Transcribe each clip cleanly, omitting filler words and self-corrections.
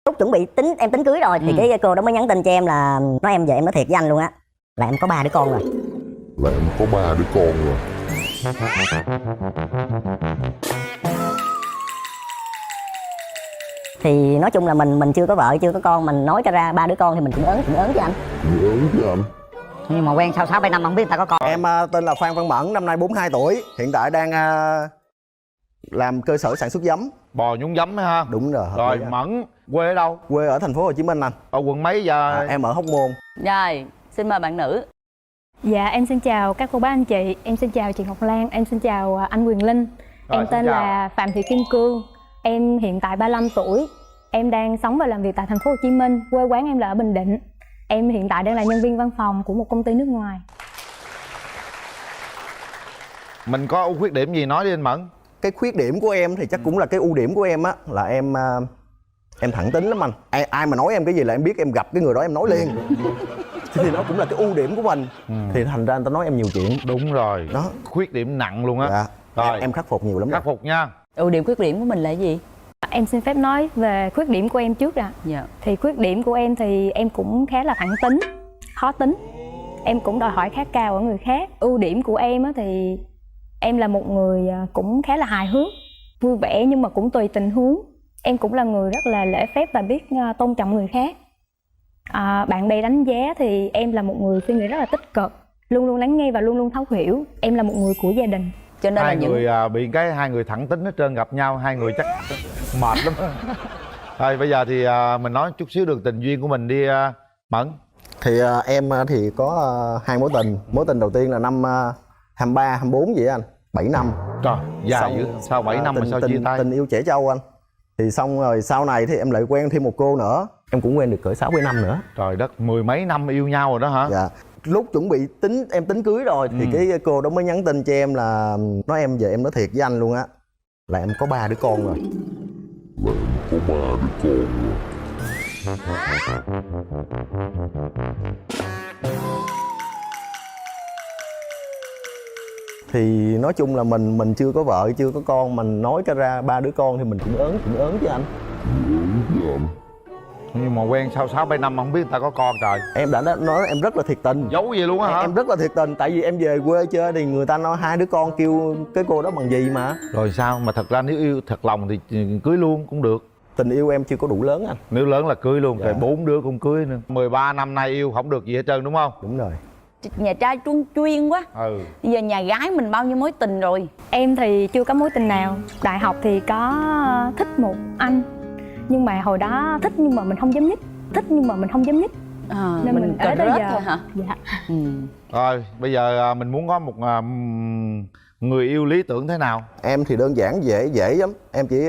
Lúc chuẩn bị em tính cưới rồi thì cái cô đó mới nhắn tin cho em là nói em về em nói thiệt với anh luôn á, là em có 3 đứa con rồi. Thì nói chung là mình chưa có vợ chưa có con, mình nói cho ra 3 đứa con thì mình cũng ớn chứ anh. Nhưng mà quen sau 6-7 năm không biết người ta có con. Em tên là Phan Văn Mẫn, năm nay 42 tuổi. Hiện tại đang làm cơ sở sản xuất giấm. Bò nhúng giấm ha. Đúng rồi. Rồi Mẫn quê ở đâu? Quê ở thành phố Hồ Chí Minh anh. Ở quận mấy giờ? Em ở Hóc Môn. Rồi, xin mời bạn nữ. Dạ, em xin chào các cô bác anh chị. Em xin chào chị Ngọc Lan. Em xin chào anh Quyền Linh. Rồi, em tên là Phạm Thị Kim Cương. Em hiện tại 35 tuổi. Em đang sống và làm việc tại thành phố Hồ Chí Minh. Quê quán em là ở Bình Định. Em hiện tại đang là nhân viên văn phòng của một công ty nước ngoài. Mình có ưu khuyết điểm gì nói đi anh Mẫn. Cái khuyết điểm của em thì chắc cũng là cái ưu điểm của em á, là em thẳng tính lắm anh. Ai mà nói em cái gì là em biết, em gặp cái người đó em nói liền. Thì nó cũng là cái ưu điểm của mình. Thì thành ra người ta nói em nhiều chuyện. Đúng rồi. Đó. Khuyết điểm nặng luôn á. Dạ. Rồi. Em khắc phục nhiều lắm. Khắc phục nha. Ưu điểm khuyết điểm của mình là gì? Em xin phép nói về khuyết điểm của em trước ạ. Dạ. Thì khuyết điểm của em thì em cũng khá là thẳng tính, khó tính. Em cũng đòi hỏi khá cao ở người khác. Ưu điểm của em á thì em là một người cũng khá là hài hước, vui vẻ nhưng mà cũng tùy tình huống. Em cũng là người rất là lễ phép và biết tôn trọng người khác. Bạn bè đánh giá thì em là một người suy nghĩ rất là tích cực, luôn luôn lắng nghe và luôn luôn thấu hiểu. Em là một người của gia đình. Cho nên Hai là người bị cái hai người thẳng tính hết trơn, gặp nhau hai người chắc mệt lắm. Rồi bây giờ thì mình nói chút xíu đường tình duyên của mình đi Mẫn. Thì em thì có 2 mối tình. Mối tình đầu tiên là năm 23, 24 vậy anh, 7 năm. Trời, dài dữ. Sau 7 năm mà sao chia tay? Tình yêu trẻ trâu anh. Thì xong rồi sau này thì em lại quen thêm một cô nữa. Em cũng quen được cỡ 6-7 năm nữa. Trời đất, 10 mấy năm yêu nhau rồi đó hả? Dạ. Lúc chuẩn bị em tính cưới rồi thì cái cô đó mới nhắn tin cho em là nói em về em nói thiệt với anh luôn á, là em có 3 đứa con rồi. Thì nói chung là mình chưa có vợ chưa có con, mình nói cho ra 3 đứa con thì mình cũng ớn chứ anh. Nhưng mà quen sau 6-7 năm mà không biết người ta có con trời. Em đã nói em rất là thiệt tình. Giấu gì luôn á hả? Em rất là thiệt tình, tại vì em về quê chơi thì người ta nói 2 đứa con kêu cái cô đó bằng gì mà. Rồi sao? Mà thật ra nếu yêu thật lòng thì cưới luôn cũng được. Tình yêu em chưa có đủ lớn anh. Nếu lớn là cưới luôn, Dạ. rồi 4 đứa cũng cưới nữa. 13 năm nay yêu không được gì hết trơn đúng không? Đúng rồi. nhà trai chuyên quá. Bây giờ nhà gái mình bao nhiêu mối tình rồi? Em thì chưa có mối tình nào. Đại học thì có thích một anh, nhưng mà hồi đó thích nhưng mà mình không dám nhích. Nên mình ở tới giờ thôi hả? Dạ. Rồi bây giờ mình muốn có một người yêu lý tưởng thế nào? Em thì đơn giản dễ lắm. Em chỉ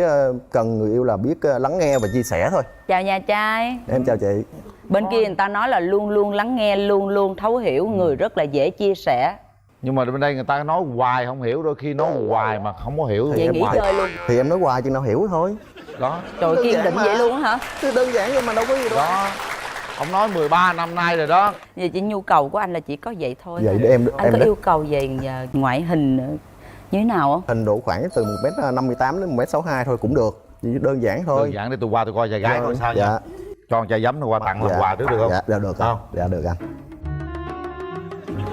cần người yêu là biết lắng nghe và chia sẻ thôi. Chào nhà trai. Em chào chị. Bên kia người ta nói là luôn luôn lắng nghe, luôn luôn thấu hiểu, người rất là dễ chia sẻ. Nhưng mà bên đây người ta nói hoài không hiểu, đôi khi nói hoài mà không có hiểu. Vậy nghỉ chơi luôn. Thì em nói hoài chừng nào hiểu thôi. Đó. Trời, kiên định vậy luôn hả? Thì đơn giản nhưng mà đâu có gì đâu. Đó. Ông nói 13 năm nay rồi đó. Vậy chỉ nhu cầu của anh là chỉ có vậy thôi. Vậy để anh có yêu cầu về ngoại hình như thế nào không? Hình độ khoảng từ 1m58 đến 1m62 thôi cũng được. Chỉ đơn giản thôi. Đơn giản để tôi qua tôi coi trai gái coi sao dạ. nha. Cho con trai giấm nó qua tặng làm quà trước được không? Dạ được không? Dạ được anh.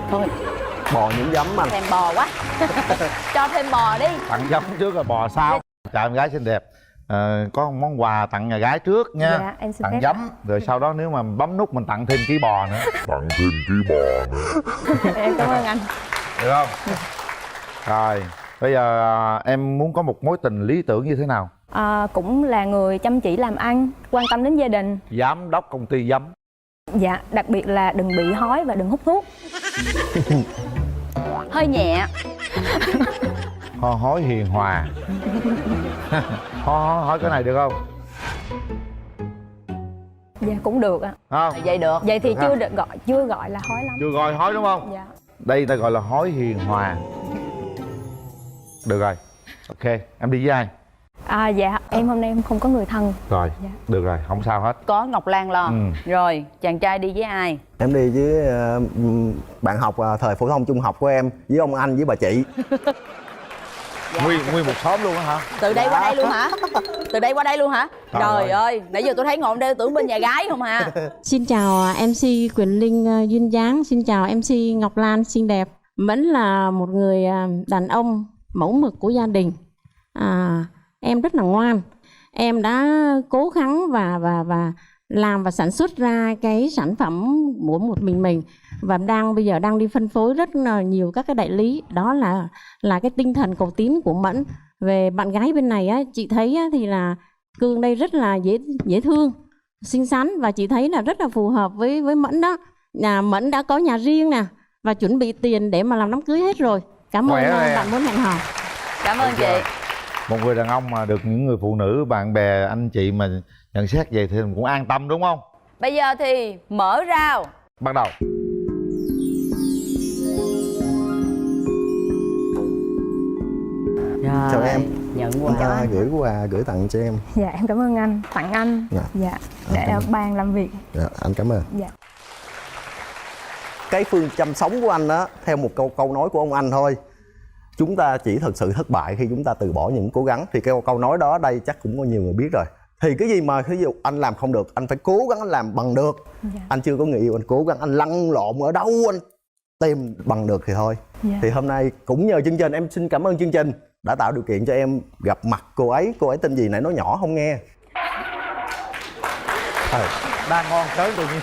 Thôi Bò nhúng giấm anh. thèm bò quá. Cho thêm bò đi. Tặng giấm trước rồi bò sau. Chào em gái xinh đẹp. Có một món quà tặng nhà gái trước nha. Dạ, em xin tặng phép. giấm rồi sau đó nếu mà bấm nút mình tặng thêm ký bò nữa. Em cảm ơn anh. Được không? Rồi bây giờ em muốn có một mối tình lý tưởng như thế nào? Cũng là người chăm chỉ làm ăn, quan tâm đến gia đình. Giám đốc công ty giấm. Dạ, đặc biệt là đừng bị hói và đừng hút thuốc. Hơi nhẹ. Ho hói hiền hòa. Hỏi cái này được không? Dạ cũng được ạ. Không? Vậy được. Vậy thì chưa gọi là hói lắm. Chưa gọi hói đúng không? Dạ. Đây ta gọi là hói hiền hòa. Được rồi. Ok, em đi với ai? Dạ, em hôm nay em không có người thân. Rồi, Dạ. được rồi, không sao hết. Có Ngọc Lan lo. Rồi, chàng trai đi với ai? Em đi với bạn học thời phổ thông trung học của em, với ông anh với bà chị. Nguyên một xóm luôn á hả? Từ đây qua đây luôn hả? Từ đây qua đây luôn hả? Trời Trời ơi. ơi, nãy giờ tôi thấy ngồi đây tưởng bên nhà gái không à. Xin chào MC Quyền Linh duyên dáng, xin chào MC Ngọc Lan xinh đẹp. Mẫn là một người đàn ông mẫu mực của gia đình. Em rất là ngoan. Em đã cố gắng và làm và sản xuất ra cái sản phẩm của một mình và bây giờ đang đi phân phối rất là nhiều các cái đại lý. Đó là cái tinh thần cầu tín của Mẫn. Về bạn gái bên này á, chị thấy á, thì là Cương đây rất là dễ thương, xinh xắn và chị thấy là rất là phù hợp với Mẫn đó. Mẫn đã có nhà riêng nè và chuẩn bị tiền để mà làm đám cưới hết rồi. Cảm ơn bạn muốn hẹn hò. Cảm ơn chị. Một người đàn ông mà được những người phụ nữ, bạn bè, anh chị mà nhận xét vậy thì cũng an tâm đúng không? Bây giờ thì mở rào. Bắt đầu. Rồi, Chào em. nhận Anh quà. ta gửi quà gửi tặng cho em. Dạ em cảm ơn anh, tặng anh. Dạ. Dạ, để ở bàn làm việc. Dạ, anh cảm ơn. Dạ. Cái phương châm sống của anh á, theo một câu nói của ông anh thôi, chúng ta chỉ thực sự thất bại khi chúng ta từ bỏ những cố gắng. Thì cái câu nói đó đây chắc cũng có nhiều người biết rồi. Thì cái gì mà ví dụ anh làm không được, anh phải cố gắng anh làm bằng được. Dạ. Anh chưa có người yêu, anh cố gắng anh lăn lộn ở đâu anh tìm bằng được thì thôi. Dạ. Thì hôm nay cũng nhờ chương trình, em xin cảm ơn chương trình đã tạo điều kiện cho em gặp mặt cô ấy. Cô ấy tên gì nãy nói nhỏ không nghe. Đang ngon tới tự nhiên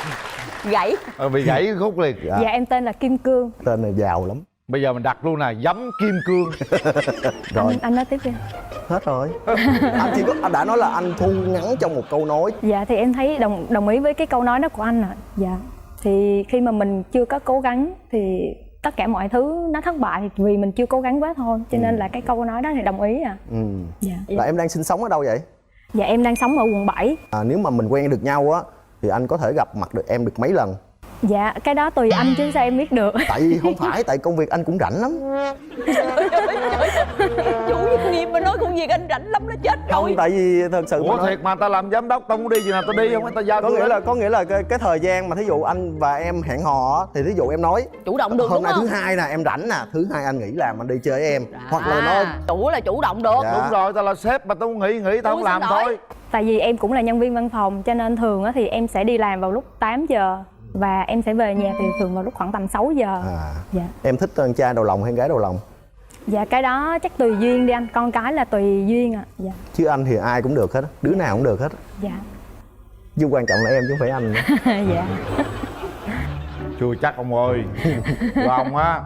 Gãy. bị gãy khúc liền. Dạ em tên là Kim Cương. Tên này giàu lắm. Bây giờ mình đặt luôn nè, giấm kim cương. Rồi Anh nói tiếp đi. hết rồi. Anh chỉ có anh đã nói là anh thu ngắn trong một câu nói. Dạ thì em thấy đồng ý với cái câu nói đó của anh ạ. Dạ. Thì khi mà mình chưa có cố gắng thì tất cả mọi thứ nó thất bại vì mình chưa cố gắng quá thôi. Cho nên là cái câu nói đó thì đồng ý à. Dạ. Là em đang sinh sống ở đâu vậy? Dạ em đang sống ở quận 7. Nếu mà mình quen được nhau á thì anh có thể gặp mặt được em được mấy lần? Dạ cái đó tùy anh chứ sao em biết được. Tại vì không phải, tại công việc anh cũng rảnh lắm. Chủ doanh nghiệp mà nói công việc anh rảnh lắm nó chết rồi. Không, tại vì thật sự Ủa mà nói, thiệt mà ta làm giám đốc, tao muốn đi gì nào tao đi, không phải tao giao có nghĩa là cái thời gian mà thí dụ anh và em hẹn hò á, thì thí dụ em nói Chủ động được hôm đúng nay không? thứ hai nè em rảnh nè, thứ hai anh nghỉ làm anh đi chơi với em, hoặc là nói chủ là chủ động được. Dạ. Đúng rồi, tao là sếp mà tao nghỉ tao không Ui, làm xin lỗi. thôi. Tại vì em cũng là nhân viên văn phòng cho nên thường á thì em sẽ đi làm vào lúc 8 giờ và em sẽ về nhà thì thường vào lúc khoảng tầm 6 giờ. Dạ. Em thích con trai đầu lòng hay gái đầu lòng? Dạ cái đó chắc tùy duyên đi anh, con cái là tùy duyên ạ. Dạ. Chứ anh thì ai cũng được hết á, đứa nào cũng được hết á. Dạ. Nhưng quan trọng là em chứ không phải anh nữa. Dạ. Chưa chắc ông ơi. Và ông á,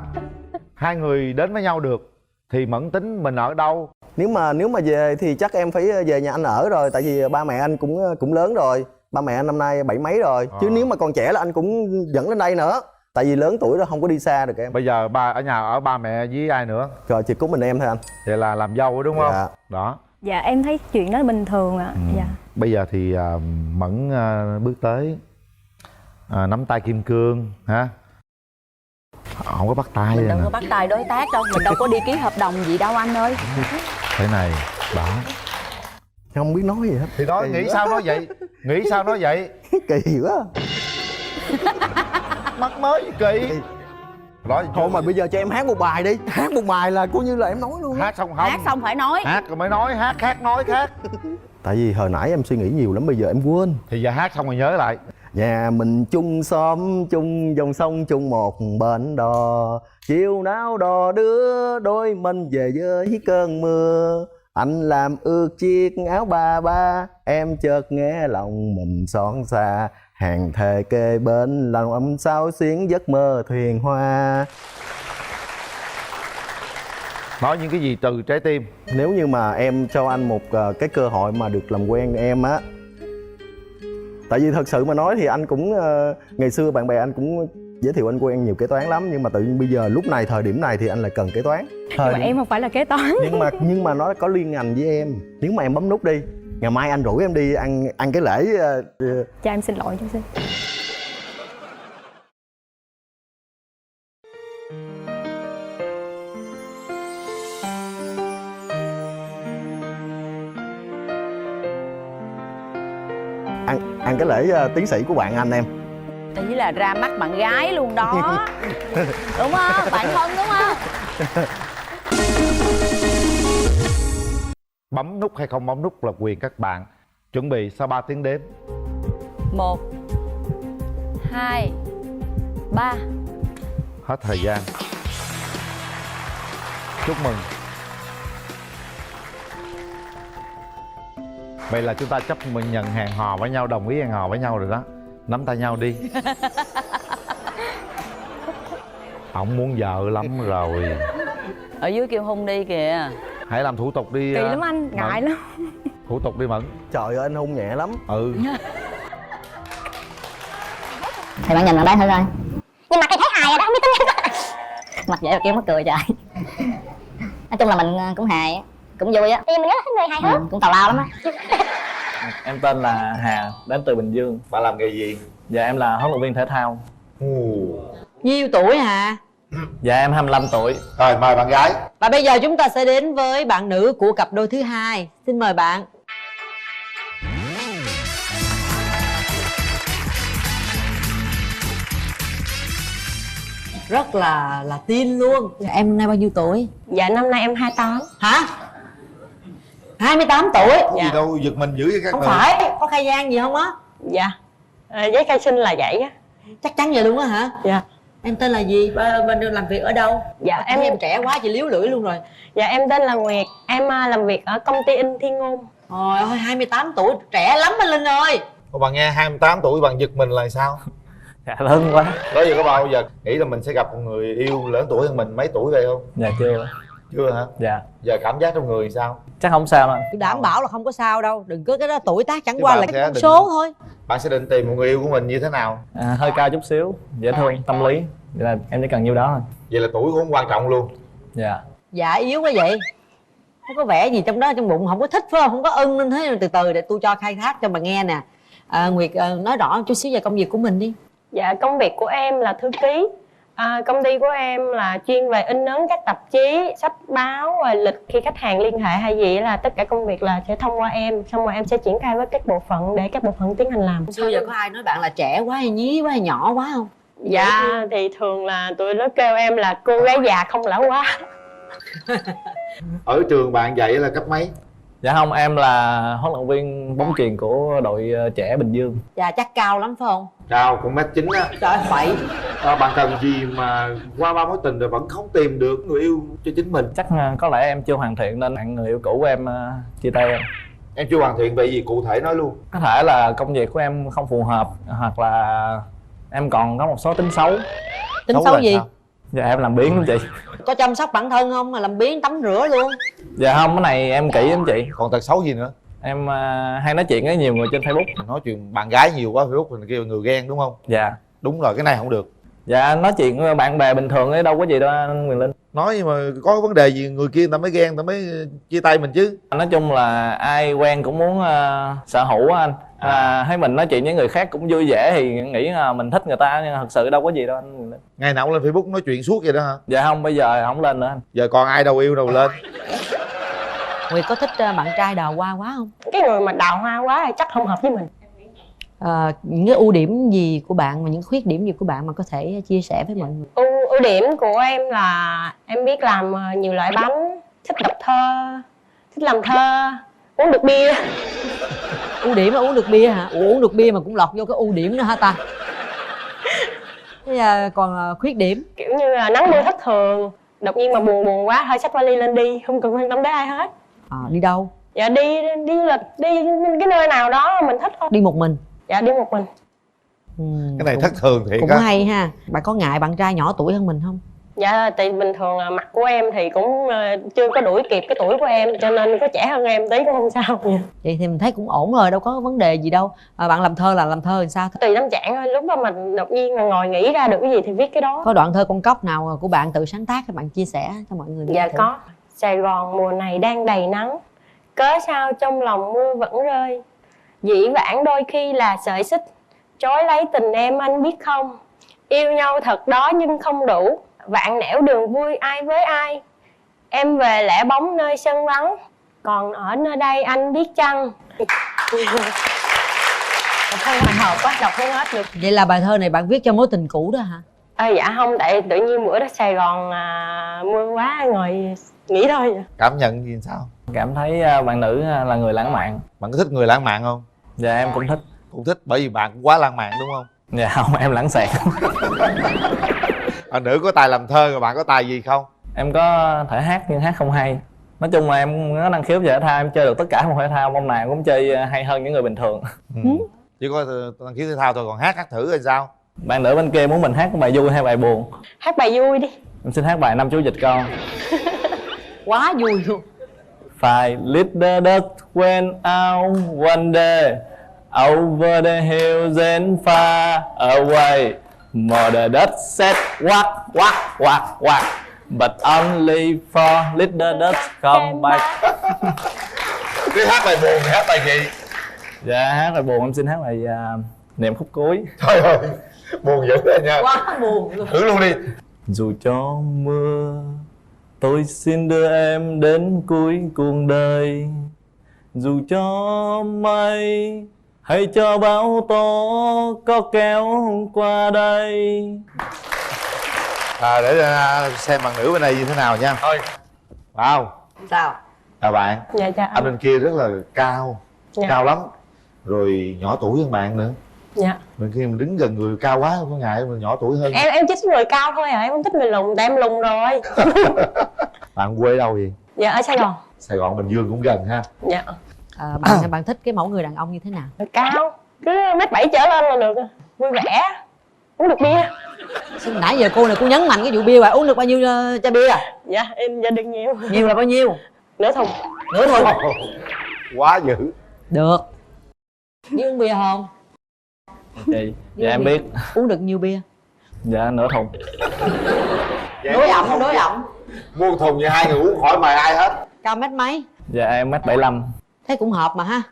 hai người đến với nhau được thì Mẫn tính mình ở đâu? Nếu mà về thì chắc em phải về nhà anh ở rồi, tại vì ba mẹ anh cũng lớn rồi. Ba mẹ anh năm nay 70 mấy rồi. Chứ nếu mà còn trẻ là anh cũng dẫn lên đây nữa. Tại vì lớn tuổi đó không có đi xa được em. Bây giờ ba ở nhà ở ba mẹ với ai nữa? Rồi chỉ có mình em thôi anh. Vậy là làm dâu đúng không? Dạ. Đó. Dạ em thấy chuyện đó bình thường ạ. Dạ. Bây giờ thì Mẫn bước tới nắm tay Kim Cương ha. Không có bắt tay Mình nè. đâu có bắt tay đối tác đâu, mình đâu có đi ký hợp đồng gì đâu anh ơi. Thế này, đó. Không biết nói gì hết. Thì nói Kỳ nghĩ quá. sao nói vậy? Nghĩ sao nói vậy? Kỳ quá. Mắc mới kỳ. Nói Thôi mà bây giờ cho em hát một bài đi. Hát một bài là coi như là em nói luôn. hát xong không? Hát xong phải nói. Hát rồi mới nói, hát khác nói khác. Tại vì hồi nãy em suy nghĩ nhiều lắm, bây giờ em quên. Thì giờ hát xong rồi nhớ lại. Nhà mình chung xóm, chung dòng sông, chung một bến đò. Chiều nào đò đưa đôi mình về với cơn mưa. Anh làm ước chiếc áo ba ba, em chợt nghe lòng mình xót xa. Hàng thề kề bên lòng âm sao xuyến giấc mơ thuyền hoa. Nói những cái gì từ trái tim. Nếu như mà em cho anh một cái cơ hội mà được làm quen em á. Tại vì thật sự mà nói thì anh cũng ngày xưa bạn bè anh cũng giới thiệu anh quen nhiều kế toán lắm, nhưng mà tự nhiên bây giờ lúc này thời điểm này thì anh lại cần kế toán. Nhưng mà em không phải là kế toán. nhưng mà nó có liên ngành với em. Nếu mà em bấm nút đi, ngày mai anh rủ em đi ăn cái lễ Cho em xin lỗi chút xíu. ăn cái lễ tiến sĩ của bạn anh em. Ý là ra mắt bạn gái luôn đó. Đúng không? Bạn thân đúng không? bấm nút hay không bấm nút là quyền các bạn. Chuẩn bị sau 3 tiếng đếm. 1 2 3. Hết thời gian. Chúc mừng. Vậy là chúng ta chấp nhận hẹn hò với nhau, đồng ý hẹn hò với nhau rồi đó. Nắm tay nhau đi. Ổng muốn vợ lắm rồi. Ở dưới kêu hôn đi kìa. Hãy làm thủ tục đi. Kỳ lắm anh, ngại Mẫn. lắm. Thủ tục đi Mẫn. Trời ơi anh hôn nhẹ lắm. Ừ. Thì bạn nhìn vào đây thử coi. Nhưng mặt thì thấy hài rồi đó, không biết tính. Mặt vậy là kêu mắc cười trời. Nói chung là mình cũng hài, cũng vui á. Thì mình rất là người hài hước. Cũng tào lao lắm á. Em tên là Hà, đến từ Bình Dương. Bạn làm nghề gì? Dạ em là huấn luyện viên thể thao. Nhiêu tuổi hả? Dạ em 25 tuổi. Rồi mời bạn gái. Và bây giờ chúng ta sẽ đến với bạn nữ của cặp đôi thứ hai. Xin mời bạn. Rất là teen luôn. Em năm nay bao nhiêu tuổi? Dạ năm nay em 28. Hả? 28 tuổi? Có gì đâu giật mình dữ vậy các Không người. phải, có khai gian gì không á? Dạ giấy khai sinh là vậy á. Chắc chắn vậy luôn á hả? Dạ. Em tên là gì? Bên làm việc ở đâu? Dạ Em trẻ quá chị liếu lưỡi luôn rồi. Dạ em tên là Nguyệt. Em làm việc ở công ty in Thiên Ngôn. Trời ơi 28 tuổi trẻ lắm anh Linh ơi. Ủa, bạn nghe 28 tuổi bạn giật mình là sao? Dạ lớn quá. Đó giờ có bao giờ nghĩ là mình sẽ gặp một người yêu lớn tuổi hơn mình mấy tuổi vậy không? Dạ chưa. Chưa hả? Dạ Giờ cảm giác trong người sao? chắc không sao đâu. Tôi đảm bảo là không có sao đâu. Đừng có cái đó tuổi tác chẳng Chứ qua bạn là sẽ cái con định- số thôi. Bạn sẽ định tìm một người yêu của mình như thế nào? Hơi cao chút xíu, dễ thương, tâm lý. Vậy là em chỉ cần nhiêu đó thôi. Vậy là tuổi cũng không quan trọng luôn. Dạ. Dạ yếu quá vậy. Không có vẻ gì trong đó trong bụng không có thích phải không? Không có ưng nên thế. Từ từ để tôi cho khai thác cho bà nghe nè. Nguyệt nói rõ chút xíu về công việc của mình đi. Dạ công việc của em là thư ký. Công ty của em là chuyên về in ấn các tạp chí, sách báo, lịch. Khi khách hàng liên hệ hay gì là tất cả công việc là sẽ thông qua em. Xong rồi em sẽ triển khai với các bộ phận để các bộ phận tiến hành làm. Xưa giờ có ai nói bạn là trẻ quá hay nhí quá hay nhỏ quá không? Dạ thì thường là tụi nó kêu em là cô gái già không lão quá. Ở trường bạn dạy là cấp mấy? Dạ không, em là huấn luyện viên bóng chuyền của đội trẻ Bình Dương. Dạ chắc cao lắm phải không? Cao cũng mét 9 á. Trời ơi bậy. Bạn cần gì mà qua 3 mối tình rồi vẫn không tìm được người yêu cho chính mình? Chắc có lẽ em chưa hoàn thiện nên bạn người yêu cũ của em chia tay em. Em chưa hoàn thiện về gì cụ thể nói luôn. Có thể là công việc của em không phù hợp, hoặc là em còn có một số tính xấu. Tính xấu là gì? sao? Dạ em làm biếng lắm chị. Có chăm sóc bản thân không mà làm biếng tắm rửa luôn? Dạ không, cái này em kỹ lắm chị. Còn tật xấu gì nữa? Em hay nói chuyện với nhiều người trên Facebook. Nói chuyện bạn gái nhiều quá Facebook mình kêu người ghen đúng không? Dạ. Đúng rồi, cái này không được. Dạ nói chuyện với bạn bè bình thường ấy đâu có gì đâu anh Quyền Linh. Nói nhưng mà có vấn đề gì người kia người ta mới ghen, người ta mới chia tay mình chứ. Nói chung là ai quen cũng muốn sở hữu á anh. Thấy mình nói chuyện với người khác cũng vui vẻ thì nghĩ là mình thích người ta, nhưng thật sự đâu có gì đâu anh Quyền Linh. Ngày nào cũng lên Facebook nói chuyện suốt vậy đó hả? Dạ không, bây giờ không lên nữa anh. Giờ còn ai đâu yêu đâu lên. Nguyệt có thích bạn trai đào hoa quá không? Cái người mà đào hoa quá thì chắc không hợp với mình. Những cái ưu điểm gì của bạn và những khuyết điểm gì của bạn mà có thể chia sẻ với mọi người? Ưu điểm của em là em biết làm nhiều loại bánh, thích đọc thơ, thích làm thơ, uống được bia. Ưu điểm là uống được bia hả? Uống được bia mà cũng lọt vô cái ưu điểm nữa hả ta? Thế còn khuyết điểm? Kiểu như là nắng mưa thất thường, đột nhiên mà buồn quá thôi xách vali lên đi, không cần quan tâm đến ai hết. Đi đâu? Dạ đi du lịch, đi cái nơi nào đó mình thích thôi. Đi một mình? Dạ đi một mình. Cái này thất thường thiệt cũng á. hay ha. Bạn có ngại bạn trai nhỏ tuổi hơn mình không? Dạ tại bình thường mặt của em thì cũng chưa có đuổi kịp cái tuổi của em, cho nên có trẻ hơn em tí cũng không sao. Vậy thì mình thấy cũng ổn rồi, đâu có vấn đề gì đâu. Bạn làm thơ là làm thơ thì sao? Tùy tâm trạng thôi, lúc đó mình đột nhiên ngồi nghĩ ra được cái gì thì viết cái đó. Có đoạn thơ con cóc nào của bạn tự sáng tác các bạn chia sẻ cho mọi người nghe Dạ thử? có. Sài Gòn mùa này đang đầy nắng, cớ sao trong lòng mưa vẫn rơi. Dĩ vãng đôi khi là sợi xích, trói lấy tình em anh biết không. Yêu nhau thật đó nhưng không đủ, vạn nẻo đường vui ai với ai. Em về lẻ bóng nơi sân vắng, còn ở nơi đây anh biết chăng. Không hồi hộp quá, đọc không hết được. Vậy là bài thơ này bạn viết cho mối tình cũ đó hả? Dạ không, tại tự nhiên bữa đó Sài Gòn mưa quá ngồi nghĩ thôi. Cảm nhận gì sao? Cảm thấy bạn nữ là người lãng mạn. Bạn có thích người lãng mạn không? Dạ em cũng thích. Cũng thích bởi vì bạn cũng quá lãng mạn đúng không? Dạ không, em lãng xẹt. Bạn nữ có tài làm thơ, rồi bạn có tài gì không? Em có thể hát nhưng hát không hay. Nói chung là em có năng khiếu về thể thao, em chơi được tất cả môn thể thao, môn nào cũng chơi hay hơn những người bình thường. Chỉ có năng khiếu thể thao thôi, còn hát thử hay sao? Bạn nữ bên kia muốn mình hát bài vui hay bài buồn? Hát bài vui đi. Em xin hát bài Năm Chú Vịt Con. Quá vui luôn. Five little ducks went out one day over the hills and far away. Mother duck said quack quack quack quack, but only four little ducks come back. Cứ hát bài buồn thì hát bài gì? Dạ hát bài buồn em xin hát bài Niệm Khúc Cuối. Trời ơi, buồn dữ rồi nha. Quá buồn luôn. Thử luôn đi. Dù cho mưa tôi xin đưa em đến cuối cuộc đời, dù cho mây hay cho bão tố có kéo qua đây. Để xem bạn nữ bên đây như thế nào nha. Thôi. Wow. Sao? Chào bạn. Dạ chào Anh bên kia rất là cao. Dạ. Cao lắm. Rồi nhỏ tuổi hơn bạn nữa. Dạ. Bên kia mình đứng gần người cao quá không có ngại, mình nhỏ tuổi hơn. Em chỉ thích người cao thôi à, em không thích người lùn, tại em lùn rồi. Bạn quê đâu vậy? Dạ ở Sài Gòn. Sài Gòn, Bình Dương cũng gần ha. Dạ. Bạn thích cái mẫu người đàn ông như thế nào? Cao, cứ 1m7 trở lên là được. Vui vẻ, uống được bia. Nãy giờ cô này cô nhấn mạnh cái vụ bia, bà uống được bao nhiêu chai bia? Dạ em gia đình nhiều. Nhiều là bao nhiêu? Nửa thùng. Nửa thùng. Quá dữ. Được. Biết uống bia không? Chị, dạ em biết. Uống được nhiêu bia? Dạ nửa thùng. Đối ẩm không đối ẩm? Mua thùng như hai người uống khỏi mời ai hết. Cao mét mấy? Dạ em 1m75. Thế cũng hợp mà ha.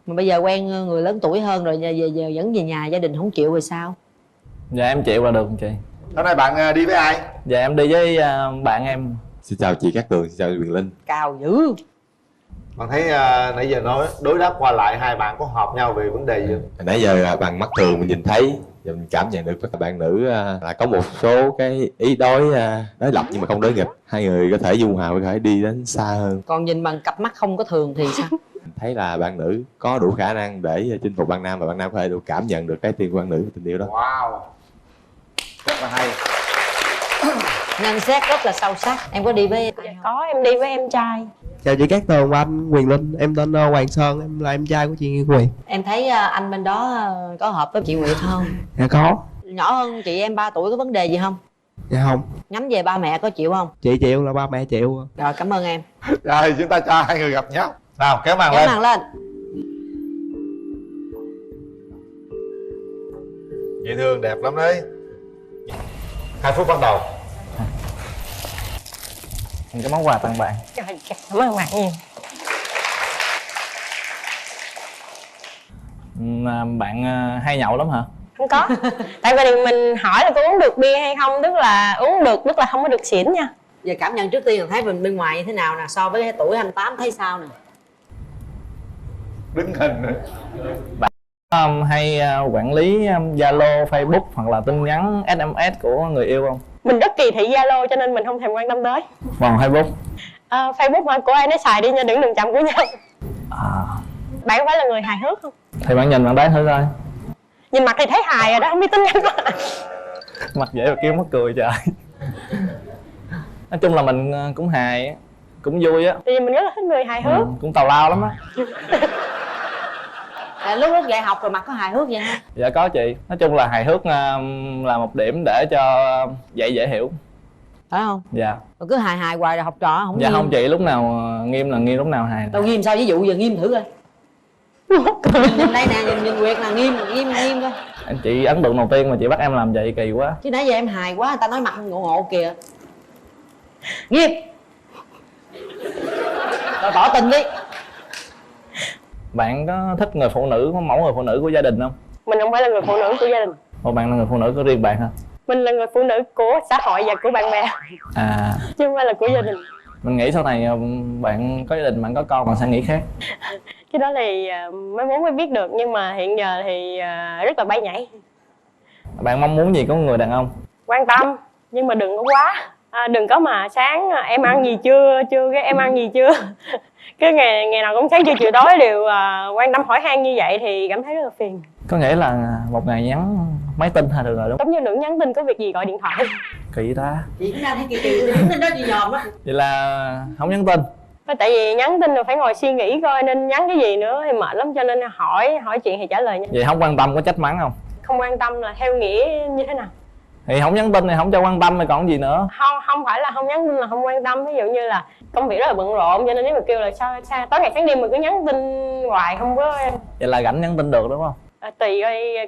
Mà bây giờ quen người lớn tuổi hơn rồi, giờ dẫn về nhà gia đình không chịu rồi sao? Dạ em chịu là được chị. Hôm nay bạn đi với ai? Dạ em đi với bạn em. Xin chào chị Cát Tường, xin chào Quyền Linh. Cao dữ. Bạn thấy nãy giờ nói đối đáp qua lại hai bạn có hợp nhau về vấn đề gì không? Nãy giờ bằng mắt thường mình nhìn thấy và mình cảm nhận được các bạn nữ là có một số cái ý đối lập nhưng mà không đối nghịch. Hai người có thể dung hòa, có thể đi đến xa hơn. Còn nhìn bằng cặp mắt không có thường thì sao? Mình thấy là bạn nữ có đủ khả năng để chinh phục bạn nam và bạn nam có thể đủ cảm nhận được cái tim của bạn nữ, tình yêu đó. Wow, rất là hay. Nhận xét rất là sâu sắc. Em có đi với Dạ có, em đi với em trai. Chào chị Cát Tường và anh Quyền Linh, em tên Hoàng Sơn, em là em trai của chị Nguyễn Quyền. Em thấy anh bên đó có hợp với chị Nguyệt không? Dạ có. Nhỏ hơn chị em 3 tuổi, có vấn đề gì không? Dạ không. Nhắm về ba mẹ có chịu không? Chị chịu là ba mẹ chịu. Rồi cảm ơn em. Rồi chúng ta cho hai người gặp nhau. Nào kéo màn Kéo lên. màn lên. Dễ thương, đẹp lắm đấy. 2 phút bắt đầu. Cái món quà tặng bạn. Trời, cảm ơn bạn nhiều. Bạn hay nhậu lắm hả? Không có. Tại vì mình hỏi là có uống được bia hay không, tức là uống được, tức là không có được xỉn nha. Giờ cảm nhận trước tiên là thấy mình bên ngoài như thế nào nè, so với tuổi 28 thấy sao nè? Đứng hình nữa. Bạn hay quản lý Zalo, Facebook hoặc là tin nhắn SMS của người yêu không? Mình rất kỳ thị Zalo cho nên mình không thèm quan tâm tới. Còn Facebook? Facebook mà của ai nấy xài đi nha, đừng chậm của nhau. Bạn có phải là người hài hước không? Thì bạn nhìn bạn đấy thử coi. Nhìn mặt thì thấy hài rồi đó, không biết tính nhắn. Mặt dễ mà kêu mắc cười trời. Nói chung là mình cũng hài, cũng vui á. Tại vì mình rất là thích người hài hước. Cũng tào lao lắm á. Lúc dạy học rồi mặt có hài hước vậy ha? Dạ có chị. Nói chung là hài hước là một điểm để cho dạy dễ hiểu. Phải không? Dạ. Rồi cứ hài hài hoài rồi học trò không Dạ nghiêm. không chị, lúc nào nghiêm là nghiêm, lúc nào hài. Đâu nghiêm sao, ví dụ giờ nghiêm thử coi. Nhìn đây nè, nhìn Nguyệt là nghiêm coi. Anh chị ấn tượng đầu tiên mà chị bắt em làm vậy kỳ quá. Chứ nãy giờ em hài quá, người ta nói mặt ngộ ngộ kìa. Nghiêm. Rồi tỏ tình đi. Bạn có thích người phụ nữ, có mẫu người phụ nữ của gia đình không? Mình không phải là người phụ nữ của gia đình. Ồ, bạn là người phụ nữ của riêng bạn hả? Mình là người phụ nữ của xã hội và của bạn bè. Chứ không phải là của gia đình. Mình nghĩ sau này bạn có gia đình, bạn có con, bạn sẽ nghĩ khác. Cái đó thì mới muốn mới biết được, nhưng mà hiện giờ thì rất là bay nhảy. Bạn mong muốn gì của người đàn ông? Quan tâm, nhưng mà đừng có quá Đừng có mà sáng em ăn gì chưa, cái em ăn gì chưa. Cái ngày nào cũng sáng trưa chiều tối đều quan tâm hỏi han như vậy thì cảm thấy rất là phiền. Có nghĩa là một ngày nhắn mấy tin là được rồi đúng không? Giống như đừng nhắn tin, có việc gì gọi điện thoại. Kỳ ta. Chị cũng đang thấy kỳ đứng lên đó chị dòm á. Vậy là không nhắn tin. Tại vì nhắn tin rồi phải ngồi suy nghĩ coi nên nhắn cái gì nữa thì mệt lắm, cho nên hỏi chuyện thì trả lời nhanh. Vậy không quan tâm có trách mắng không? Không quan tâm là theo nghĩa như thế nào? Thì không nhắn tin thì không cho quan tâm thì còn gì nữa. Không phải là không nhắn tin là không quan tâm. Ví dụ như là công việc rất là bận rộn, cho nên nếu mà kêu là sao tối ngày sáng đêm mà cứ nhắn tin hoài không có. Vậy là rảnh nhắn tin được đúng không? Tùy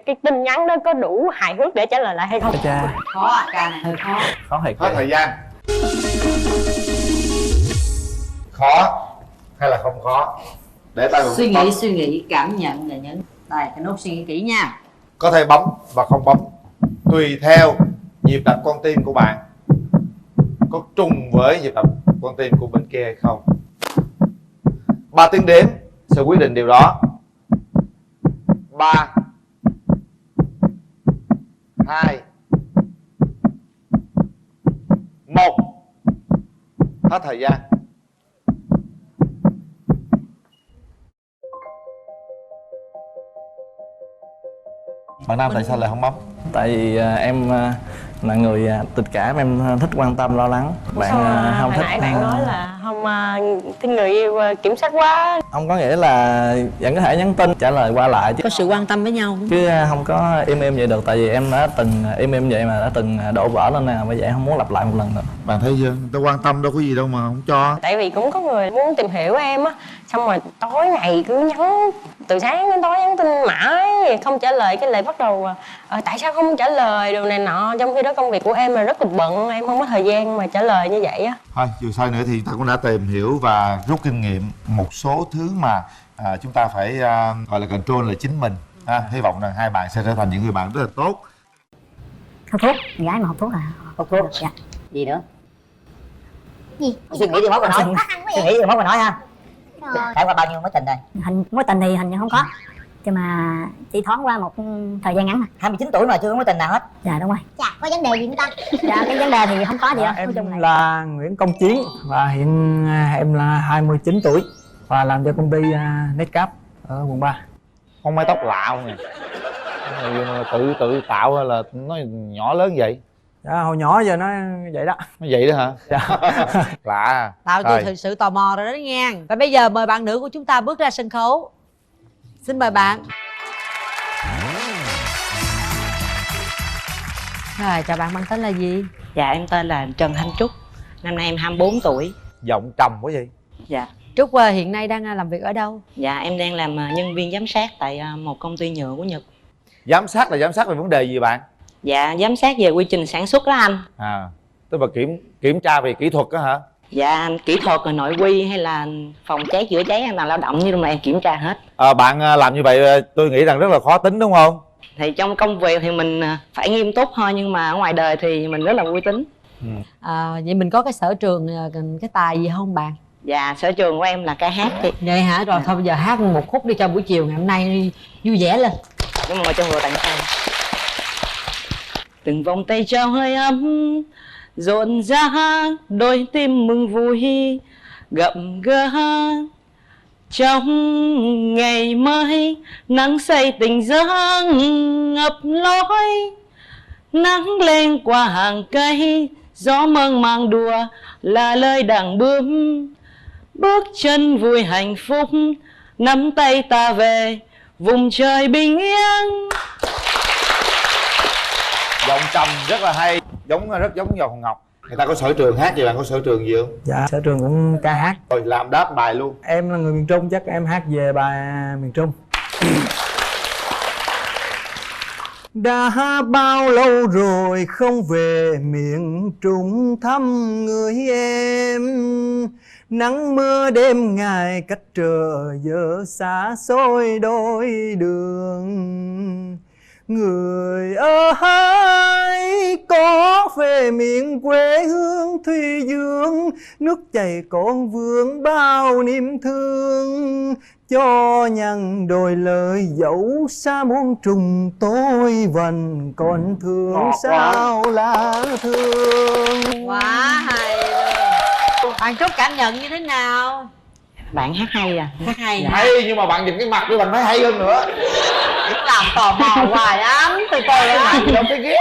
cái tin nhắn đó có đủ hài hước để trả lời lại hay không. Cha. Khó ca này hơi khó. Khó thiệt. Hết thời gian. Khó hay là không khó? Để tay vào Suy nghĩ cảm nhận là những đây cái nốt suy nghĩ kỹ nha. có thể bấm và không bấm tùy theo nhịp đập con tim của bạn có trùng với nhịp đập con tim của bên kia hay không. 3 tiếng đếm sẽ quyết định điều đó. 3 2 1. Hết thời gian. Bạn Nam tại sao lại không bấm? Tại vì em là người tình cảm, em thích quan tâm lo lắng. Bạn không thích. Nãy bạn nói là không thích người yêu kiểm soát quá. Không có nghĩa là vẫn có thể nhắn tin trả lời qua lại chứ có sự quan tâm với nhau chứ không có im vậy được. Tại vì em đã từng im vậy mà đã từng đổ vỡ lên nè, bây giờ em không muốn lặp lại một lần nữa. Bạn thấy chưa, người ta quan tâm đâu có gì đâu mà không cho. Tại vì cũng có người muốn tìm hiểu em á, xong rồi tối ngày cứ nhắn từ sáng đến tối nhắn tin mãi không trả lời, cái lại bắt đầu tại sao không trả lời đồ này nọ, trong khi đó công việc của em là rất là bận, em không có thời gian mà trả lời như vậy á. Thôi dù sao nữa thì ta cũng đã tìm hiểu và rút kinh nghiệm một số thứ mà chúng ta phải gọi là control là chính mình. Hy vọng rằng hai bạn sẽ trở thành những người bạn rất là tốt. Hút thuốc, gái mà hút thuốc à? Hút thuốc. Dạ. Gì nữa? Gì? Suy nghĩ đi mốt rồi nói. Suy nghĩ đi mốt rồi nói ha. Trải qua bao nhiêu mối tình rồi? Mối tình thì hình như không có, nhưng mà chỉ thoáng qua một thời gian ngắn. 29 tuổi mà chưa có mối tình nào hết. Dạ đúng rồi. Dạ, có vấn đề gì không ta? Dạ cái vấn đề thì không có gì đâu. Em là Nguyễn Công Chiến và hiện em là 29 tuổi và làm cho công ty Netcap ở quận 3. Không mái tóc lạ không nè. Tự tạo hay là nó nhỏ lớn vậy? Dạ, hồi nhỏ giờ nó vậy đó. Nó vậy đó hả? Dạ. Lạ. Tạo tôi thực sự tò mò rồi đó nha. Và bây giờ mời bạn nữ của chúng ta bước ra sân khấu. Xin mời bạn. Rồi, chào bạn, mang tên là gì? Dạ em tên là Trần Thanh Trúc. Năm nay em 24 tuổi. Giọng trầm quá vậy. Dạ. Trúc hiện nay đang làm việc ở đâu? Dạ em đang làm nhân viên giám sát tại một công ty nhựa của Nhật. Giám sát là giám sát về vấn đề gì bạn? Dạ giám sát về quy trình sản xuất đó anh. Tức là kiểm tra về kỹ thuật đó hả? Dạ kỹ thuật rồi nội quy hay là phòng cháy chữa cháy an toàn lao động như lúc này em kiểm tra hết. Bạn làm như vậy tôi nghĩ rằng rất là khó tính đúng không? Thì trong công việc thì mình phải nghiêm túc thôi, nhưng mà ở ngoài đời thì mình rất là vui tính. Vậy mình có cái sở trường, cái tài gì không bạn? Dạ sở trường của em là ca hát chị. Vậy hả? Rồi thôi bây giờ hát một khúc đi cho buổi chiều ngày hôm nay vui vẻ lên. Cảm ơn cho vừa tặng tay. Từng vòng tay trao hơi ấm rộn rã đôi tim mừng vui gặp gỡ trong ngày mới, nắng say tình giấc ngập lối, nắng lên qua hàng cây, gió mơn mang đùa là lời đàn bướm, bước chân vui hạnh phúc nắm tay ta về vùng trời bình yên. Giọng trầm rất là hay, rất giống vào Hồng Ngọc. Người ta có sở trường hát gì, bạn có sở trường gì không? Dạ sở trường cũng ca hát. Rồi làm đáp bài luôn. Em là người miền Trung, chắc em hát về bài miền Trung. Đã bao lâu rồi không về miền Trung thăm người em, nắng mưa đêm ngày cách trở giờ xa xôi đôi đường. Người ơi có về miền quê hương Thùy Dương, nước chảy con vương bao niềm thương. Cho nhằn đôi lời dẫu xa muôn trùng, tôi vẫn còn thương sao là thương. Quá hay luôn. Bạn Trúc cảm nhận như thế nào? Bạn hát hay à? Hát hay. Hay nhưng mà bạn nhìn cái mặt đi bạn thấy hay hơn nữa. Làm tò mò hoài ấm từ từ á. Đâu cái ghét.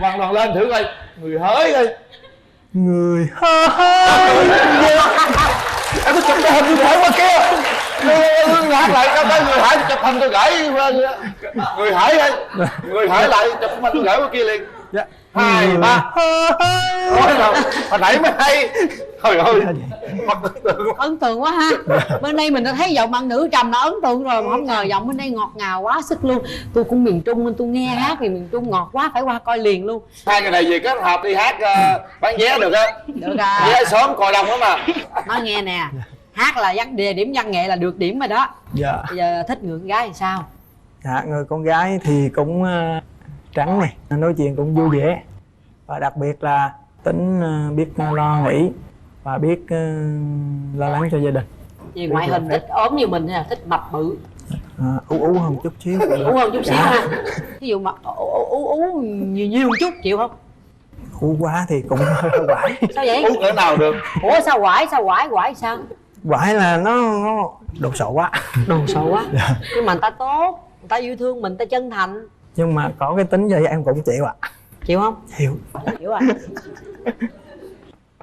Bạn lên thử coi. Người hỡi coi. Người hỡi. Em có chụp cái hình người hỡi qua kia. Hát lại cho cái người hỡi chụp hình tôi gửi. Người hỡi đây. Người hỡi lại chụp hình tôi gửi qua kia liền. 2, 3. Ôi nào, hồi nãy mới hay. Trời ơi, ấn tượng quá ha. Bên đây mình đã thấy giọng bạn nữ trầm đã ấn tượng rồi, mà không ngờ giọng bên đây ngọt ngào quá sức luôn. Tôi cũng miền Trung nên tôi nghe hát thì miền Trung ngọt quá, phải qua coi liền luôn. Hai người này về kết hợp đi hát bán vé được á. Được à. Vé sớm coi đông lắm mà. Nói nghe nè, hát là điểm văn nghệ là được điểm rồi đó. Dạ. Bây giờ thích người con gái thì sao? Dạ, người con gái thì cũng trắng này, nói chuyện cũng vui vẻ. Và đặc biệt là tính biết lo nghĩ và biết lo lắng cho gia đình. Về ngoại hình thích ốm như mình hay là thích mập bự? Ú hơn chút xíu. Ú hơn chút xíu ha. Ví dụ mà ú nhiều một chút chịu không? Ú quá thì cũng hơi quải. Sao vậy? Ú cỡ nào được? Ủa sao quải sao? Quải là nó đồ sộ quá. Đồ sộ quá. Dạ. Nhưng mà người ta tốt, người ta yêu thương mình, người ta chân thành. Nhưng mà có cái tính vậy em cũng chịu ạ. Chịu không? Chịu. Chịu à.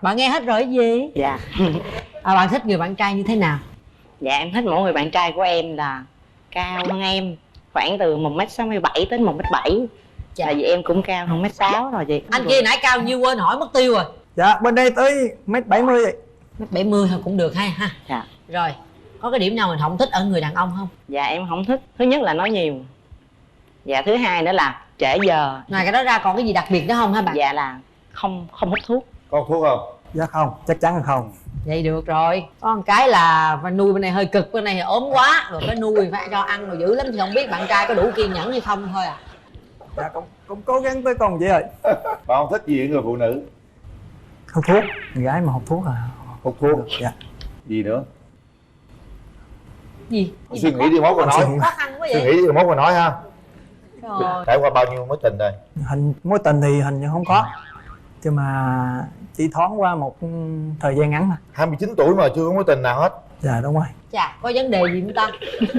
Bạn nghe hết rồi cái gì? Dạ. Bạn thích người bạn trai như thế nào? Dạ em thích mỗi người bạn trai của em là cao hơn em khoảng từ 1m67 đến 1m7. Dạ. Là vì em cũng cao hơn 1m6 rồi chị. Anh kia nãy cao nhiêu quên hỏi mất tiêu rồi. Dạ bên đây tới 1m70 vậy. 1m70 thôi cũng được ha. Dạ. Rồi, có cái điểm nào mình không thích ở người đàn ông không? Dạ em không thích. Thứ nhất là nói nhiều. Dạ thứ hai nữa là trễ giờ. Ngoài cái đó ra còn cái gì đặc biệt nữa không hả bạn? Dạ là không hút thuốc. Có hút thuốc không? Dạ không, chắc chắn là không. Vậy được rồi. Có một cái là phải nuôi bên này hơi cực, bên này thì ốm quá. Rồi phải nuôi, phải cho ăn rồi dữ lắm. Thì không biết bạn trai có đủ kiên nhẫn hay không thôi à. Dạ cũng cố gắng tới cùng vậy rồi. Bạn không thích gì ở người phụ nữ? Hút thuốc, người gái mà hút thuốc à. Hút thuốc? Dạ. Gì nữa? Gì? Suy nghĩ đi mốt rồi nói. Khó khăn quá vậy. Suy nghĩ đi mốt rồi nói ha. Rồi. Trải qua bao nhiêu mối tình rồi? Mối tình thì hình như không có. Nhưng mà chỉ thoáng qua một thời gian ngắn thôi. 29 tuổi mà chưa có mối tình nào hết. Dạ đúng rồi. Chà, có vấn đề gì không ta?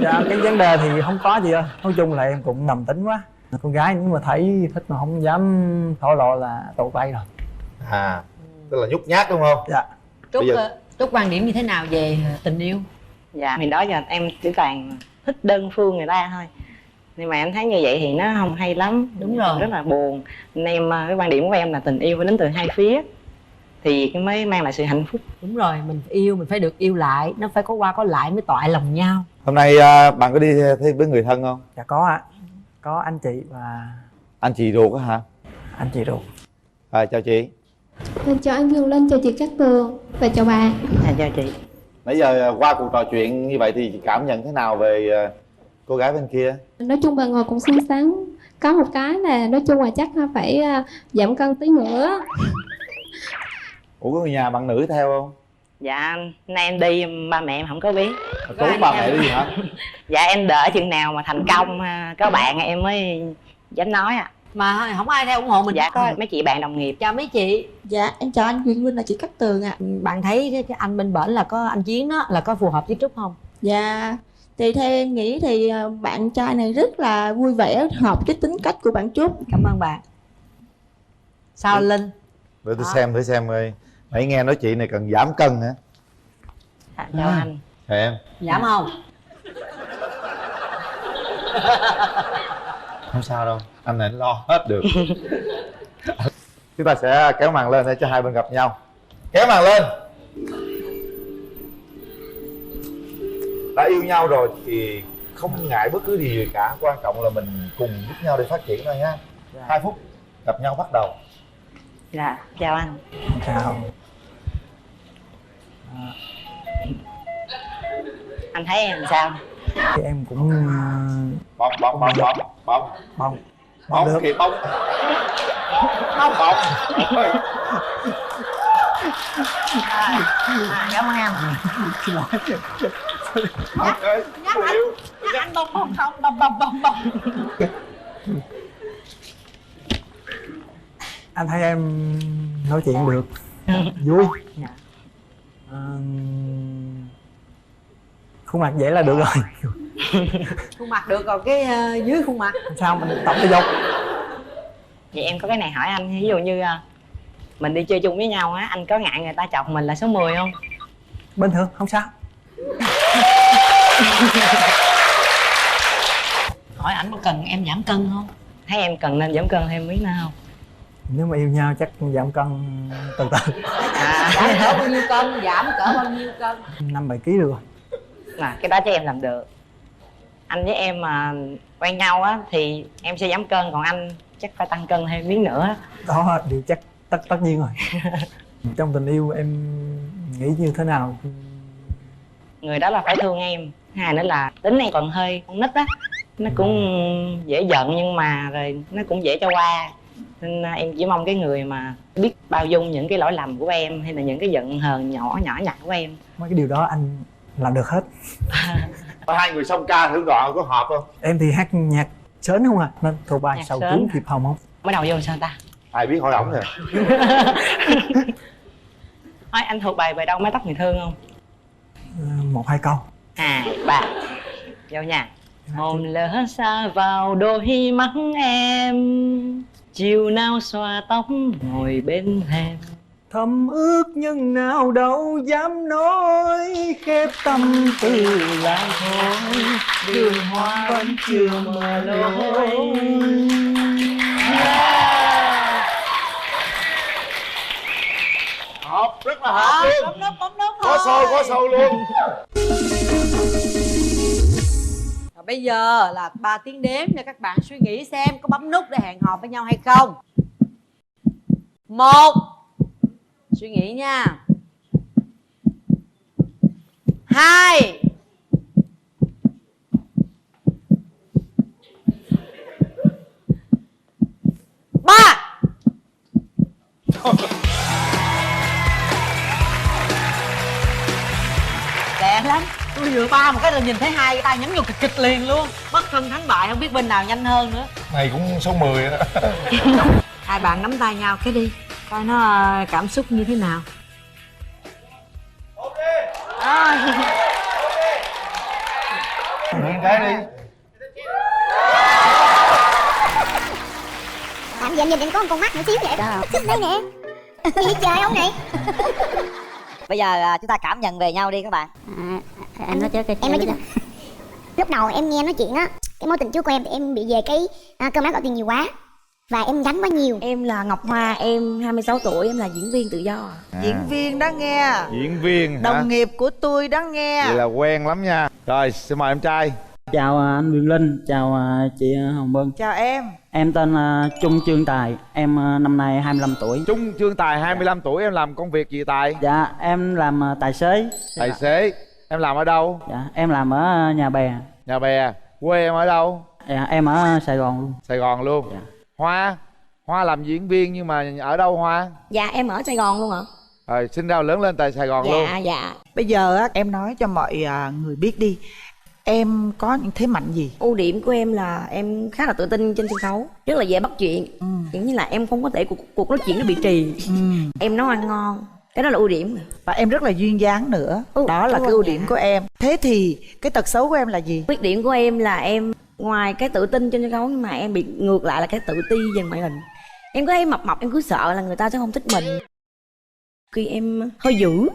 Dạ cái vấn đề thì không có gì ơi. Nói chung là em cũng nằm tính quá. Con gái nhưng mà thấy thích mà không dám thổ lộ là tụt bay rồi. À, tức là nhút nhát đúng không? Dạ. Trúc quan điểm như thế nào về tình yêu? Dạ thì đó giờ em chỉ toàn thích đơn phương người ta thôi. Nhưng mà em thấy như vậy thì nó không hay lắm. Đúng rồi. Rất là buồn. Nên em cái quan điểm của em là tình yêu phải đến từ hai phía thì mới mang lại sự hạnh phúc. Đúng rồi, mình phải yêu, mình phải được yêu lại. Nó phải có qua có lại mới toại lòng nhau. Hôm nay bạn có đi thi với người thân không? Dạ có ạ. Có anh chị và... Anh chị ruột á hả? Anh chị ruột. Chào chị. Chào anh Dương Linh, chào chị Cát Tường và chào bạn. Chào chị. Nãy giờ qua cuộc trò chuyện như vậy thì chị cảm nhận thế nào về cô gái bên kia? Nói chung bà ngồi cũng xinh xắn. Có một cái là nói chung là chắc phải giảm cân tí nữa. Ủa có người nhà bạn nữ theo không? Dạ nay em đi ba mẹ em không có biết. Trốn ba mẹ đi hả? Dạ em đợi chừng nào mà thành công có bạn em mới dám nói ạ. Mà không ai theo ủng hộ mình. Dạ có mấy chị bạn đồng nghiệp. Chào mấy chị. Dạ em chào anh Quyền Linh, là chị Cát Tường ạ. Bạn thấy cái anh bên bển là có anh Chiến đó là có phù hợp với Trúc không? Dạ thì theo em nghĩ thì bạn trai này rất là vui vẻ, hợp với tính cách của bạn Trúc. Cảm ơn bạn. Sao Linh? Để tôi thử xem coi. Nãy nghe nói chị này cần giảm cân hả? Chào anh. Chào em. Giảm không? Không sao đâu, anh này lo hết được. Chúng ta sẽ kéo màn lên để cho hai bên gặp nhau. Kéo màn lên. Đã yêu nhau rồi thì không ngại bất cứ gì cả. Quan trọng là mình cùng giúp nhau để phát triển thôi nha. 2 phút gặp nhau bắt đầu. Dạ, chào anh. Chào. Anh thấy em làm sao? Thì em cũng bông bông kìa bông. Bông bông. Cảm ơn em. Xin lỗi. Nhắc anh bông bông không, bông bông bông bông. Anh thấy em nói chuyện được vui. Khuôn mặt vậy là được rồi. Khuôn mặt được rồi, cái dưới khuôn mặt Sao mình tập thể dục. Vậy em có cái này hỏi anh, ví dụ như mình đi chơi chung với nhau á, anh có ngại người ta chọc mình là số 10 không? Bình thường, không sao. hỏi ảnh có cần em giảm cân không? Thấy em cần nên giảm cân thêm miếng nữa không? Nếu mà yêu nhau chắc giảm cân từ từ. Giảm cỡ bao nhiêu cân? Giảm cỡ bao nhiêu cân? 5-7 kg được rồi. Là cái đó cho em làm được. Anh với em mà quen nhau á thì em sẽ giảm cân, còn anh chắc phải tăng cân thêm miếng nữa. Đó thì chắc tất nhiên rồi. Trong tình yêu em nghĩ như thế nào? Người đó là phải thương em. Hai nữa là tính em còn hơi con nít á, nó cũng dễ giận nhưng mà rồi nó cũng dễ cho qua. Nên em chỉ mong cái người mà biết bao dung những cái lỗi lầm của em hay là những cái giận hờn nhỏ nhặt của em. Mấy cái điều đó anh làm được hết. Hai người song ca thử đoạn có hợp không? Em thì hát nhạc sến không à, nên thuộc bài Nhạc Sầu sến Cuốn hả? Thiệp Hồng không? Mới đầu vô sao ta? Ai biết hỏi ổng rồi. Thôi anh thuộc bài Về Đâu Mái Tóc Người Thương không? 1-2 câu. 2, 3 vô nha. Hồn lỡ xa vào đôi mắt em, chiều nào xòa tóc ngồi bên thềm. Thầm ước nhưng nào đâu dám nói, khép tâm tư lại thôi, đường hoa vẫn chưa mở lối. Hợp, rất là hợp luôn. Bấm nút Có sâu luôn. Rồi bây giờ là 3 tiếng đếm để các bạn suy nghĩ xem có bấm nút để hẹn hò với nhau hay không. 1. Suy nghĩ nha. 2. 3. Lẹ lắm. Tôi vừa 3 một cái là nhìn thấy 2 cái tay nhấn vô kịch kịch liền luôn. Bất phân thắng bại, không biết bên nào nhanh hơn nữa. Này cũng số 10 đó. Hai bạn nắm tay nhau cái đi, coi nó cảm xúc như thế nào. Nhìn cái đi. Làm gì em nhìn em có một con mắt nhỏ xíu vậy? Xích đây nè. Gì trời không này? Bây giờ chúng ta cảm nhận về nhau đi các bạn. Em nói trước. Em nói trước. Lúc đầu em nghe nói chuyện á, cái mối tình trước của em thì em bị về cái cơm áo gạo tiền nhiều quá và em gánh quá nhiều. Em là Ngọc Hoa, em 26 tuổi, em là diễn viên tự do. Diễn viên đó nghe. Diễn viên hả? Đồng nghiệp của tôi đó nghe. Vậy là quen lắm nha. Rồi xin mời em trai. Chào anh Quyền Linh, chào chị Hồng Vân. Chào em. Em tên là Trung Trương Tài, em năm nay 25 tuổi. Trung Trương Tài 25 tuổi, em làm công việc gì Tài? Dạ, em làm tài xế. Tài xế. Em làm ở đâu? Dạ, em làm ở Nhà Bè. Nhà Bè. Quê em ở đâu? Dạ, em ở Sài Gòn luôn. Sài Gòn luôn. Dạ. Hoa. Hoa làm diễn viên nhưng mà ở đâu Hoa? Dạ, em ở Sài Gòn luôn ạ. Rồi sinh ra lớn lên tại Sài Gòn luôn. Dạ. Bây giờ á, em nói cho mọi người biết đi. Em có những thế mạnh gì? Ưu điểm của em là em khá là tự tin trên sân khấu, rất là dễ bắt chuyện. Kiểu như là em không có thể cuộc nói chuyện nó bị trì. Em nấu ăn ngon, cái đó là ưu điểm. Và em rất là duyên dáng nữa. Đó là cái ưu điểm của em. Thế thì cái tật xấu của em là gì? Khuyết điểm của em là em ngoài cái tự tin trên sân khấu nhưng mà em bị ngược lại là cái tự ti về ngoại hình. Em cứ thấy mập em cứ sợ là người ta sẽ không thích mình. Khi em hơi dữ.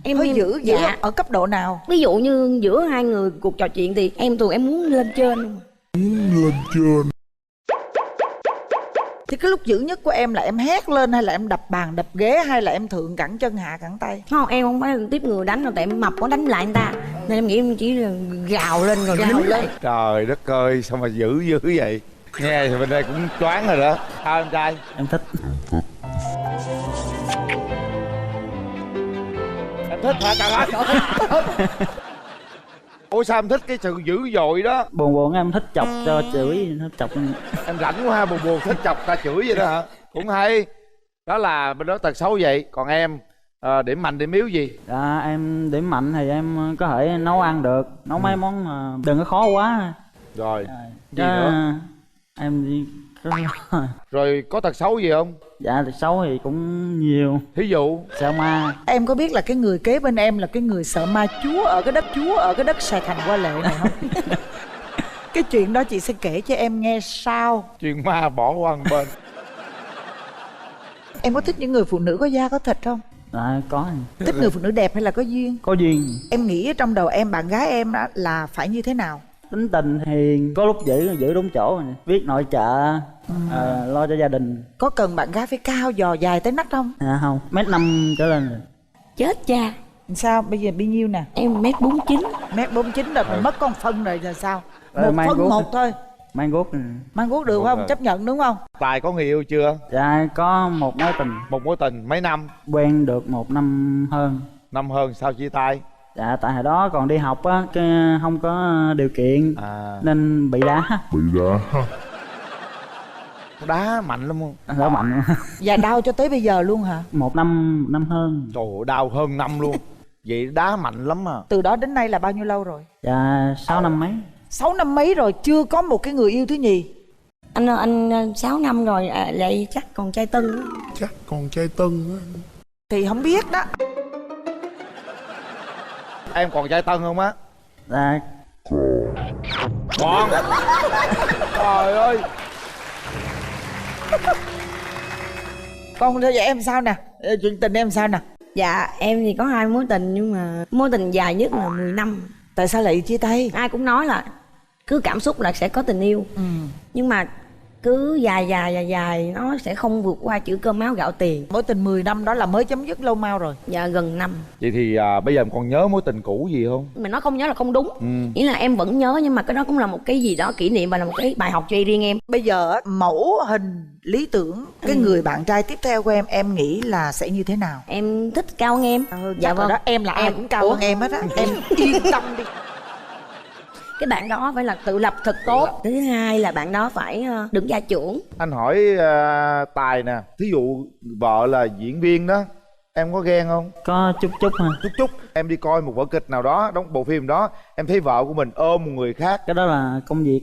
Em hơi dữ. Dạ. Ở cấp độ nào? Ví dụ như giữa hai người cuộc trò chuyện thì em thường em muốn lên trên luôn. Lên trên. Thì cái lúc dữ nhất của em là em hét lên hay là em đập bàn đập ghế hay là em thượng cẳng chân hạ cẳng tay? Không, em không phải tiếp người đánh đâu, tại em mập có đánh lại người ta. Nên em nghĩ em chỉ là gào lên rồi gào lên. Trời đất ơi, sao mà dữ vậy? Nghe thì bên đây cũng choáng rồi đó. Sao em trai? Em thích. Em thích hả? Trời ơi. Ủa sao em thích cái sự dữ dội đó? Buồn buồn em thích chọc cho chửi, nó chọc. Em rảnh quá ha, buồn buồn thích chọc ta chửi vậy đó hả? Cũng hay. Đó là bên đó tật xấu vậy. Còn em điểm mạnh điểm yếu gì? Dạ em điểm mạnh thì em có thể nấu ăn được, nấu mấy món mà đừng có khó quá. Rồi gì Chứ nữa? em đi Rồi có tật xấu gì không? Dạ tật xấu thì cũng nhiều. Thí dụ? Sợ ma. Em có biết là cái người kế bên em là cái người sợ ma chúa ở cái đất Sài Thành Hoa Lệ này không? Cái chuyện đó chị sẽ kể cho em nghe sau. Chuyện ma bỏ qua một bên. Em có thích những người phụ nữ có da có thịt không? Dạ có. Thích người phụ nữ đẹp hay là có duyên? Có duyên. Em nghĩ trong đầu em bạn gái em đó là phải như thế nào? Tính tình hiền, có lúc giữ đúng chỗ, biết nội trợ, lo cho gia đình. Có cần bạn gái phải cao giò dài tới nách không? À không, 1m5 trở lên rồi. Chết cha. Sao bây giờ bao nhiêu nè? Em 1m49. 1m49 rồi mình mất con phân rồi giờ sao? Rồi, Một phân một thôi. Mang guốc. Mang guốc được không? Chấp nhận đúng không? Tài có người yêu chưa? Dạ có một mối tình. Một mối tình mấy năm? Quen được 1 năm hơn. Năm hơn, sao chia tay? Dạ tại hồi đó còn đi học á, cái không có điều kiện nên bị đá. Đá mạnh lắm không? Đá mạnh. Và đau cho tới bây giờ luôn hả? 1 năm hơn. Trời ơi, đau hơn năm luôn. Vậy đá mạnh lắm à. Từ đó đến nay là bao nhiêu lâu rồi? Dạ 6 năm mấy. 6 năm mấy rồi chưa có một cái người yêu thứ nhì? Anh 6 năm rồi lại chắc còn trai tân. Chắc còn trai tân. Thì không biết đó. Em còn trai tân không á? Dạ còn. Trời ơi. Con vậy em sao nè? Chuyện tình em sao nè? Dạ em thì có 2 mối tình nhưng mà mối tình dài nhất là 10 năm. Tại sao lại chia tay? Ai cũng nói là cứ cảm xúc là sẽ có tình yêu. Nhưng mà cứ dài nó sẽ không vượt qua chữ cơm áo gạo tiền. Mối tình 10 năm đó là mới chấm dứt lâu mau rồi. Dạ gần năm. Vậy thì bây giờ em còn nhớ mối tình cũ gì không? Mình nói không nhớ là không đúng. Nghĩa là em vẫn nhớ nhưng mà cái đó cũng là một cái gì đó kỷ niệm và là một cái bài học cho riêng em. Bây giờ mẫu hình lý tưởng cái người bạn trai tiếp theo của em nghĩ là sẽ như thế nào? Em thích cao hơn em. Dạ vâng. Đó em là ai cũng cao hơn em hết á. Em yên tâm đi. Cái bạn đó phải là tự lập thật tốt. Thứ hai là bạn đó phải đứng gia trưởng. Anh hỏi Tài nè, thí dụ vợ là diễn viên đó, em có ghen không? Có chút ha. Chút. Em đi coi một vở kịch nào đó, đóng bộ phim đó, em thấy vợ của mình ôm một người khác. Cái đó là công việc,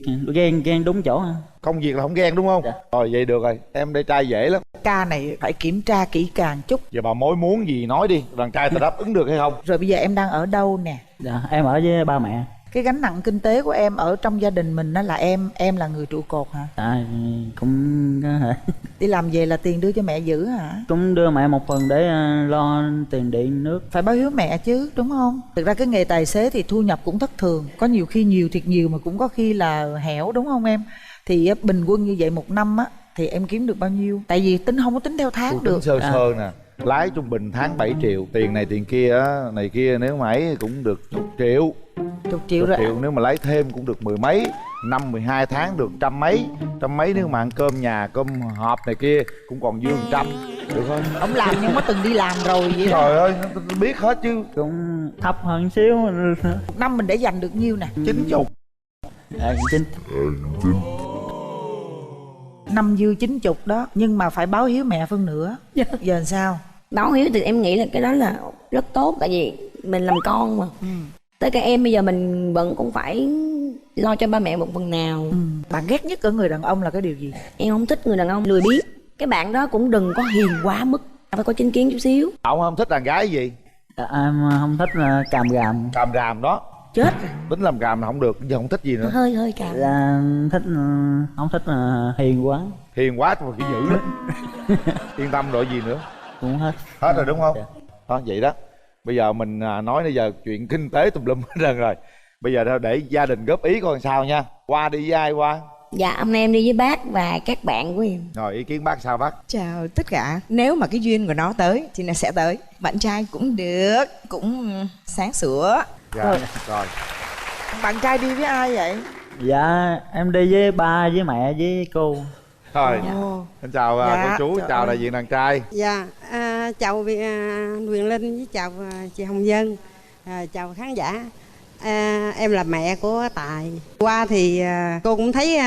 ghen đúng chỗ ha. Công việc là không ghen đúng không? Dạ. Rồi vậy được rồi, em đây trai dễ lắm. Ca này phải kiểm tra kỹ càng chút. Giờ bà mối muốn gì nói đi, đàn trai ta đáp ứng được hay không? Rồi bây giờ em đang ở đâu nè? Dạ em ở với ba mẹ. Cái gánh nặng kinh tế của em ở trong gia đình mình đó là em là người trụ cột hả? Cũng có thể. Đi làm về là tiền đưa cho mẹ giữ hả? Cũng đưa mẹ một phần để lo tiền điện nước. Phải báo hiếu mẹ chứ đúng không? Thực ra cái nghề tài xế thì thu nhập cũng thất thường. Có nhiều khi nhiều thiệt nhiều mà cũng có khi là hẻo đúng không em? Thì bình quân như vậy một năm á thì em kiếm được bao nhiêu? Tại vì tính không có tính theo tháng được. Tính sơ nè. Lái trung bình tháng 7 triệu. Tiền này tiền kia á, này kia nếu mà ấy cũng được 10 triệu. 10 triệu rồi. Nếu mà lấy thêm cũng được 10 mấy. Năm 12 tháng được trăm mấy nếu mà ăn cơm nhà, cơm hộp này kia cũng còn dư 100. Được không? Ông làm nhưng mà từng đi làm rồi vậy đó. Trời ơi, nó biết hết chứ. Cũng thấp hơn xíu. Một năm mình để dành được nhiêu nè? 90. 9. Năm dư 90 đó. Nhưng mà phải báo hiếu mẹ phân nửa. Giờ làm sao? Báo hiếu thì em nghĩ là cái đó là rất tốt. Tại vì mình làm con mà. Tới cả em bây giờ mình vẫn cũng phải lo cho ba mẹ một phần nào. Bạn ghét nhất ở người đàn ông là cái điều gì? Em không thích người đàn ông lười biếng. Cái bạn đó cũng đừng có hiền quá mức, phải có chính kiến chút xíu. Ông không thích đàn gái gì? Em không thích là càm ràm. Càm ràm đó. Chết. Tính làm càm là không được, giờ không thích gì nữa. Hơi càm. Là không thích là hiền quá. Hiền quá mà phải giữ lắm. Yên tâm rồi gì nữa. Cũng hết. Hết rồi đúng không? Đó vậy đó. Bây giờ mình nói bây giờ chuyện kinh tế tùm lum hết rồi. Bây giờ để gia đình góp ý coi sao nha. Qua đi với ai qua? Dạ hôm nay em đi với bác và các bạn của em. Rồi ý kiến bác sao bác? Chào tất cả. Nếu mà cái duyên của nó tới thì nó sẽ tới. Bạn trai cũng được, cũng sáng sủa. Rồi. Bạn trai đi với ai vậy? Dạ em đi với ba, với mẹ, với cô. Rồi, xin chào cô chú, chào đại diện đàn trai. Dạ, chào Quyền Linh với chào chị Hồng Vân, chào khán giả. Em là mẹ của Tài. Qua thì cô cũng thấy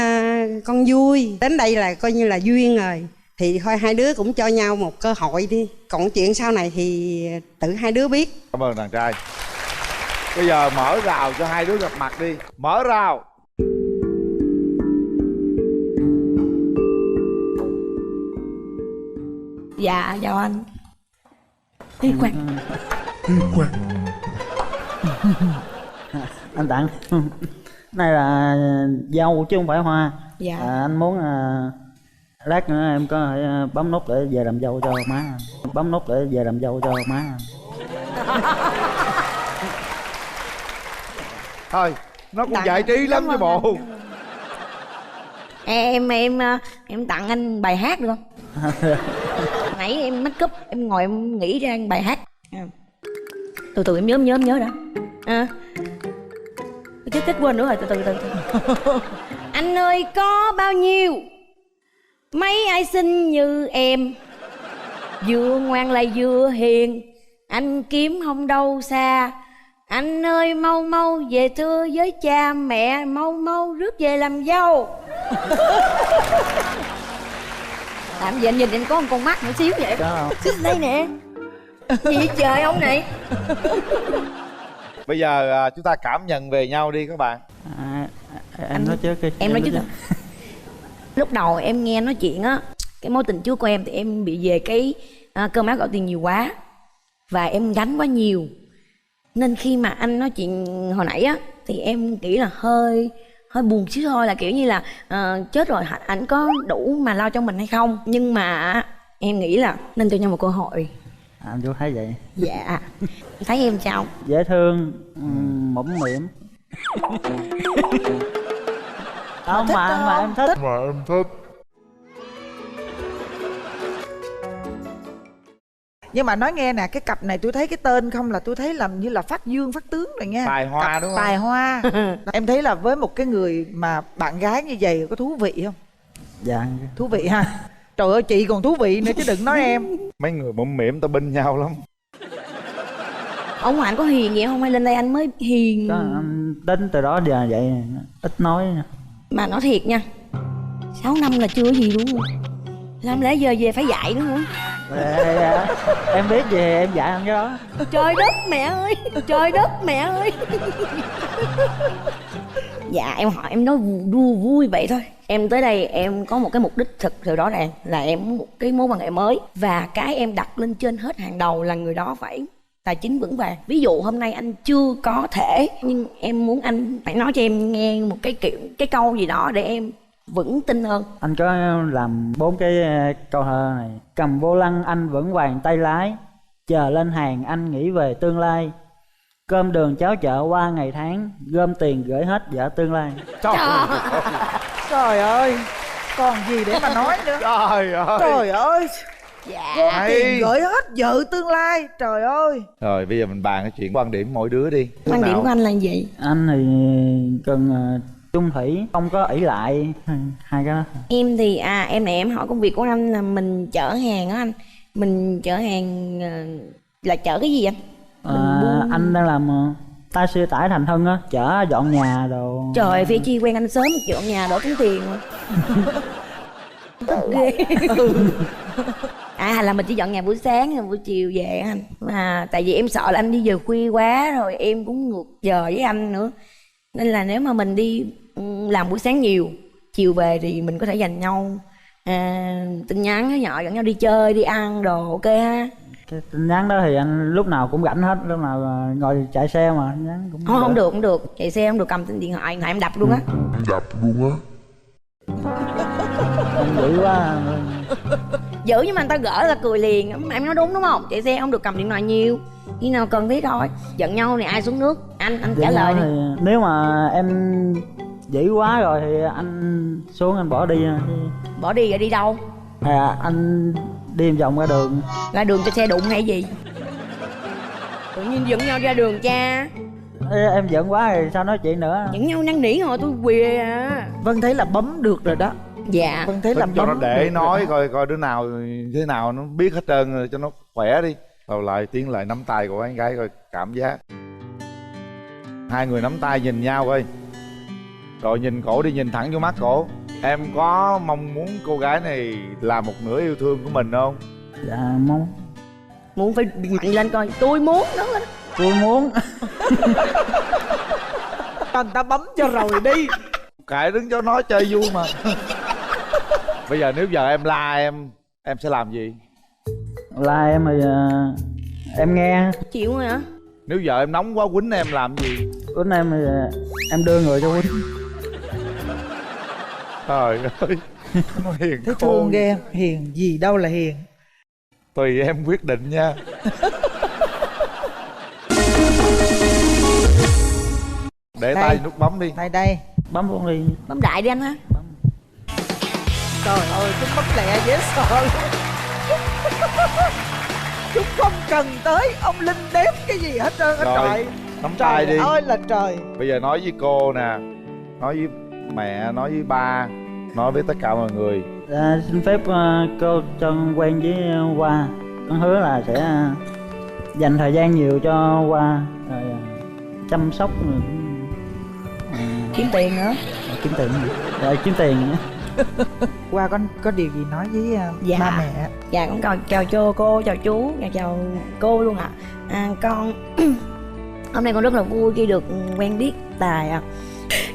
con vui. Đến đây là coi như là duyên rồi. Thì thôi hai đứa cũng cho nhau một cơ hội đi. Còn chuyện sau này thì tự hai đứa biết. Cảm ơn đàn trai. Bây giờ mở rào cho hai đứa gặp mặt đi. Mở rào. Dạ chào anh. Ê khoan. Anh tặng. Này là dâu chứ không phải hoa. Dạ. Anh muốn lát nữa em có thể bấm nút để về làm dâu cho má anh. Bấm nút để về làm dâu cho má anh. Thôi nó cũng giải trí lắm chứ bộ. Em tặng anh bài hát được không? Nãy em make up, em ngồi em nghĩ ra bài hát. Từ từ em nhớ đã. Chết quên nữa rồi, từ từ. Anh ơi có bao nhiêu mấy ai xinh như em, vừa ngoan lại vừa hiền, anh kiếm không đâu xa. Anh ơi mau mau về thưa với cha mẹ, mau mau rước về làm dâu. Làm gì anh nhìn em có một con mắt một xíu vậy? Xích đây nè. Gì vậy trời ông này? Bây giờ chúng ta cảm nhận về nhau đi các bạn. Em nói trước đi. Em nói trước. Lúc đầu em nghe nói chuyện á, cái mối tình trước của em thì em bị về cái cơm áo gạo tiền nhiều quá. Và em gánh quá nhiều. Nên khi mà anh nói chuyện hồi nãy á, thì em nghĩ là hơi buồn xíu thôi, là kiểu như là chết rồi anh có đủ mà lo cho mình hay không. Nhưng mà em nghĩ là nên cho nhau một cơ hội. Anh chú thấy vậy? Dạ. Thấy em sao? Dễ thương, mũm mỉm. Không mà em thích. Mà em thích. Nhưng mà nói nghe nè, cái cặp này tôi thấy cái tên không là tôi thấy làm như là phát dương phát tướng rồi nha. Tài hoa cặp đúng không? Tài hoa. Em thấy là với một cái người mà bạn gái như vậy có thú vị không? Dạ. Thú vị ha. Trời ơi chị còn thú vị nữa chứ đừng nói em. Mấy người mũm mỉm tao binh nhau lắm. Ông ngoại có hiền vậy không hay lên đây anh mới hiền? Anh tính từ đó giờ vậy, ít nói. Mà nói thiệt nha, 6 năm là chưa gì đúng không? Làm lẽ giờ về phải dạy nữa hả? Em biết gì em dạy anh cái đó. Trời đất mẹ ơi, trời đất mẹ ơi. Dạ em hỏi em nói đùa vui vậy thôi. Em tới đây em có một cái mục đích thực sự rõ ràng là em muốn một cái mối quan hệ mới. Và cái em đặt lên trên hết hàng đầu là người đó phải tài chính vững vàng. Ví dụ hôm nay anh chưa có thể, nhưng em muốn anh phải nói cho em nghe một cái câu gì đó để em vững tin hơn. Anh có làm 4 cái câu thơ này. Cầm vô lăng anh vững vàng tay lái, chờ lên hàng anh nghĩ về tương lai. Cơm đường cháo chợ qua ngày tháng, gom tiền gửi hết vợ tương lai. Trời ơi, còn gì để mà nói nữa. Trời ơi. Trời ơi. Dạ. Gom tiền gửi hết vợ tương lai. Trời ơi. Rồi bây giờ mình bàn cái chuyện quan điểm mỗi đứa đi. Quan điểm của anh là gì? Anh thì cần chung thủy, không có ỷ lại hai cái đó. Em thì em này em hỏi công việc của anh là mình chở hàng á anh. Mình chở hàng là chở cái gì anh? Anh đang làm tay xe tải thành thân á, chở dọn nhà đồ. Trời, phía chi quen anh sớm dọn nhà đỡ tốn tiền mà. Tức ghê. Là mình chỉ dọn nhà buổi sáng rồi buổi chiều về anh. Mà tại vì em sợ là anh đi về khuya quá rồi em cũng ngược giờ với anh nữa. Nên là nếu mà mình đi làm buổi sáng nhiều, chiều về thì mình có thể dành nhau tin nhắn nhỏ dẫn nhau đi chơi, đi ăn đồ, ok ha. Cái tin nhắn đó thì anh lúc nào cũng rảnh hết, lúc nào ngồi chạy xe mà nhắn cũng không được, chạy xe không được, cầm điện thoại em đập luôn á. Anh dữ quá. Dữ nhưng mà người ta gỡ là cười liền. Em nói đúng không? Chạy xe không được cầm điện thoại nhiều, khi nào cần thiết thôi. Giận nhau thì ai xuống nước? Anh trả lời đi. Nếu mà em dữ quá rồi thì anh xuống anh bỏ đi. Bỏ đi rồi đi đâu? Anh đi vòng ra đường. Ra đường cho xe đụng hay gì? Tự nhiên dẫn nhau ra đường cha. Em giận quá rồi sao nói chuyện nữa. Dẫn nhau năn nỉ rồi tôi quỳ à. Vân thấy là bấm được rồi đó. Dạ. Vân thấy là cho bấm nó để được nói coi đứa nào thế nào nó biết hết trơn rồi cho nó khỏe đi. Rồi lại tiến lại nắm tay của anh gái coi cảm giác. Hai người nắm tay nhìn nhau coi. Rồi nhìn cổ đi, nhìn thẳng vô mắt cổ. Em có mong muốn cô gái này là một nửa yêu thương của mình không? Dạ muốn. Muốn phải mạnh lên coi. Tôi muốn đó lên. Tôi muốn. Cho người ta bấm cho rồi đi. Kệ, đứng cho nói chơi vui mà. Bây giờ nếu giờ em la em sẽ làm gì? La em thì em nghe. Chịu rồi hả? Nếu giờ em nóng quá quýnh em làm gì? Quýnh em thì em đưa người cho quýnh. Trời ơi, nó hiền Thấy khôn. thương ghê. Hiền gì đâu là hiền. Tùy em quyết định nha. Để Đây. tay nút bấm đi. Đây đây. Bấm luôn đi. Bấm đại đi anh ha. Trời ơi, chúng bấm lẹ dễ sợ. Chúng không cần tới ông Linh đếm cái gì hết trơn á Rồi, trời. nắm tay đi. Trời ơi là trời. Bây giờ nói với cô nè, nói với mẹ, nói với ba, nói với tất cả mọi người. Xin phép cô cho con quen với Hoa. Con hứa là sẽ dành thời gian nhiều cho Hoa, rồi chăm sóc, rồi Kiếm tiền nữa. kiếm tiền, rồi kiếm tiền nữa. Qua có điều gì nói với Dạ. ba mẹ? Dạ con chào cho cô, chào chú, chào cô luôn ạ. Con hôm nay con rất là vui khi được quen biết Tài ạ.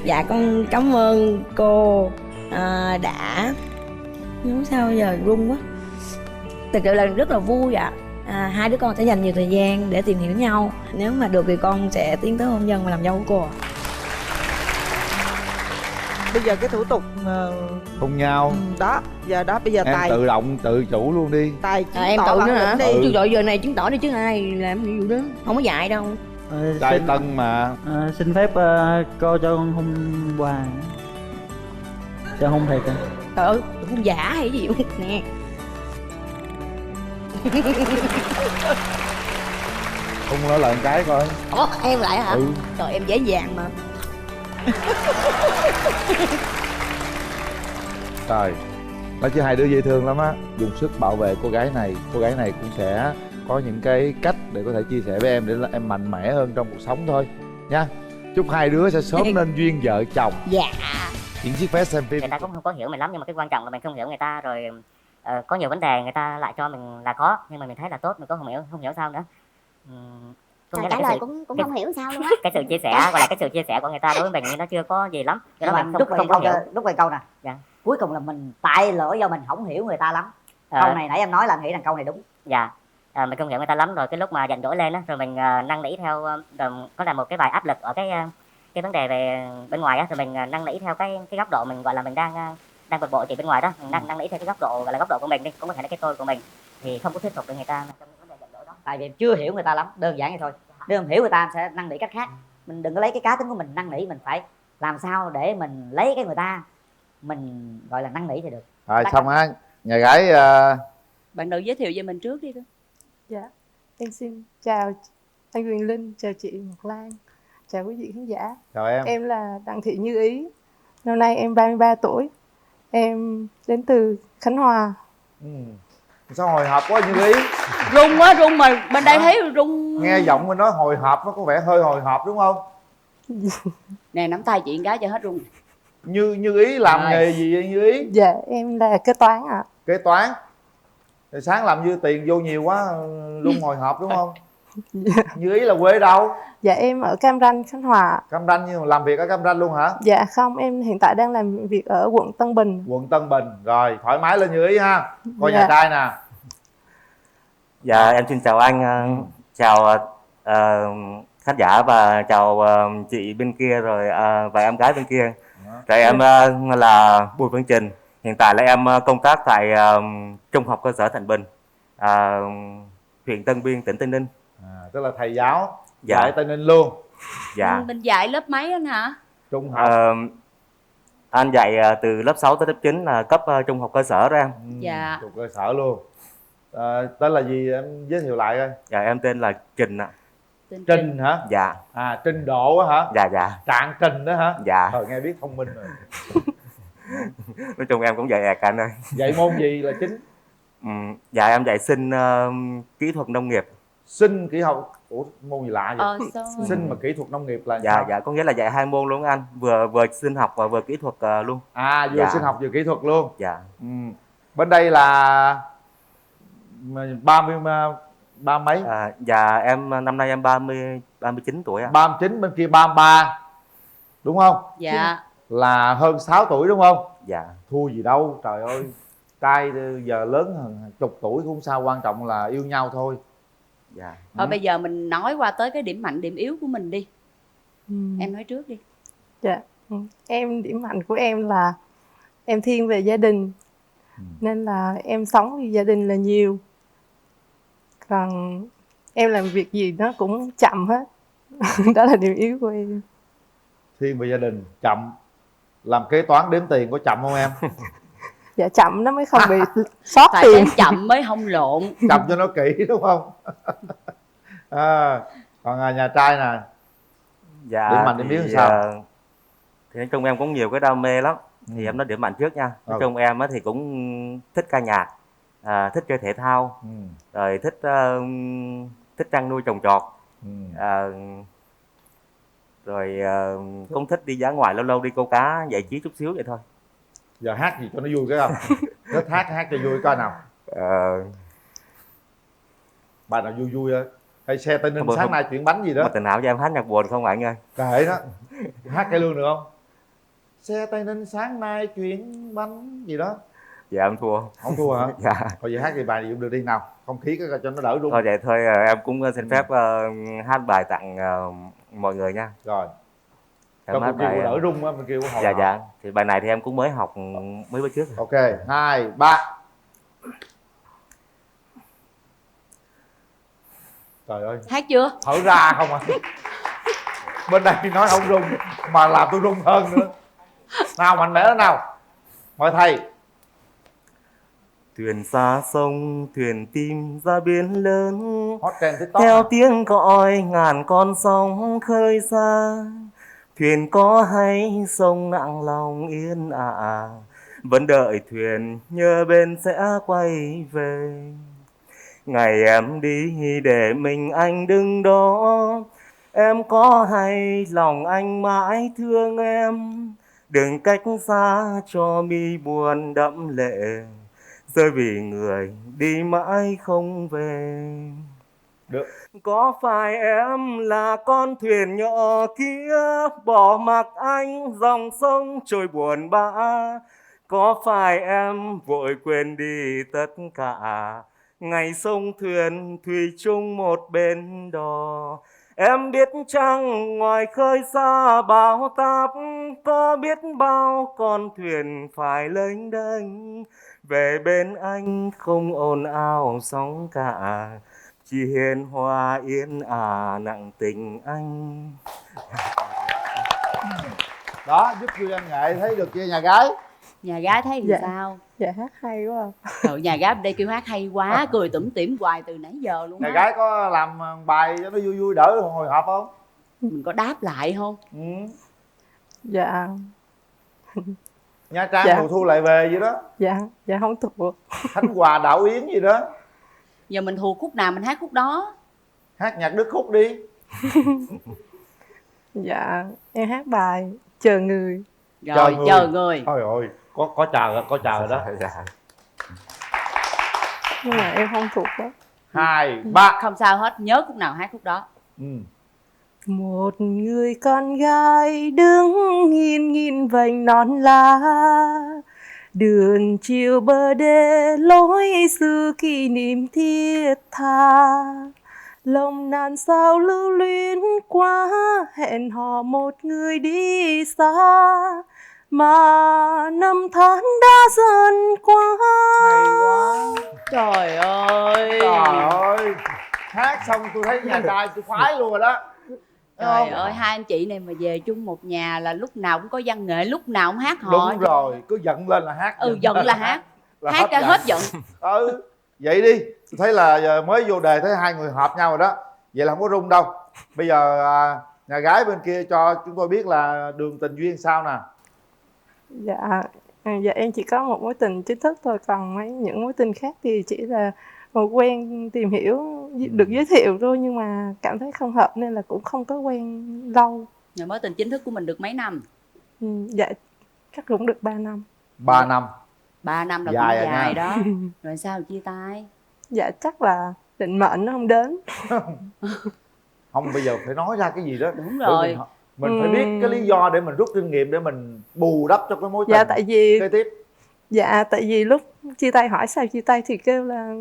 Dạ con cảm ơn cô đã nói sao giờ run quá. Thực sự là rất là vui ạ. Hai đứa con sẽ dành nhiều thời gian để tìm hiểu nhau. Nếu mà được thì con sẽ tiến tới hôn nhân và làm dâu của cô ạ. Bây giờ cái thủ tục Hôn nhau. đó, giờ đó bây giờ Em Tài tự động tự chủ luôn đi. Tài Em tỏ tự bản nữa hả? lĩnh đi. Chứ rồi giờ này chứng tỏ đi chứ ai làm cái vụ đó. Không có dạy đâu. Trai tân mà. Xin phép cô cho con hôn Hoa. Cho hôn thiệt à? Trời ơi, hôn giả hay gì vậy? Nè. Hôn nó lần cái coi. Ủa, em lại hả? Ừ. Trời em dễ dàng mà. Trời, nói chứ hai đứa dễ thương lắm á. Dùng sức bảo vệ cô gái này. Cô gái này cũng sẽ có những cái cách để có thể chia sẻ với em để em mạnh mẽ hơn trong cuộc sống thôi nha. Chúc hai đứa sẽ sớm nên duyên vợ chồng. Dạ. Những chiếc vé xem phim. Người ta cũng không có hiểu mình lắm, nhưng mà cái quan trọng là mình không hiểu người ta, rồi có nhiều vấn đề người ta lại cho mình là có, nhưng mà mình thấy là tốt, mình có không hiểu sao nữa. Trả lời cũng không hiểu sao luôn á. Cái sự chia sẻ gọi là cái sự chia sẻ của người ta đối với mình nó chưa có gì lắm, cho Nhưng đó mà mình không có hiểu. lúc về câu nè. Dạ. Cuối cùng là mình tại lỗi do mình không hiểu người ta lắm. Câu này nãy em nói là em nghĩ rằng câu này đúng. Dạ. Mình không hiểu người ta lắm, rồi cái lúc mà giận dỗi lên á, rồi mình năn nỉ theo, rồi có là một cái bài áp lực ở cái vấn đề về bên ngoài á, rồi mình năn nỉ theo cái góc độ mình gọi là mình đang bực bội chị bên ngoài đó, mình năn nỉ theo cái góc độ gọi là góc độ của mình đi, cũng có thể là cái tôi của mình thì không có thuyết phục được người ta trong vấn đề giận dỗi đó. Tại vì em chưa hiểu người ta lắm, đơn giản vậy thôi. Nếu em hiểu người ta em sẽ năn nỉ cách khác. Mình đừng có lấy cái cá tính của mình năn nỉ, mình phải làm sao để mình lấy cái người ta mình gọi là năn nỉ thì được. Rồi xong á, nhà gái Bạn nữ giới thiệu về mình trước đi. Dạ, em xin chào anh Quyền Linh, chào chị Ngọc Lan, chào quý vị khán giả. chào em. Em là Đặng Thị Như Ý, năm nay em 33 tuổi, em đến từ Khánh Hòa. Sao hồi hộp quá Như Ý? Run quá, run mà bên đây thấy run. Nghe giọng mình nói hồi hộp, nó có vẻ hơi hồi hộp đúng không? Nè nắm tay chị cái cho hết run. Như Ý làm Rồi. nghề gì vậy Như Ý? Dạ, em là kế toán ạ. Kế toán. Thì sáng làm như tiền vô nhiều quá luôn hồi hộp đúng không? Như Ý là quê ở đâu? Dạ, em ở Cam Ranh, Khánh Hòa. Cam Ranh, nhưng mà làm việc ở Cam Ranh luôn hả? Dạ không, em hiện tại đang làm việc ở quận Tân Bình. Quận Tân Bình. Rồi thoải mái lên Như Ý ha. Coi Dạ. nhà trai nè. Dạ em xin chào anh, chào khán giả và chào chị bên kia rồi và em gái bên kia. Rồi em là Bùi Văn Trình. Hiện tại là em công tác tại Trung học cơ sở Thạnh Bình, huyện Tân Biên, tỉnh Tây Ninh. Tức là thầy giáo Dạ. tại Tây Ninh luôn. Dạ. Mình dạy lớp mấy anh hả? Trung học. Anh dạy từ lớp 6 tới lớp 9 là cấp trung học cơ sở đó em. Dạ. Trung cơ sở luôn. Tên là gì em giới thiệu lại coi. Dạ em tên là Trình ạ. Trình hả? Dạ. Trình độ á hả? Dạ dạ. Trạng Trình đó hả? Dạ. Thôi nghe biết thông minh rồi. Nói chung em cũng dạy ẹc anh ơi. Dạy môn gì là chính? Dạ em dạy sinh kỹ thuật nông nghiệp. Sinh kỹ học Ủa môn gì lạ vậy? Sao? Sinh mà kỹ thuật nông nghiệp là Dạ sao? dạ, có nghĩa là dạy 2 môn luôn anh, vừa sinh học và vừa kỹ thuật luôn. À vừa Dạ. sinh học vừa kỹ thuật luôn. Dạ. Bên đây là 30 ba mấy? Dạ em năm nay em 39 tuổi ạ. 39, bên kia 33 đúng không? Dạ. Là hơn 6 tuổi đúng không? Dạ. Thua gì đâu, trời ơi. Trai giờ lớn hơn chục tuổi cũng sao, quan trọng là yêu nhau thôi. Dạ. Thôi bây giờ mình nói qua tới cái điểm mạnh điểm yếu của mình đi. Em nói trước đi. Dạ. Em điểm mạnh của em là em thiên về gia đình. Nên là em sống vì gia đình là nhiều. Còn em làm việc gì nó cũng chậm hết. Đó là điểm yếu của em. Thiên về gia đình, chậm. Làm kế toán đếm tiền có chậm không em? Dạ chậm nó mới không bị sót Phải tiền. đến chậm mới không lộn. Chậm cho nó kỹ đúng không? Còn nhà trai nè. Dạ. Điểm mạnh điểm yếu sao? Thì nói chung em cũng nhiều cái đam mê lắm. Thì em nói điểm mạnh trước nha. Nói chung em thì cũng thích ca nhạc, thích chơi thể thao, rồi thích chăn nuôi trồng trọt, rồi cũng thích đi dã ngoại, lâu lâu đi câu cá giải trí chút xíu vậy thôi. Giờ hát gì cho nó vui cái không? Thích hát cho vui coi nào. Bài nào vui vui á. Hay xe Tây Ninh sáng nay chuyển bánh gì đó. Mà tình nào cho em hát nhạc buồn không bạn ơi? Kệ đó. Hát cái lương được không? Xe Tây Ninh sáng nay chuyển bánh gì đó. Dạ em thua. Không thua hả? Dạ. Thôi vậy hát thì bài gì cũng được đi nào. Không khí cái cho nó đỡ rung. Thôi vậy thôi em cũng xin phép hát bài tặng mọi người nha. Rồi. Em Cho hát mình kêu bài... đỡ rung á, mình kêu hồi. Dạ dạ. Thì bài này thì em cũng mới học mới bữa trước. Ok, 2, 3. Trời ơi. Hát chưa? Thở ra không à. Bên đây nói không rung mà làm tôi rung hơn nữa. Nào mạnh mẽ đó nào. Mời thầy. Thuyền xa sông, thuyền tìm ra biển lớn, hot trend TikTok theo à? tiếng còi ngàn con sóng khơi xa. Thuyền có hay sông nặng lòng yên ả, vẫn đợi thuyền nhớ bên sẽ quay về. Ngày em đi để mình anh đứng đó, em có hay lòng anh mãi thương em. Đừng cách xa cho mi buồn đẫm lệ, rơi vì người đi mãi không về. Được. Có phải em là con thuyền nhỏ kia bỏ mặc anh dòng sông trôi buồn bã? Có phải em vội quên đi tất cả ngày sông thuyền thủy chung một bên đò? Em biết chăng ngoài khơi xa bão táp, có biết bao con thuyền phải lênh đênh. Về bên anh không ồn ào sóng cả, chỉ hiền hòa yên ả nặng tình anh. Đó, giúp vui văn nghệ thấy được chưa nhà gái? Nhà gái thấy Dạ. sao? Dạ hát hay quá. Trời, nhà gái bên đây kêu hát hay quá, cười tủm tỉm hoài từ nãy giờ luôn Nhà á. gái có làm bài cho nó vui vui đỡ hồi hộp không? Mình có đáp lại không? Dạ. Nha Trang Dạ. mùa thu lại về gì đó. Dạ không thuộc. Khánh Hòa Đảo Yến gì đó. Giờ mình thuộc khúc nào mình hát khúc đó. Hát nhạc Đức Khúc đi. Dạ em hát bài Chờ Người. Rồi chờ người. Thôi ơi, có chờ đó. Nhưng mà em không thuộc đó. 2, 3. Không sao hết, nhớ khúc nào hát khúc đó. Một người con gái đứng nghìn nghìn vành non lá, đường chiều bờ đê lối xưa kỷ niệm thiết tha. Lòng nàn sao lưu luyến quá, hẹn hò một người đi xa, mà năm tháng đã dần qua. Hay quá. Trời ơi. Trời ơi. Hát xong tôi thấy nhà trai tôi khoái luôn rồi đó. Trời ơi, hai anh chị này mà về chung một nhà là lúc nào cũng có văn nghệ, lúc nào cũng hát họ. Đúng rồi, cứ giận lên là hát. Giận là hát. Hát ra hết giận. Vậy đi. Tôi thấy là giờ mới vô đề thấy hai người hợp nhau rồi đó. Vậy là không có rung đâu. Bây giờ nhà gái bên kia cho chúng tôi biết là đường tình duyên sao nè. Dạ em chỉ có một mối tình chính thức thôi, còn những mối tình khác thì chỉ là một quen tìm hiểu được giới thiệu thôi nhưng mà cảm thấy không hợp nên là cũng không có quen lâu. Rồi mối tình chính thức của mình được mấy năm? Dạ chắc cũng được 3 năm. 3 năm. 3 năm là Dài cũng rồi dài nha. đó. Rồi sao chia tay? Dạ chắc là định mệnh nó không đến. Không, bây giờ phải nói ra cái gì đó. Đúng Để rồi. mình phải biết cái lý do để mình rút kinh nghiệm để mình bù đắp cho cái mối tình Dạ tại vì kế tiếp. Dạ tại vì lúc chia tay hỏi sao chia tay thì kêu là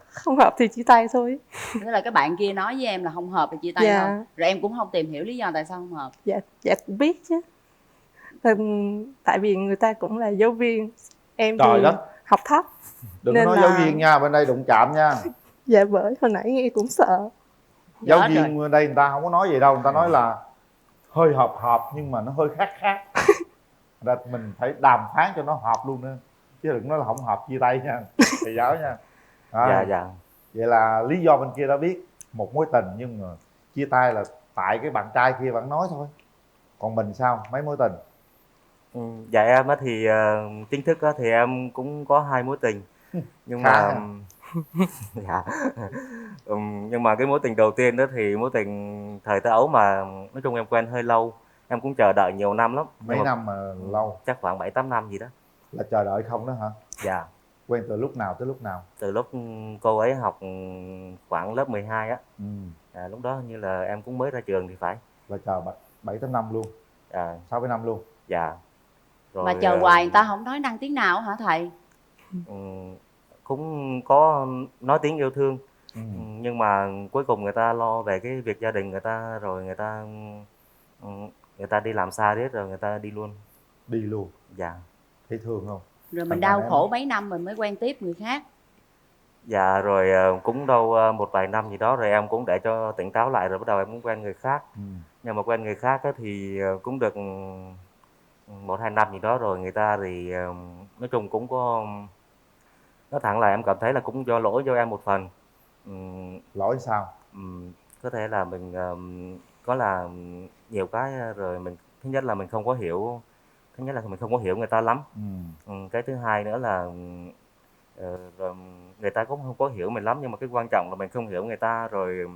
không hợp thì chia tay thôi. Thế là cái bạn kia nói với em là không hợp thì chia tay Dạ. không? Rồi em cũng không tìm hiểu lý do tại sao không hợp? Dạ cũng biết chứ. Tại vì người ta cũng là giáo viên, em Trời thì đất. học thấp. Đừng có nên nói là- giáo viên nha, bên đây đụng chạm nha. Dạ bởi hồi nãy nghe cũng sợ. Giáo Dạ viên bên đây người ta không có nói gì đâu, người ta nói là hơi hợp nhưng mà nó hơi khác. Ra mình phải đàm phán cho nó hợp luôn nữa, chứ đừng nói là không hợp chia tay nha thầy giáo nha. Dạ, dạ. Vậy là lý do bên kia đã biết một mối tình nhưng mà chia tay là tại cái bạn trai kia vẫn nói thôi. Còn mình sao, mấy mối tình? Dạ em á thì chính thức á thì em cũng có 2 mối tình nhưng Khá mà à? dạ. Nhưng mà cái mối tình đầu tiên đó thì mối tình thời thơ ấu mà nói chung em quen hơi lâu, em cũng chờ đợi nhiều năm lắm. Mấy Nhưng mà năm mà lâu? Chắc khoảng 7-8 năm gì đó. Là chờ đợi không đó hả? Dạ. Quen từ lúc nào tới lúc nào? Từ lúc cô ấy học khoảng lớp 12 á. Lúc đó như là em cũng mới ra trường thì phải. Là chờ 7-8 năm luôn? 6-7 năm luôn? Dạ. Rồi, Mà chờ hoài người ta không nói năng tiếng nào hả thầy? cũng có nói tiếng yêu thương. Nhưng mà cuối cùng người ta lo về cái việc gia đình người ta, rồi người ta đi làm xa hết rồi người ta đi luôn. Đi luôn? Dạ. Thấy thương không? Rồi mình đau khổ mấy năm mình mới quen tiếp người khác. Dạ rồi cũng đâu một vài năm gì đó rồi em cũng để cho tỉnh táo lại rồi bắt đầu em cũng quen người khác. Nhưng mà quen người khác á thì cũng được 1-2 năm gì đó rồi người ta thì nói chung cũng có, nói thẳng là em cảm thấy là cũng do lỗi do em một phần. Lỗi sao? Có thể là mình có là nhiều cái rồi mình thứ nhất là mình không có hiểu, người ta lắm. Cái thứ hai nữa là rồi người ta cũng không có hiểu mình lắm, nhưng mà cái quan trọng là mình không hiểu người ta, rồi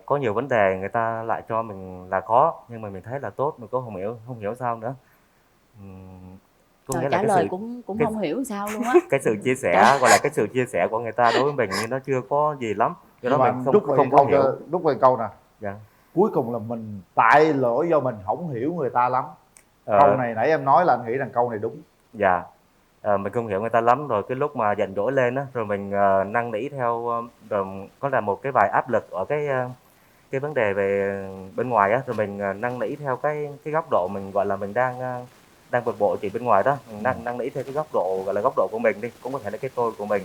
có nhiều vấn đề người ta lại cho mình là khó nhưng mà mình thấy là tốt, mình cũng không hiểu sao nữa. Trời, trả lời cũng không hiểu sao luôn á. Cái sự chia sẻ gọi là cái sự chia sẻ của người ta đối với mình nhưng nó chưa có gì lắm, do đó mình không có hiểu. Rút về câu nè. Dạ. Cuối cùng là mình tại lỗi do mình không hiểu người ta lắm. Câu này nãy em nói là anh nghĩ rằng câu này đúng. Dạ. Mình không hiểu người ta lắm, rồi cái lúc mà giận dỗi lên á, rồi mình năn nỉ theo, rồi có là một cái vài áp lực ở cái vấn đề về bên ngoài á, rồi mình năn nỉ theo cái góc độ mình gọi là mình đang bực bội chuyện bên ngoài đó, mình năn nỉ theo cái góc độ gọi là góc độ của mình đi, cũng có thể là cái tôi của mình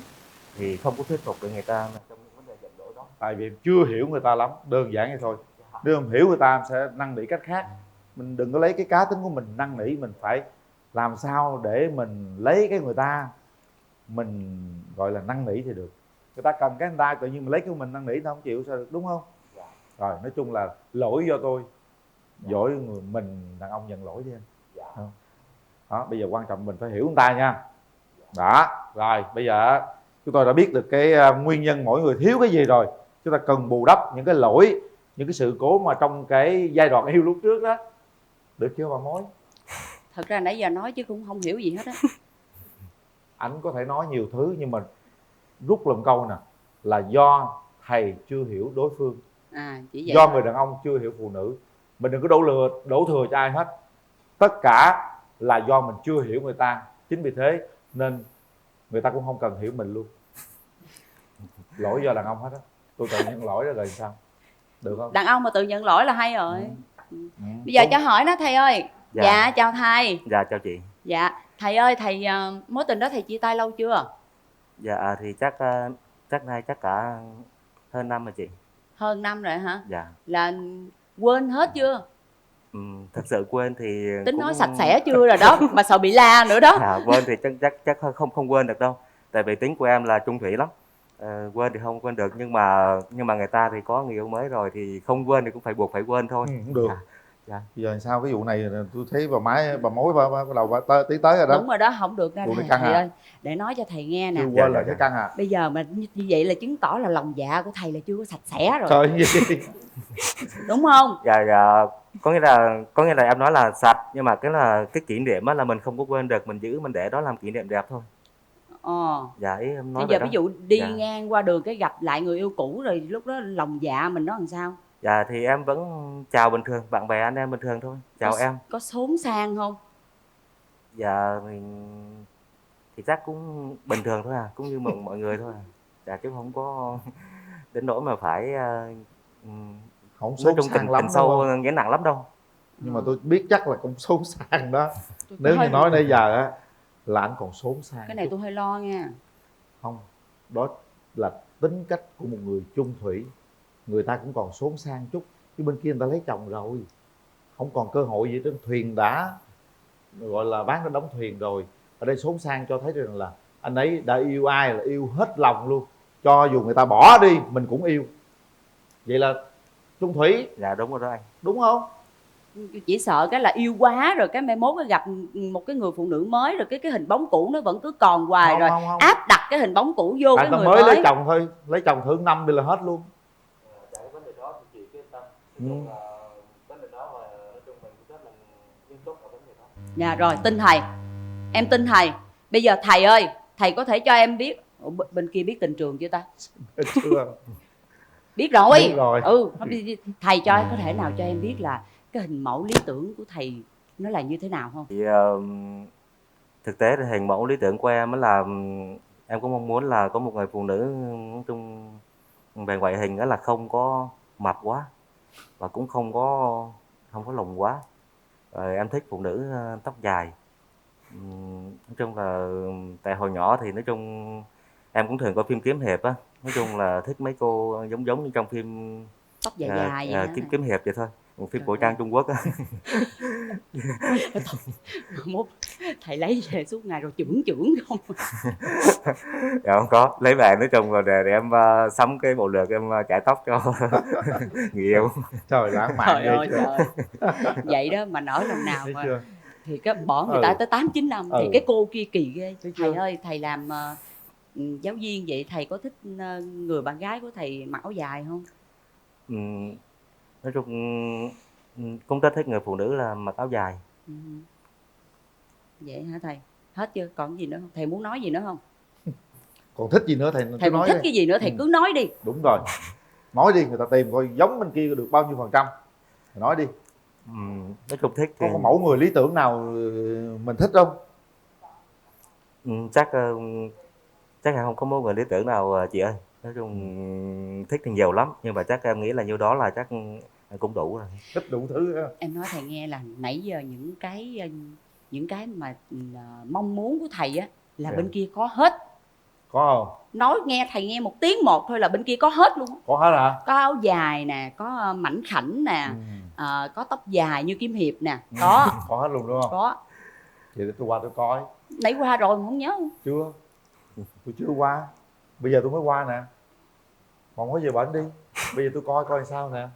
thì không có thuyết phục được người ta trong những vấn đề giận dỗi đó. Tại vì em chưa hiểu người ta lắm, đơn giản vậy thôi. Nếu em hiểu người ta em sẽ năn nỉ cách khác. Mình đừng có lấy cái cá tính của mình năn nỉ, mình phải làm sao để mình lấy cái người ta mình gọi là năn nỉ thì được. Người ta cần cái người ta tự nhiên mình lấy cái mình năn nỉ ta không chịu sao được, đúng không? Rồi nói chung là lỗi do tôi, lỗi người mình đàn ông nhận lỗi đi em. Đó, bây giờ quan trọng mình phải hiểu người ta nha. Đó, rồi bây giờ chúng tôi đã biết được cái nguyên nhân mỗi người thiếu cái gì rồi. Chúng ta cần bù đắp những cái lỗi, những cái sự cố mà trong cái giai đoạn yêu lúc trước đó. Được chưa bà Mối? Thật ra nãy giờ nói chứ cũng không hiểu gì hết á. Anh có thể nói nhiều thứ nhưng mà rút lần câu nè là do thầy chưa hiểu đối phương. Chỉ vậy do thôi. người đàn ông chưa hiểu phụ nữ. Mình đừng có đổ thừa cho ai hết. Tất cả là do mình chưa hiểu người ta. Chính vì thế nên người ta cũng không cần hiểu mình luôn. Lỗi do đàn ông hết á. Tôi tự nhận lỗi đó rồi sao? Được không? Đàn ông mà tự nhận lỗi là hay rồi. Bây giờ cho hỏi nó thầy ơi. Dạ chào thầy. Dạ chào chị. Dạ thầy ơi, thầy mối tình đó thầy chia tay lâu chưa? Dạ thì chắc nay chắc cả hơn năm rồi chị. Hơn năm rồi hả? Dạ. Là quên hết chưa? Thật sự quên thì Tính nói sạch sẽ chưa rồi đó mà sợ bị la nữa đó. Quên thì chắc không quên được đâu, tại vì tính của em là chung thủy lắm. Quên thì không quên được, nhưng mà người ta thì có người yêu mới rồi thì không quên thì cũng phải buộc phải quên thôi. Cũng được. Dạ. Bây giờ sao cái vụ này tôi thấy bà mối bắt đầu tí tới rồi đó. Đúng rồi đó, không được nha Vụ này thầy, căng thầy à? ơi. Để nói cho thầy nghe nè. Chưa quên là cái căng à? Bây giờ mà như vậy là chứng tỏ là lòng dạ của thầy là chưa có sạch sẽ rồi. Trời gì? Đúng không? Dạ, có nghĩa là em nói là sạch, nhưng mà cái kỷ niệm á là mình không có quên được, mình giữ mình để đó làm kỷ niệm đẹp thôi. Dạ, ý em nói Bây giờ vậy ví đó. dụ đi Dạ. ngang qua đường cái gặp lại người yêu cũ rồi lúc đó lòng dạ mình nó làm sao? Dạ thì em vẫn chào bình thường, bạn bè anh em bình thường thôi, chào em. Có xốn sang không? Dạ thì chắc cũng bình thường thôi à, cũng như mọi người thôi à. Dạ chứ không có đến nỗi mà phải không nói xốn chung sang lắm tình sâu đâu. nghĩa nặng lắm đâu. Nhưng mà tôi biết chắc là cũng xốn sang đó. Nếu như nói nãy giờ á là anh còn xốn sang. Cái này tôi hơi lo nha. Không, đó là tính cách của một người chung thủy. Người ta cũng còn xốn sang chút, chứ bên kia người ta lấy chồng rồi, không còn cơ hội gì trên thuyền đã gọi là bán đến đóng thuyền rồi. Ở đây xốn sang cho thấy rằng là anh ấy đã yêu ai là yêu hết lòng luôn, cho dù người ta bỏ đi mình cũng yêu. Vậy là chung thủy. Dạ đúng rồi đó anh. Đúng không? Chỉ sợ cái là yêu quá rồi cái mai mốt cái gặp một cái người phụ nữ mới rồi cái hình bóng cũ nó vẫn cứ còn hoài. Không, rồi không. áp đặt cái hình bóng cũ vô Tại cái người mới mới. lấy chồng thôi, lấy chồng thử năm đi là hết luôn. Dạ rồi, tin thầy. Em tin thầy. Bây giờ thầy ơi, thầy có thể cho em biết. Ủa, bên kia biết tình trường chưa ta? Chưa. Biết rồi. Biết rồi. Thầy cho có thể nào cho em biết là cái hình mẫu lý tưởng của thầy nó là như thế nào không? Thì thực tế thì hình mẫu lý tưởng của em là em cũng mong muốn là có một người phụ nữ nói chung về ngoại hình đó là không có mập quá và cũng không có lùn quá. Rồi em thích phụ nữ tóc dài. Nói chung là tại hồi nhỏ thì nói chung em cũng thường coi phim kiếm hiệp á, nói chung là thích mấy cô giống như trong phim tóc dài dài kiếm hiệp vậy thôi, một phim cổ trang Trung Quốc á. Mốt thầy lấy về suốt ngày rồi chưởng không? Dạ không có, lấy về nói chung rồi để em sắm cái bộ lược em chải tóc cho người yêu. Trời lãng mạn. Trời ơi trời. Vậy đó mà nở lần nào mà thì cái bỏ người ta tới 8-9 năm thì cái cô kia kỳ ghê. Thầy ơi, thầy làm giáo viên vậy thầy có thích người bạn gái của thầy mặc áo dài không? Nói chung cũng rất thích người phụ nữ là mặc áo dài. Vậy hả thầy? Hết chưa? Còn gì nữa không? Thầy muốn nói gì nữa không? Còn thích gì nữa thầy Thầy nói thích đi. cái gì nữa thầy cứ nói đi. Đúng rồi. Nói đi, người ta tìm coi giống bên kia được bao nhiêu %. Nói đi. Nói chung thích thì... Có mẫu người lý tưởng nào mình thích không? Chắc là không có mẫu người lý tưởng nào chị ơi. Nói chung thích thì nhiều lắm, nhưng mà chắc em nghĩ là nhiêu đó là chắc cũng đủ rồi. Thích đủ thứ ha. Em nói thầy nghe là nãy giờ những cái mà mong muốn của thầy á là bên kia có hết. Có không? Nói nghe thầy nghe một tiếng một thôi là bên kia có hết luôn. Có hết hả? Có áo dài nè, có mảnh khảnh nè, có tóc dài như kiếm hiệp nè, có. Có hết luôn đúng không? Có. Vậy để tôi qua tôi coi. Nãy qua rồi mà không nhớ không? Chưa. Tôi chưa qua. Bây giờ tôi mới qua nè. Còn có về bển đi. Bây giờ tôi coi sao nè.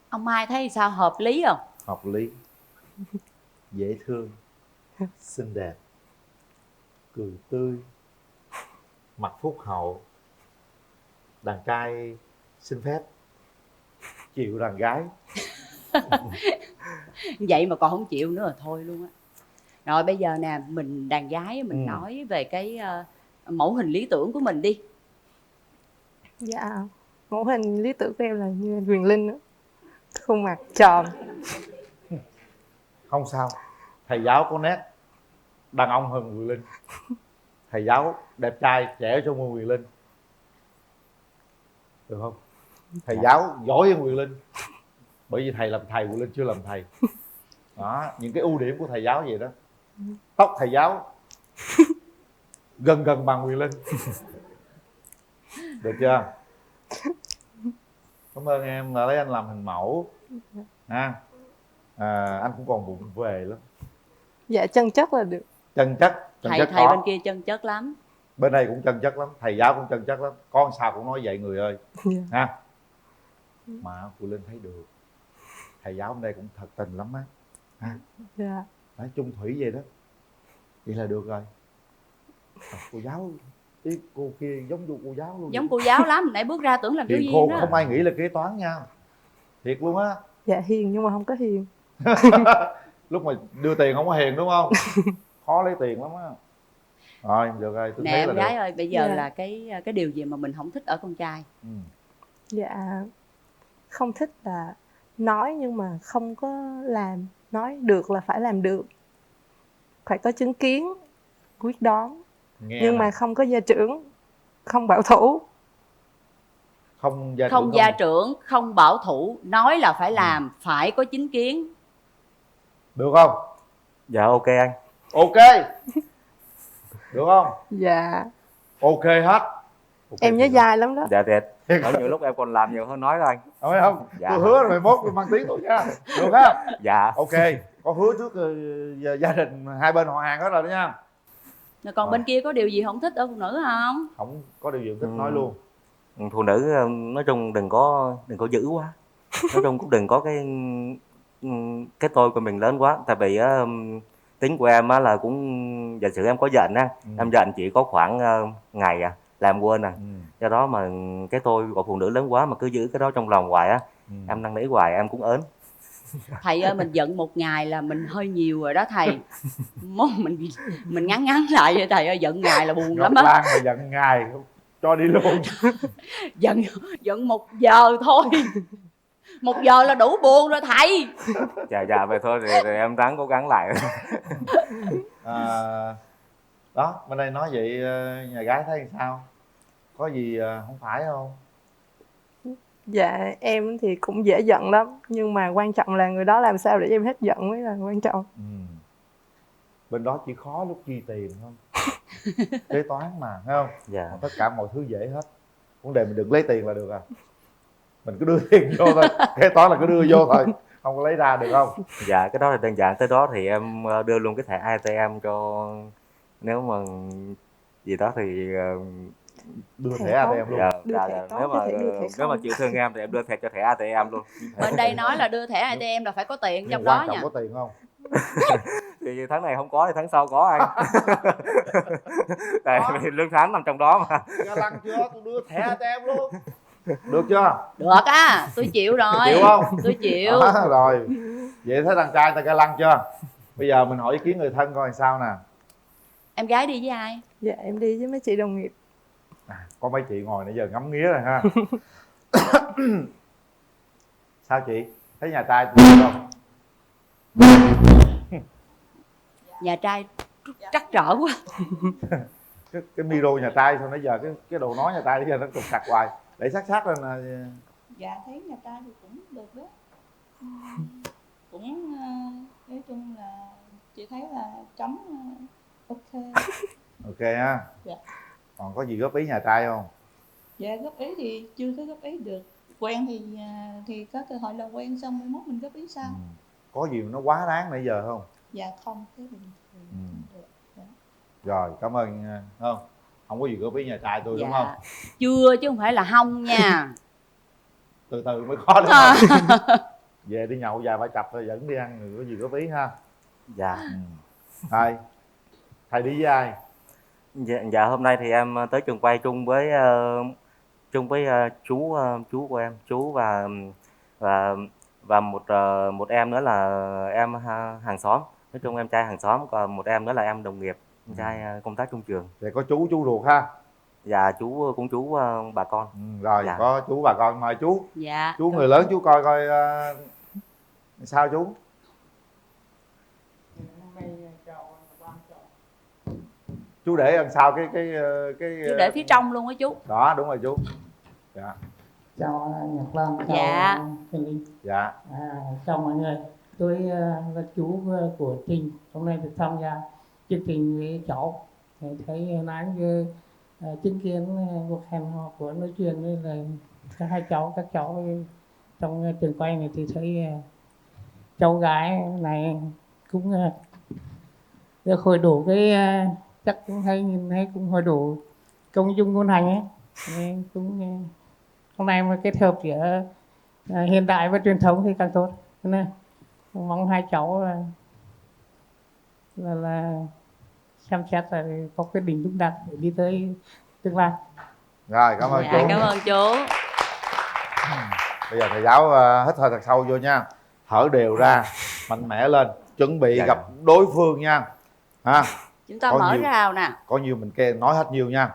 Ông Mai thấy sao, hợp lý không? Hợp lý. Dễ thương. Xinh đẹp. Cười tươi. Mặt phúc hậu. Đàn trai xin phép chịu đàn gái. Vậy mà còn không chịu nữa là thôi luôn á. Rồi bây giờ nè, mình đàn gái mình nói về cái mẫu hình lý tưởng của mình đi. Dạ, mẫu hình lý tưởng của em là như Huyền Linh đó. Khuôn mặt tròn. Không sao. Thầy giáo có nét đàn ông hơn Huyền Linh. Thầy giáo đẹp trai trẻ trong hơn Huyền Linh. Được không? Thầy giáo giỏi hơn Huyền Linh. Bởi vì thầy làm thầy, Huyền Linh chưa làm thầy. Đó, những cái ưu điểm của thầy giáo vậy đó. Tóc thầy giáo gần bằng Huyền Linh. Được chưa? Cảm ơn em là lấy anh làm hình mẫu ha. Anh cũng còn bụng về lắm. Dạ chân chất là được. Chân chất Thầy bên kia chân chất lắm. Bên đây cũng chân chất lắm, thầy giáo cũng chân chất lắm, con sao cũng nói vậy người ơi. Ha. Mà phụ Linh thấy được thầy giáo bên đây cũng thật tình lắm á. Ha. Dạ. Nói chung thủy vậy đó, vậy là được rồi. Cô giáo cái cô kia giống như cô giáo luôn. Giống cô giáo lắm, nãy bước ra tưởng làm giáo Hiền viên khô, đó. không ai nghĩ là kế toán nha, thiệt luôn á. Dạ hiền nhưng mà không có hiền. Lúc mà đưa tiền không có hiền đúng không? Khó lấy tiền lắm á. Rồi được rồi, tôi Nè thấy em là gái được. ơi, bây giờ Dạ. là cái điều gì mà mình không thích ở con trai? Dạ không thích là nói nhưng mà không có làm. Nói được là phải làm được, phải có chứng kiến, quyết đoán. Nghe nhưng nè. mà không có gia trưởng, không bảo thủ. Không gia Không trưởng, gia trưởng, không bảo thủ, nói là phải làm, phải có chính kiến. được không? Dạ ok anh. Ok. Được không? Dạ. Ok hết. Em nhớ dài lắm đó. Dạ thiệt. Có nhiều lúc em còn làm nhiều hơn nói đó anh. Phải không? Dạ. Tôi hứa rồi mốt tôi mang tiếng tôi nha. Được ha? Dạ. Ok. Có hứa trước gia đình hai bên họ hàng hết rồi đó nha. Rồi còn bên kia có điều gì không thích ở phụ nữ không? Không có điều gì thích nói luôn. Phụ nữ nói chung đừng có dữ quá. Nói chung cũng đừng có cái tôi của mình lớn quá. Tại vì tính của em á là cũng giả sử em có giận á, em giận chỉ có khoảng ngày làm quên à. Do đó mà cái tôi của phụ nữ lớn quá mà cứ giữ cái đó trong lòng hoài á, em năn nỉ hoài em cũng ớn. Thầy ơi, mình giận một ngày là mình hơi nhiều rồi đó thầy. Mình ngắn lại vậy thầy ơi, giận ngày là buồn lắm Ngọc á. Lan mà giận ngày cho đi luôn. Giận 1 giờ thôi. 1 giờ là đủ buồn rồi thầy. Dạ vậy thôi thì em ráng cố gắng lại. Đó, bên đây nói vậy nhà gái thấy sao? Có gì không phải không? Dạ em thì cũng dễ giận lắm, nhưng mà quan trọng là người đó làm sao để em hết giận mới là quan trọng. Bên đó chỉ khó lúc chi tiền không? Kế toán mà, thấy không? Dạ. Tất cả mọi thứ dễ hết. Vấn đề mình đừng lấy tiền là được à. Mình cứ đưa tiền vô thôi. Kế toán là cứ đưa vô thôi, không có lấy ra được không? Dạ cái đó là đơn giản. Tới đó thì em đưa luôn cái thẻ ATM cho, nếu mà gì đó thì đưa thẻ ATM luôn. Dạ, nếu mà chịu thương em thì em đưa thẻ cho thẻ ATM luôn. Bên đây nói là đưa thẻ ATM là phải có tiền trong đó Quan trọng nha. có tiền không? Thì tháng này không có thì tháng sau có anh. Tại vì lương tháng nằm trong đó mà. Ga lăng chưa? Tôi đưa thẻ ATM luôn. Được chưa? Được á, tôi chịu rồi. Chịu không? Tôi chịu. Rồi. Vậy thấy thằng trai ta ga lăng chưa? Bây giờ mình hỏi ý kiến người thân coi sao nè. Em gái đi với ai? Dạ em đi với mấy chị đồng nghiệp. Có mấy chị ngồi nãy giờ ngắm nghía rồi ha. Sao chị? Thấy nhà trai được không? Nhà trai trắc trở quá. cái micro nhà trai sao nãy giờ cái đồ nói nhà trai nãy giờ nó trục trặc hoài. Để sát lên là. Dạ thấy nhà trai thì cũng được đó. Cũng nói chung là chị thấy là chấm ok. Ok ha. Dạ. Còn có gì góp ý nhà trai không? Dạ góp ý thì chưa có góp ý được. Quen thì có cơ hội là quen xong mai mốt mình góp ý sau. Có gì nó quá đáng nãy giờ không? Dạ không, thế bình thường được. Dạ. Rồi cảm ơn. Không có gì góp ý nhà trai tôi đúng không? Chưa chứ không phải là không nha. Từ từ mới khó đúng không? Về đi nhậu vài ba cặp rồi dẫn đi ăn rồi có gì góp ý ha. Dạ. Thôi thầy đi với ai? Dạ hôm nay thì em tới trường quay chung với chú của em, chú và một em nữa là em hàng xóm. Nói chung em trai hàng xóm, còn một em nữa là em đồng nghiệp, em trai công tác trong trường. Vậy có chú ruột ha? Dạ chú bà con. Rồi dạ. Có chú bà con, mời chú. Dạ. Chú người lớn chú coi sao chú? Chú để đằng sau cái chú để phía trong luôn á chú. Đó đúng rồi chú. Dạ. Chào Nhật Lan. Chào Dạ. Thanh Linh. Dạ. Chào mọi người. Tôi là chú của Trinh. Hôm nay được tham gia chương trình với cháu. Thấy nãy chứng kiến cuộc hẹn hò của nói chuyện với là các cháu trong trường quay này thì thấy cháu gái này cũng được hồi đủ cái chắc cũng thấy nhìn thấy cũng hồi đủ công dung ngôn hành ấy. Nên cũng hôm nay mà kết hợp giữa hiện đại và truyền thống thì càng tốt. Cho nên mong hai cháu là xem xét là có quyết định đúng đắn để đi tới tương lai. Rồi, cảm ơn Dạ, chú. cảm ơn chú. Bây giờ thầy giáo hít hơi thật sâu vô nha, thở đều ra, mạnh mẽ lên, chuẩn bị gặp đối phương nha. Ha. Chúng ta Có mở nhiều- rào nè. Có nhiều mình kê nói hết nhiều nha.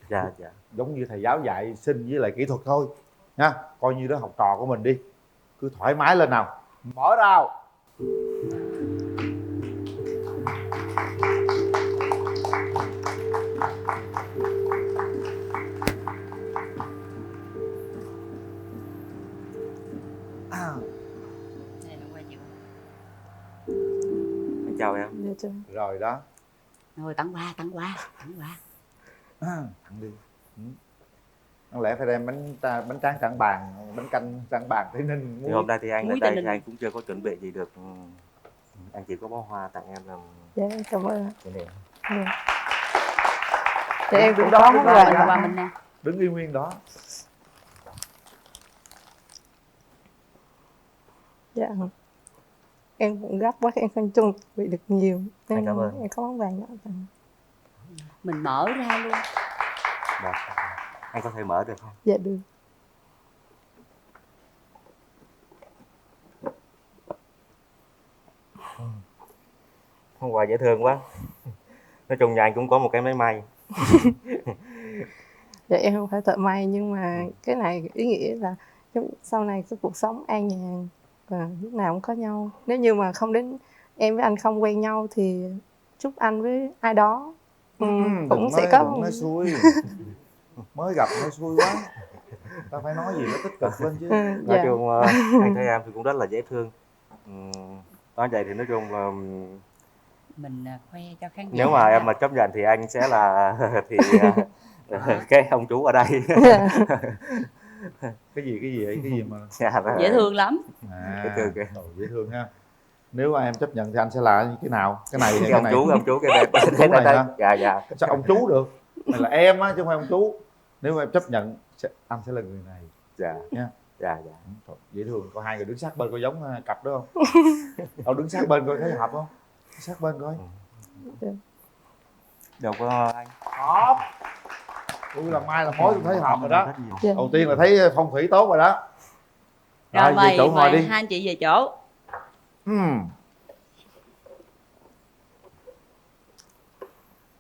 Dạ, dạ. Giống như thầy giáo dạy sinh với lại kỹ thuật thôi nha, coi như đó học trò của mình đi, cứ thoải mái lên nào. Mở rào. Em chào em. Rồi đó. Rồi tặng quà, tặng quà, tặng quà. Tặng đi. Không lẽ phải đem bánh tráng trảng bàn, bánh canh trảng bàn Tây Ninh. Thì hôm nay thì anh muối ở đây Tây thì Ninh. anh cũng chưa có chuẩn bị gì được. Anh chỉ có bó hoa tặng em làm Dạ em cảm ơn. cái này. Dạ em cũng đó có đúng quà. rồi. Quà mình nè. Đứng yên nguyên đó. Dạ em cũng gấp quá, em không chuẩn bị được nhiều nên Anh cảm ơn. em có món quà nhỏ tặng. Mình mở ra luôn. Được. Anh có thể mở được không? Dạ được. Không, quà dễ thương quá. Nói chung nhà anh cũng có một cái máy may. Dạ em không phải thợ may nhưng mà cái này ý nghĩa là sau này cái cuộc sống an nhàn và lúc nào cũng có nhau. Nếu như mà không đến em với anh không quen nhau thì chúc anh với ai đó cũng sẽ có Đừng nói xui. Mới gặp nói xui quá. Ta phải nói gì nó tích cực lên chứ. Nói chung anh thấy em thì cũng rất là dễ thương. Nói vậy thì nói chung là Mình khoe cho khán giả. nếu mà em mà chấp nhận thì anh sẽ là thì cái ông chú ở đây. Cái gì vậy? Cái gì mà Dễ thương lắm. dễ thương kìa. Dễ thương ha. Nếu mà em chấp nhận thì anh sẽ là cái nào? Cái này hay Cái cái ông này? chú cái đây. Chú này hả? Dạ dạ. Sao ông chú được? Này là em á chứ không phải ông chú. Nếu mà em chấp nhận anh sẽ là người này. Dạ nha. Dạ dạ. Thôi, dễ thương. Có hai người đứng sát bên có giống cặp đó không? Ông đứng sát bên coi thấy hợp không? Sát bên coi. Được có anh. Hợp. Tôi làm mai làm mối tôi thấy hợp rồi đó. Dạ. Đầu tiên là thấy phong thủy tốt rồi đó. Rồi về mời, chỗ ngồi mời đi. hai anh chị về chỗ.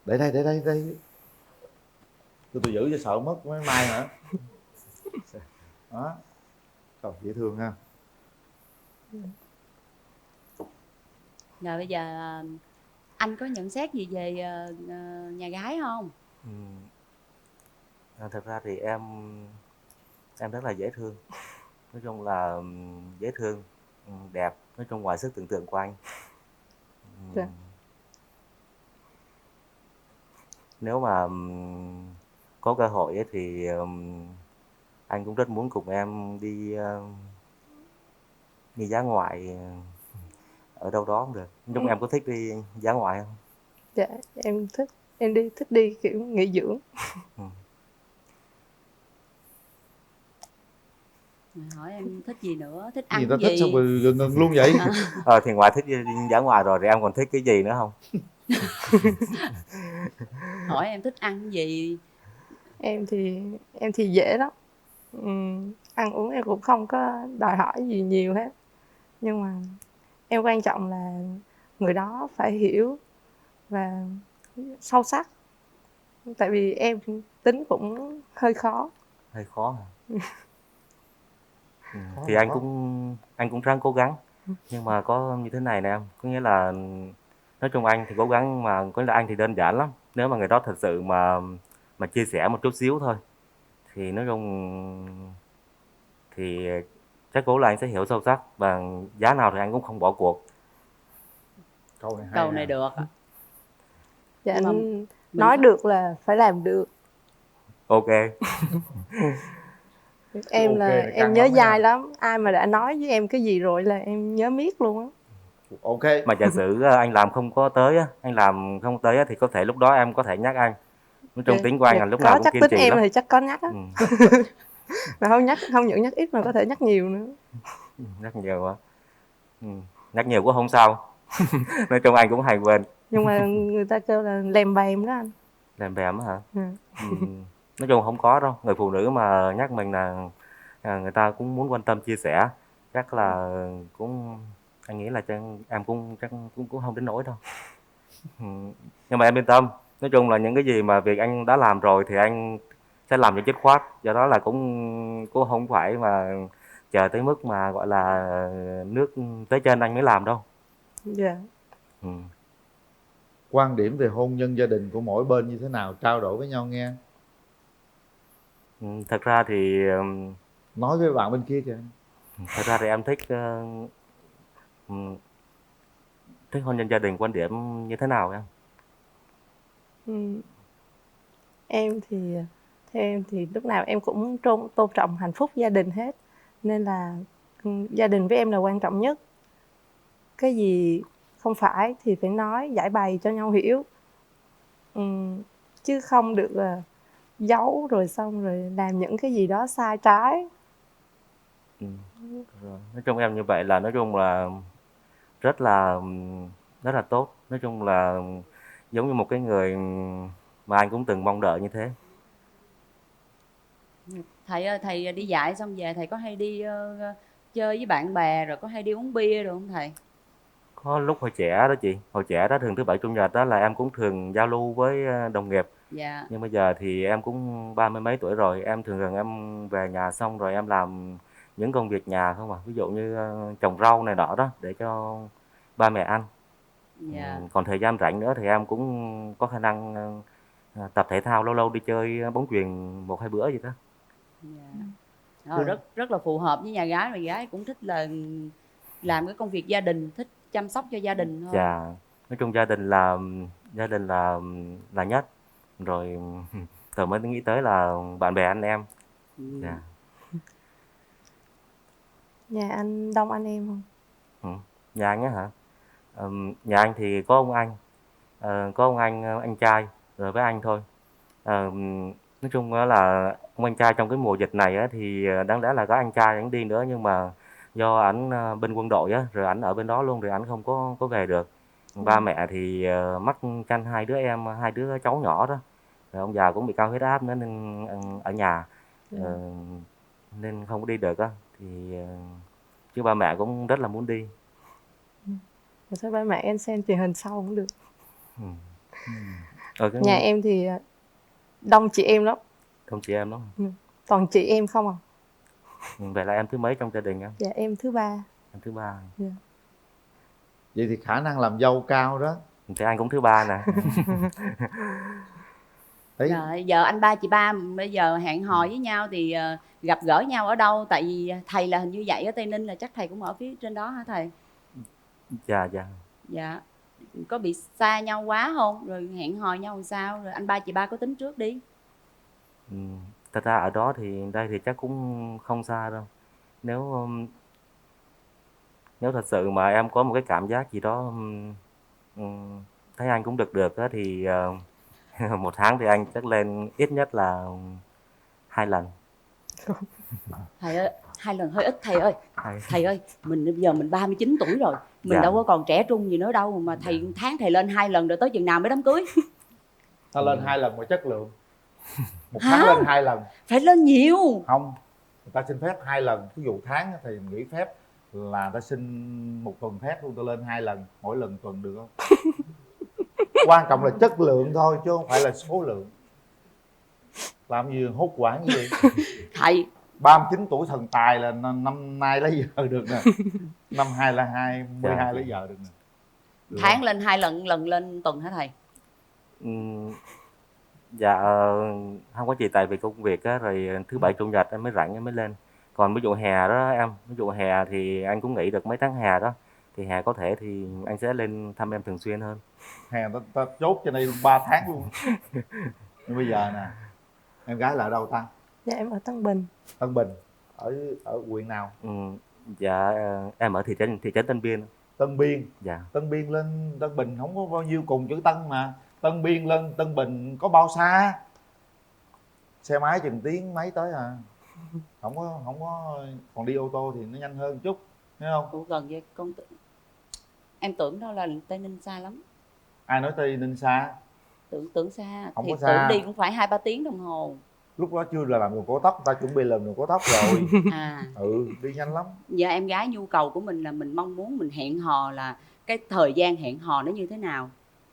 Để đây. Tôi giữ cho sợ mất mấy mai nữa. Đó. Trời, dễ thương ha. Rồi bây giờ anh có nhận xét gì về nhà gái không? Thật ra thì em rất là dễ thương. Nói chung là dễ thương, đẹp, nói chung ngoài sức tưởng tượng của anh. Dạ. Nếu mà có cơ hội ấy, thì anh cũng rất muốn cùng em đi dã ngoại ở đâu đó cũng được. Nói chung em có thích đi dã ngoại không? Dạ em thích, em thích đi kiểu nghỉ dưỡng. Hỏi em thích gì nữa, thích ăn Gì gì? ta thích sao mà ngừng luôn vậy? Thì ngoài thích đi dã ngoại rồi thì em còn thích cái gì nữa không? Hỏi em thích ăn gì? Em thì dễ lắm. Ăn uống em cũng không có đòi hỏi gì nhiều hết. Nhưng mà em quan trọng là người đó phải hiểu và sâu sắc. Tại vì em tính cũng hơi khó. Hơi khó hả? Thì anh cũng ráng cố gắng, nhưng mà có như thế này nè em, có nghĩa là nói chung anh thì cố gắng, mà có là anh thì đơn giản lắm. Nếu mà người đó thật sự mà chia sẻ một chút xíu thôi thì nói chung thì chắc cố là anh sẽ hiểu sâu sắc, và giá nào thì anh cũng không bỏ cuộc. Câu này được. Dạ anh nói được là phải làm được. Ok. Em Ok, là này em căng nhớ lắm dai nha. lắm. Ai mà đã nói với em cái gì rồi là em nhớ miết luôn á. Ok. Mà giả sử anh làm không có tới á, thì có thể lúc đó em có thể nhắc anh. nói chung tính của anh là lúc có nào cũng chắc kiên tính trì em lắm. thì chắc có nhắc á. Mà không những nhắc ít mà có thể nhắc nhiều nữa. Nhắc nhiều á. Nhắc nhiều cũng không sao. Nói chung anh cũng hay quên. Nhưng mà người ta kêu là lèm bèm đó anh. Lèm bèm á hả? Nói chung không có đâu, người phụ nữ mà nhắc mình là người ta cũng muốn quan tâm chia sẻ, chắc là cũng anh nghĩ là em cũng chắc cũng không đến nỗi đâu. Nhưng mà em yên tâm, nói chung là những cái gì mà việc anh đã làm rồi thì anh sẽ làm cho dứt khoát, do đó là cũng không phải mà chờ tới mức mà gọi là nước tới chân anh mới làm đâu. Dạ. Quan điểm về hôn nhân gia đình của mỗi bên như thế nào, trao đổi với nhau nghe. Thật ra thì nói với bạn bên kia kìa. Thật ra thì em thích hôn nhân gia đình, quan điểm như thế nào em? Em thì theo em thì lúc nào em cũng tôn trọng hạnh phúc gia đình hết, nên là gia đình với em là quan trọng nhất. Cái gì không phải thì phải nói, giải bày cho nhau hiểu, chứ không được giấu rồi xong rồi làm những cái gì đó sai trái. Nói chung em như vậy là nói chung là rất là tốt, nói chung là giống như một cái người mà anh cũng từng mong đợi như thế. Thầy ơi, thầy đi dạy xong về thầy có hay đi chơi với bạn bè rồi có hay đi uống bia được không thầy? Có lúc hồi trẻ đó chị, hồi trẻ đó thường thứ bảy chủ nhật đó là em cũng thường giao lưu với đồng nghiệp. Dạ. Nhưng bây giờ thì em cũng 30 mấy tuổi rồi, em thường em về nhà xong rồi em làm những công việc nhà không à, ví dụ như trồng rau này nọ đó để cho ba mẹ ăn. Dạ. Còn thời gian rảnh nữa thì em cũng có khả năng tập thể thao, lâu lâu đi chơi bóng chuyền 1-2 bữa gì đó. Dạ. Rất là phù hợp với nhà gái, mà gái cũng thích là làm cái công việc gia đình, thích chăm sóc cho gia đình thôi. Dạ, nói chung gia đình là nhất, rồi mới nghĩ tới là bạn bè anh em. Dạ. Nhà anh đông anh em không? Nhà anh á hả? Nhà anh thì có ông anh trai rồi với anh thôi. Nói chung là ông anh trai trong cái mùa dịch này á, thì đáng lẽ là có anh trai anh đi nữa, nhưng mà do ảnh bên quân đội á, rồi ảnh ở bên đó luôn, rồi ảnh không có về được. Ba mẹ thì mắc chăn 2 đứa cháu nhỏ đó, rồi ông già cũng bị cao huyết áp nữa nên ở nhà, nên không có đi được á. Thì chứ ba mẹ cũng rất là muốn đi. Sao ba mẹ em xem truyền hình sau cũng được. Nhà em thì đông chị em lắm. Đông chị em lắm. Toàn chị em không à. Vậy là em thứ mấy trong gia đình em? Dạ em thứ 3. Em thứ 3. Dạ. Vậy thì khả năng làm dâu cao đó. Thì anh cũng thứ 3 nè. Rồi giờ anh ba chị ba bây giờ hẹn hò với nhau thì gặp gỡ nhau ở đâu? Tại vì thầy là hình như dạy ở Tây Ninh, là chắc thầy cũng ở phía trên đó hả thầy? Dạ. Dạ. Có bị xa nhau quá không? Rồi hẹn hò nhau làm sao? Rồi anh ba chị ba có tính trước đi. Thật ra ở đó thì đây thì chắc cũng không xa đâu. Nếu thật sự mà em có một cái cảm giác gì đó thấy anh cũng được á, thì 1 tháng thì anh chắc lên ít nhất là 2 lần. Thầy ơi, 2 lần hơi ít thầy ơi. Thầy ơi, bây giờ mình 39 tuổi rồi, mình đâu có còn trẻ trung gì nữa đâu mà thầy tháng thầy lên 2 lần rồi tới chừng nào mới đám cưới? Ta lên 2 lần mà chất lượng. 1 tháng lên 2 lần. Phải lên nhiều. Không, người ta xin phép 2 lần. Ví dụ tháng thì nghỉ phép là ta xin 1 tuần phép luôn, ta lên 2 lần, mỗi lần tuần được không? Quan trọng là chất lượng thôi chứ không phải là số lượng. Làm gì hốt quảng gì vậy? Thầy 39 tuổi thần tài là năm nay lấy vợ được nè. Năm 22 lấy vợ được nè. Tháng lên 2 lần lên tuần hả thầy? Dạ không có chị, tại vì công việc á, rồi thứ bảy chủ nhật em mới rảnh em mới lên. Còn ví dụ hè đó em, ví dụ hè thì anh cũng nghỉ được mấy tháng hè đó, thì hè có thể thì anh sẽ lên thăm em thường xuyên hơn. Hè ta chốt cho đây 3 tháng luôn. Nhưng bây giờ nè, em gái là ở đâu ta? Dạ em ở Tân Bình. Tân Bình, ở huyện nào? Dạ em ở thị trấn Tân Biên. Tân Biên. Dạ. Tân Biên lên Tân Bình không có bao nhiêu, cùng chữ Tân mà. Tân Biên lên Tân Bình có bao xa, xe máy chừng tiếng mấy tới à. Không có, còn đi ô tô thì nó nhanh hơn chút, thấy không? Ủa gần vậy em tưởng đâu là Tây Ninh xa lắm. Ai nói Tây Ninh xa? Tưởng xa. Không thì có xa. tưởng đi cũng phải 2-3 tiếng đồng hồ. Lúc đó chưa là làm đường cao tốc, ta chuẩn bị làm đường cao tốc rồi. À. Đi nhanh lắm. Giờ em gái nhu cầu của mình là mình mong muốn mình hẹn hò là cái thời gian hẹn hò nó như thế nào?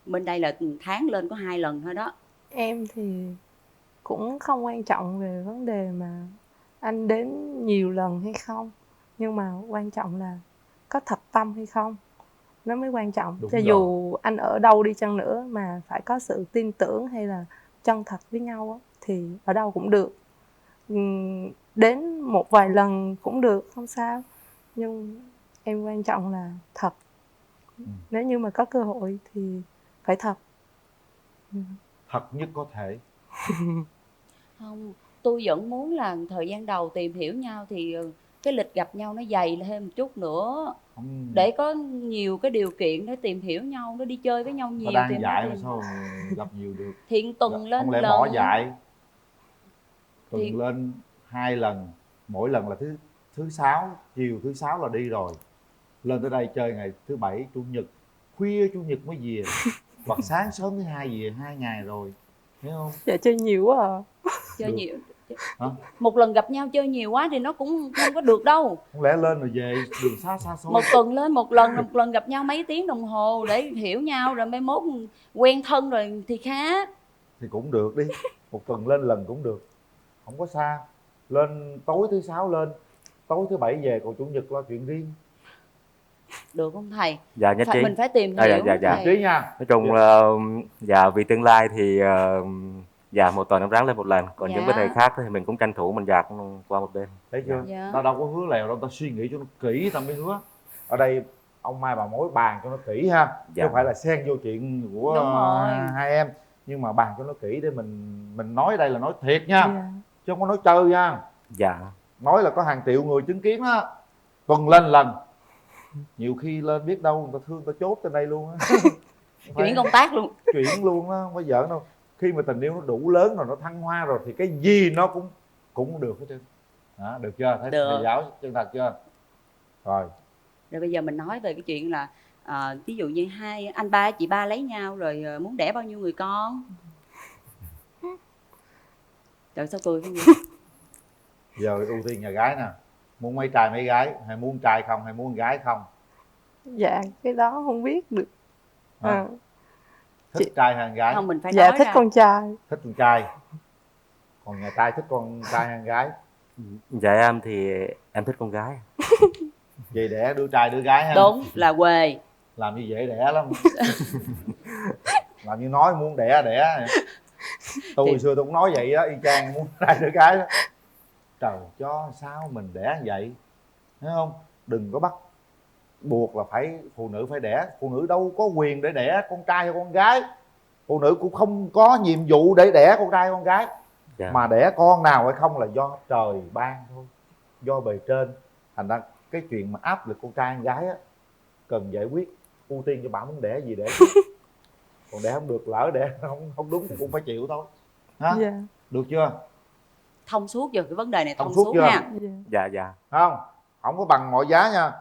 Bên đây là tháng lên có 2 lần thôi đó. Em thì cũng không quan trọng về vấn đề mà anh đến nhiều lần hay không, nhưng mà quan trọng là có thật tâm hay không, nó mới quan trọng. Đúng Cho rồi. dù anh ở đâu đi chăng nữa mà phải có sự tin tưởng hay là chân thật với nhau á, thì ở đâu cũng được. Đến một vài lần cũng được, không sao, nhưng em quan trọng là thật. Nếu như mà có cơ hội thì phải thật. Thật nhất có thể. Không, tôi vẫn muốn là thời gian đầu tìm hiểu nhau thì cái lịch gặp nhau nó dày thêm một chút nữa. Để có nhiều cái điều kiện để tìm hiểu nhau, nó đi chơi với nhau nhiều. Mà đang dạy mà sao gặp nhiều được? Thiện tuần lên không lẽ lần. bỏ dạy. Tuần Thì... lên 2 lần, mỗi lần là thứ 6, chiều thứ 6 là đi rồi. Lên tới đây chơi ngày thứ 7, chủ nhật, khuya chủ nhật mới về. Hoặc sáng sớm thứ 2 về 2 ngày rồi, thấy không? Dạ chơi nhiều quá à. Chơi Được. nhiều. Hả? Một lần gặp nhau chơi nhiều quá thì nó cũng không có được đâu. Không lẽ lên rồi về đường xa xôi. Một tuần lên một lần gặp nhau mấy tiếng đồng hồ để hiểu nhau, rồi mai mốt quen thân rồi thì khác. Thì cũng được đi, một tuần lên lần cũng được, không có xa. Lên tối thứ 6 lên, tối thứ 7 về, còn chủ nhật lo chuyện riêng. Được không thầy? Dạ nhất trí. Mình phải tìm hiểu. Dạ. Trí nha. Nói chung là dạ vì tương lai thì dạ một tuần em ráng lên một lần, còn những vấn đề khác thì mình cũng tranh thủ mình gạt qua một bên. Thấy chưa? Dạ. Ta đâu có hứa lèo đâu, ta suy nghĩ cho nó kỹ ta mới hứa. Ở đây ông Mai bà Mối bàn cho nó kỹ ha, chứ không phải là xen vô chuyện của hai em, nhưng mà bàn cho nó kỹ để mình nói đây là nói thiệt nha, chứ không có nói chơi nha. Dạ. Nói là có hàng triệu người chứng kiến đó. Tuần lên lần, nhiều khi lên biết đâu người ta thương ta chốt trên đây luôn á. Chuyển công tác luôn. Chuyển luôn á, không có giỡn đâu. Khi mà tình yêu nó đủ lớn rồi, nó thăng hoa rồi thì cái gì nó cũng được hết trơn. Đó, được chưa? Thấy thầy giáo chân thật chưa? Rồi bây giờ mình nói về cái chuyện là ví dụ như hai anh ba chị ba lấy nhau rồi muốn đẻ bao nhiêu người con? Trời sao cười không vậy? giờ ưu tiên nhà gái nè, muốn mấy trai mấy gái, hay muốn trai không hay muốn gái không? Dạ cái đó không biết được. Thích trai hay gái? Không, mình phải dạ nói thích ra. con trai. Thích con trai. Còn nhà trai thích con trai hay gái? Dạ em thì em thích con gái. Vậy đẻ đứa trai đứa gái ha. Đúng là quê. Làm như dễ đẻ lắm. Làm như nói muốn đẻ. Tôi xưa tôi cũng nói vậy á, y chang muốn trai đứa gái đó. Trời cho sao mình đẻ như vậy, thấy không? Đừng có bắt buộc là phải phụ nữ phải đẻ. Phụ nữ đâu có quyền để đẻ con trai hay con gái. Phụ nữ cũng không có nhiệm vụ để đẻ con trai con gái. Mà đẻ con nào hay không là do trời ban thôi, do bề trên. Thành ra cái chuyện mà áp lực con trai con gái á cần giải quyết, ưu tiên cho bạn muốn đẻ gì đẻ chứ. Còn đẻ không được, lỡ đẻ không đúng thì cũng phải chịu thôi ha. Được chưa? Thông suốt giờ cái vấn đề này thông suốt suốt chưa? ha. Dạ. Không có bằng mọi giá nha.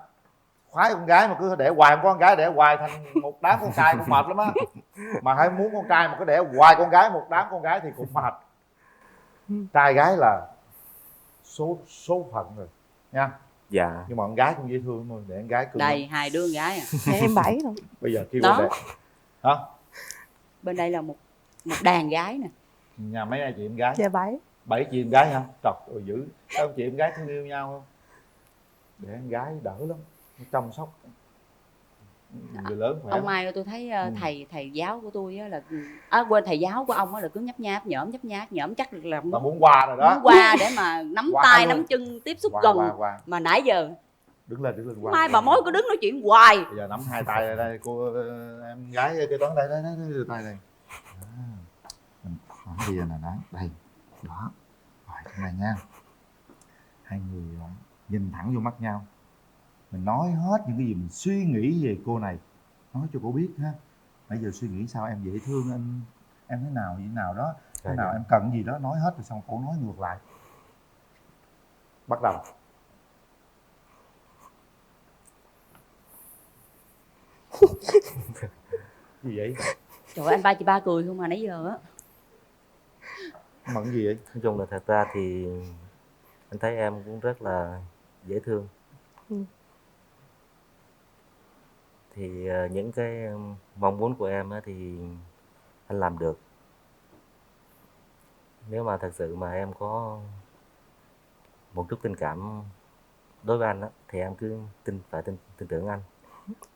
Khoái con gái mà cứ đẻ hoài con gái, đẻ hoài thành một đám con trai cũng mệt lắm á. Mà hay muốn con trai mà cứ đẻ hoài con gái, một đám con gái thì cũng mệt. Trai gái là số phận rồi nha. Dạ. Nhưng mà con gái cũng dễ thương thôi, để con gái cưng Đây lắm. 2 đứa con gái à. Em 7 rồi. Bây giờ kêu đó. đẻ hả? Bên đây là một đàn gái nè. Nhà mấy anh chị em gái? Dạ 7. 7 chị em gái hả? Trời ơi dữ. Các chị em gái thương yêu nhau không? Để con gái đỡ lắm, chăm sóc người lớn khỏe. Ông Mai ơi, tôi thấy thầy giáo của tôi á là quên, thầy giáo của ông á là cứ nhấp nháp nhõm chắc là muốn qua rồi đó. Muốn qua để mà nắm Qua tay luôn. nắm chân tiếp xúc Qua, gần. qua. Mà nãy giờ Đứng lên qua. Mai bà Mối cứ đứng nói chuyện hoài. Bây giờ nắm hai tay đây cô em gái kế toán đây tay đây. Mình bây giờ là đây. Đó. Rồi cái này nha. Hai người nhìn thẳng vô mắt nhau. Mình nói hết những cái gì mình suy nghĩ về cô này, nói cho cô biết ha. Nãy giờ suy nghĩ sao em dễ thương, em thế nào như nào đó, thế nào dạ. em cần gì đó nói hết rồi xong cổ nói ngược lại. Bắt đầu. Gì vậy? Trời ơi, anh ba chị ba cười không mà nãy giờ á. Mận gì vậy? Nói chung là thật ra thì anh thấy em cũng rất là dễ thương. Thì những cái mong muốn của em á thì anh làm được. Nếu mà thật sự mà em có một chút tình cảm đối với anh á thì em cứ tin tưởng anh.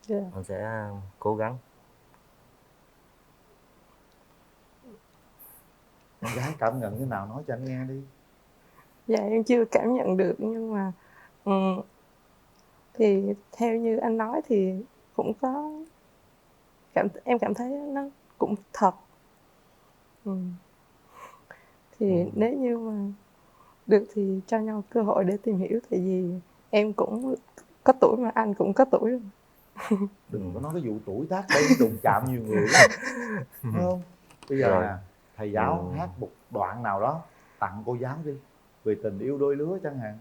Anh sẽ cố gắng. Em gái cảm nhận thế nào nói cho anh nghe đi. Dạ em chưa cảm nhận được, nhưng mà thì theo như anh nói thì cũng có em cảm thấy nó cũng thật. Thì nếu như mà được thì cho nhau cơ hội để tìm hiểu, tại vì em cũng có tuổi mà anh cũng có tuổi rồi. Đừng có nói cái vụ tuổi tác đây đụng chạm nhiều người lắm. Đúng không? Bây giờ nè, thầy giáo hát một đoạn nào đó tặng cô giáo đi, về tình yêu đôi lứa chẳng hạn.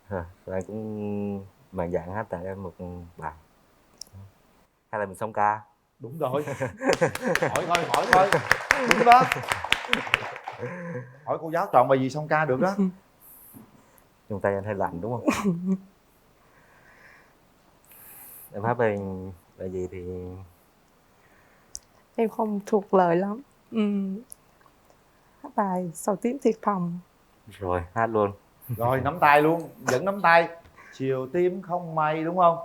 Rồi anh cũng mạnh dạn hát tặng em một bài. Hay là mình song ca? Đúng rồi. hỏi thôi. Đúng đó. Hỏi cô giáo chọn bài gì song ca được đó. Dùng tay anh hơi lạnh đúng không? Em hát bài gì thì Em không thuộc lời lắm. Hát bài Sầu tím thiệt thầm. rồi hát luôn. Rồi nắm tay luôn, vẫn nắm tay. Chiều tím không mây đúng không?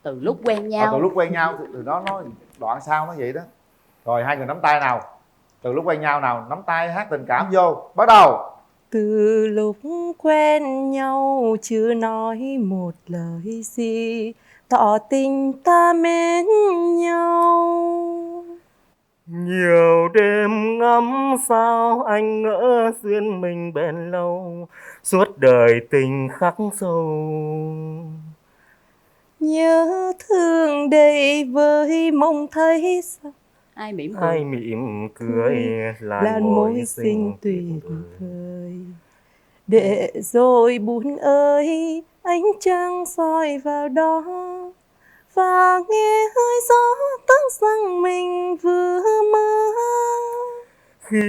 Từ lúc quen nhau. Từ lúc quen nhau, từ đó nó đoạn sau nó vậy đó. Rồi hai người nắm tay nào. Từ lúc quen nhau nào, nắm tay hát tình cảm vô. Bắt đầu. Từ lúc quen nhau chưa nói một lời gì, tỏ tình ta mến nhau. Nhiều đêm ngắm sao anh ngỡ duyên mình bền lâu, suốt đời tình khắc sâu. Nhớ thương đầy với mong thấy sao ai mỉm cười làn môi xinh tuyệt vời. Để rồi buồn ơi, ánh trăng soi vào đó và nghe hơi gió tóc rằng mình vừa mơ. Khi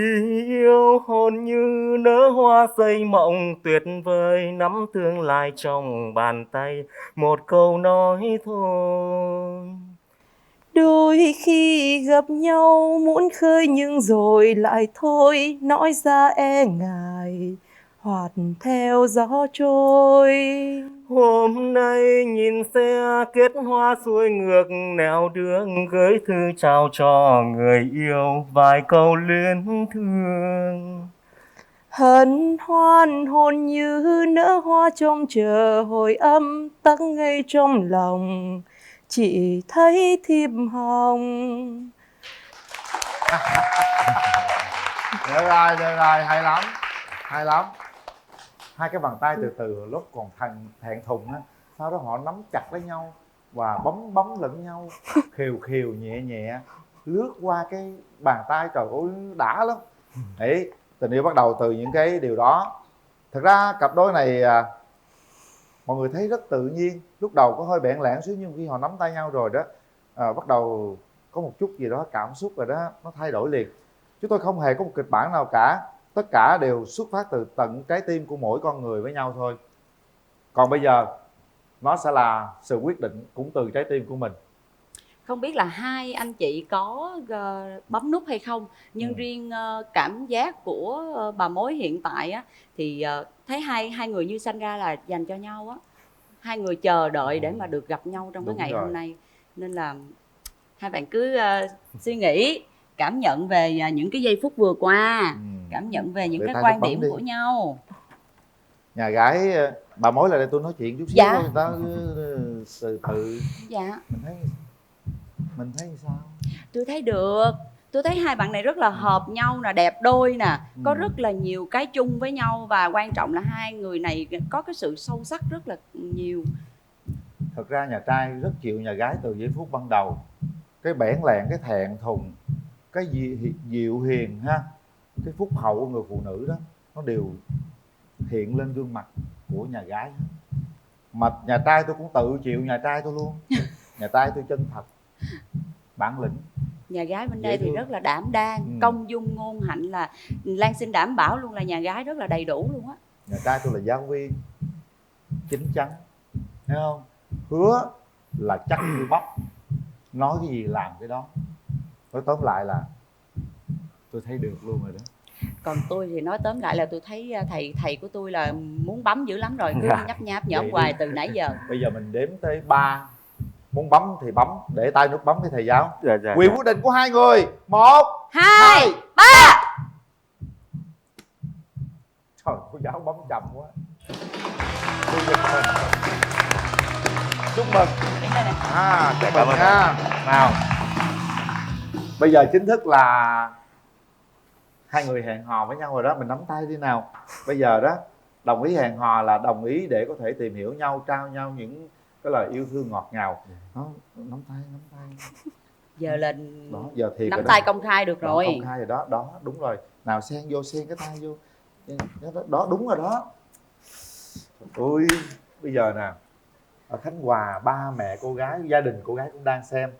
yêu hồn như nở hoa xây mộng tuyệt vời, nắm tương lai trong bàn tay, một câu nói thôi. Đôi khi gặp nhau muốn khơi nhưng rồi lại thôi, nói ra e ngại hoạt theo gió trôi. Hôm nay nhìn xe kết hoa xuôi ngược nẻo đường, gửi thư trao cho người yêu vài câu luyến thương. Hân hoan hồn như nở hoa trông chờ hồi âm, tắc ngây trong lòng chỉ thấy thiệp hồng. Được rồi, hay lắm. Hai cái bàn tay từ từ lúc còn thẹn thùng á, sau đó họ nắm chặt lấy nhau và bấm lẫn nhau, khều nhẹ lướt qua cái bàn tay, trời ơi đã lắm. Đấy, tình yêu bắt đầu từ những cái điều đó. Thật ra cặp đôi này mọi người thấy rất tự nhiên, lúc đầu có hơi bẽn lẽn xíu, nhưng khi họ nắm tay nhau rồi đó, bắt đầu có một chút gì đó cảm xúc rồi đó, nó thay đổi liền. Chúng tôi không hề có một kịch bản nào cả, tất cả đều xuất phát từ tận trái tim của mỗi con người với nhau thôi. Còn bây giờ nó sẽ là sự quyết định cũng từ trái tim của mình. Không biết là hai anh chị có bấm nút hay không, nhưng riêng cảm giác của bà mối hiện tại á, thì thấy hai người như sanh ra là dành cho nhau á. Hai người chờ đợi để mà được gặp nhau trong cái ngày hôm nay, nên là hai bạn cứ suy nghĩ, cảm nhận về những cái giây phút vừa qua, cảm nhận về những cái quan điểm của nhau. Nhà gái, bà mối lại đây tôi nói chuyện chút xíu. Dạ. Người ta từ từ. Dạ. Mình thấy sao? Tôi thấy được. Tôi thấy hai bạn này rất là hợp nhau nè, đẹp đôi nè, có rất là nhiều cái chung với nhau, và quan trọng là hai người này có cái sự sâu sắc rất là nhiều. Thật ra nhà trai rất chịu nhà gái từ giây phút ban đầu. cái bẽn lẹn, cái thẹn thùng, cái dịu hiền ha, cái phúc hậu của người phụ nữ đó, nó đều hiện lên gương mặt của nhà gái. Mà nhà trai tôi cũng tự chịu nhà trai tôi luôn. Nhà trai tôi chân thật, bản lĩnh. Nhà gái bên Dễ đây thì thương. rất là đảm đang, công dung ngôn hạnh, là Lan xin đảm bảo luôn là nhà gái rất là đầy đủ luôn á. Nhà trai tôi là giáo viên, chín chắn, thấy không? Hứa là chắc như bắp, nói cái gì làm cái đó. Nói tóm lại là tôi thấy được luôn rồi đó. Còn tôi thì nói tóm lại là tôi thấy thầy của tôi là muốn bấm dữ lắm rồi, cứ nhấp nháp nhõm Vậy hoài đi. từ nãy giờ. Bây giờ mình đếm tới 3. Muốn bấm thì bấm, để tay nút bấm với thầy giáo. Dạ. Quyền quyết định của hai người. 1, 2, 3. Trời, cô giáo bấm chậm quá. Tôi giật mình. Chúc mừng. Chúc mừng nha. Nào, bây giờ chính thức là hai người hẹn hò với nhau rồi đó. Mình nắm tay đi nào. Bây giờ đó, đồng ý hẹn hò là đồng ý để có thể tìm hiểu nhau, trao nhau những cái lời yêu thương ngọt ngào. Đó, nắm tay. Giờ là Đó, giờ thiệt nắm rồi tay đó. công khai được rồi. Đó, công khai rồi đó, đó, đúng rồi. Nào xen cái tay vô. Đó, đúng rồi đó. Ôi, bây giờ nè, ở Khánh Hòa, ba mẹ cô gái, gia đình cô gái cũng đang xem.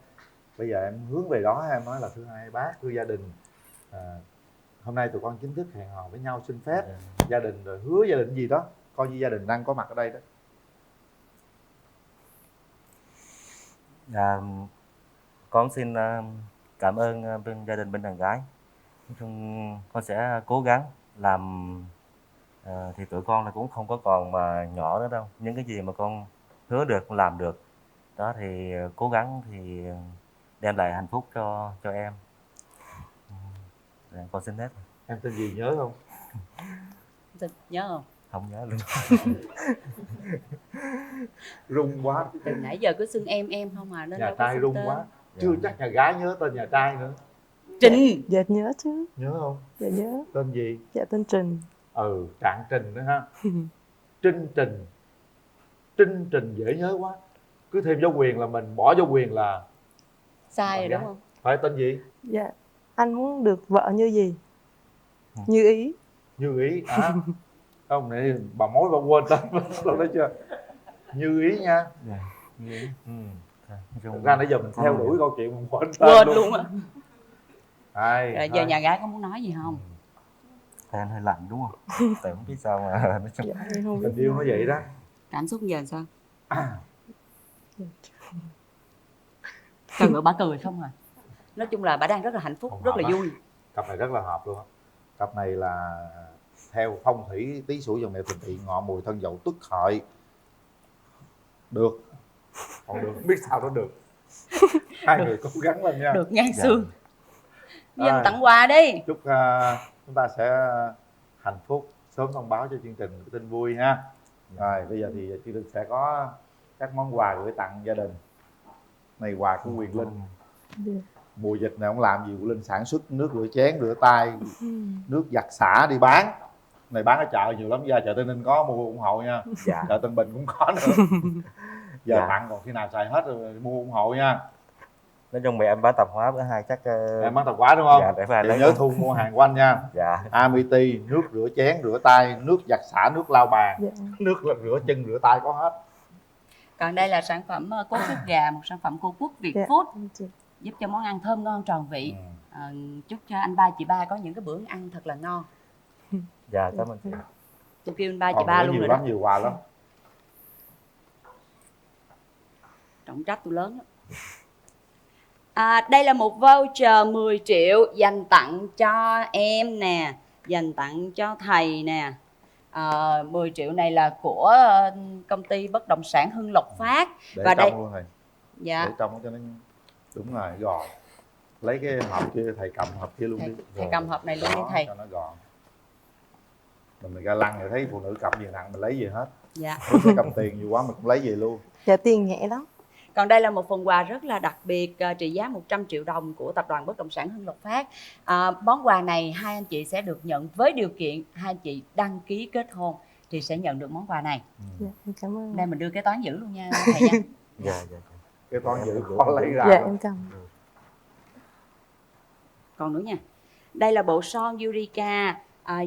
Bây giờ em hướng về đó, em nói là thưa hai bác, thưa gia đình, hôm nay tụi con chính thức hẹn hò với nhau, xin phép gia đình, rồi hứa gia đình gì đó, coi như gia đình đang có mặt ở đây đó. Dạ, con xin cảm ơn bên gia đình bên đàn gái. Nói chung con sẽ cố gắng làm, thì tụi con là cũng không có còn mà nhỏ nữa đâu. Những cái gì mà con hứa được, con làm được đó thì cố gắng thì đem lại hạnh phúc cho em. Con xin hết. Em tên gì nhớ không? Nhớ không? Không nhớ luôn. Rung quá. Từ nãy giờ cứ xưng em không à, nên Nhà đâu có trai xưng rung tên. quá. Chưa chắc nhà gái nhớ tên nhà trai nữa. Trinh. Dạ nhớ chứ. Nhớ không? Dạ nhớ. Tên gì? Dạ tên Trình. Trạng Trình nữa ha. Trinh Trình dễ nhớ quá. Cứ thêm dấu quyền là mình, bỏ dấu quyền là Sai rồi đúng không? phải. Tên gì? Dạ. Anh muốn được vợ như gì? Như ý. Như ý à? Không, này bà mối bà quên tên đâu đó chưa? Như ý nha. Như ý. Thực ra nãy giờ mình theo đuổi câu chuyện mình quên luôn á. Rồi giờ nhà gái có muốn nói gì không? Fan hơi lạnh đúng không? Tại không biết sao mà nói chung tình yêu nó vậy đó. Cảm xúc giờ sao? Trời ơi, bà cười không à. Nói chung là bà đang rất là hạnh phúc, rất là vui. Cặp này rất là hợp luôn á. Cặp này là theo phong thủy Tý Sửu dòng mèo Thìn Tỵ Ngọ Mùi Thân Dậu Tuất Hợi. Được. Còn được, không biết sao nó được. Hai người cố gắng lên nha. Được ngang xương. Bây giờ mình tặng quà đi. Chúc chúng ta sẽ hạnh phúc, sớm thông báo cho chương trình tin vui ha. Rồi bây giờ thì chương trình sẽ có các món quà gửi tặng gia đình. Này quà của Quyền Linh. Mùa dịch này không làm gì, Quyền Linh sản xuất nước rửa chén, rửa tay, nước giặt xả đi bán. Này bán ở chợ nhiều lắm, giờ chợ Tây Ninh có, mua ủng hộ nha. Chợ Tân Bình cũng có nữa. Giờ tặng còn khi nào xài hết rồi mua ủng hộ nha. Nói chung mẹ em bán tạp hóa bữa hai chắc em bán tạp hóa đúng không? Dạ, để phải lấy. Nhớ thu mua hàng của anh nha. Dạ. Amity, nước rửa chén, rửa tay, nước giặt xả, nước lau bàn, nước rửa chân, rửa tay có hết. Còn đây là sản phẩm cốt sốt gà, một sản phẩm cô Quốc Việt Food, giúp cho món ăn thơm ngon tròn vị. Chúc cho anh ba chị ba có những cái bữa ăn thật là ngon. Dạ, cảm ơn chị. Tôi kêu anh ba chị ba luôn rồi đó. Nhiều quà lắm. Trọng trách tôi lớn lắm. Đây là một voucher 10 triệu dành tặng cho em nè, dành tặng cho thầy nè. 10 triệu này là của công ty bất động sản Hưng Lộc Phát. Để và trong đây luôn thầy. Dạ. Để trong cho nó đúng rồi, gọn. Lấy cái hộp kia, thầy cầm hộp kia luôn đi. Thầy cầm hộp này luôn đi thầy. Cho nó gọn. Mình ra lăng rồi thấy phụ nữ cầm gì nặng mình lấy về hết. Dạ. Mình cầm tiền nhiều quá mình cũng lấy về luôn. Dạ tiền nhẹ lắm. Còn đây là một phần quà rất là đặc biệt trị giá 100 triệu đồng của tập đoàn bất động sản Hưng Lộc Phát. Món quà này hai anh chị sẽ được nhận với điều kiện hai anh chị đăng ký kết hôn thì sẽ nhận được món quà này. Dạ, cảm ơn. Đây mình đưa kế toán giữ luôn nha thầy nha. Dạ. Kế toán giữ khó lấy ra. Dạ em cầm. Còn nữa nha. Đây là bộ son Eureka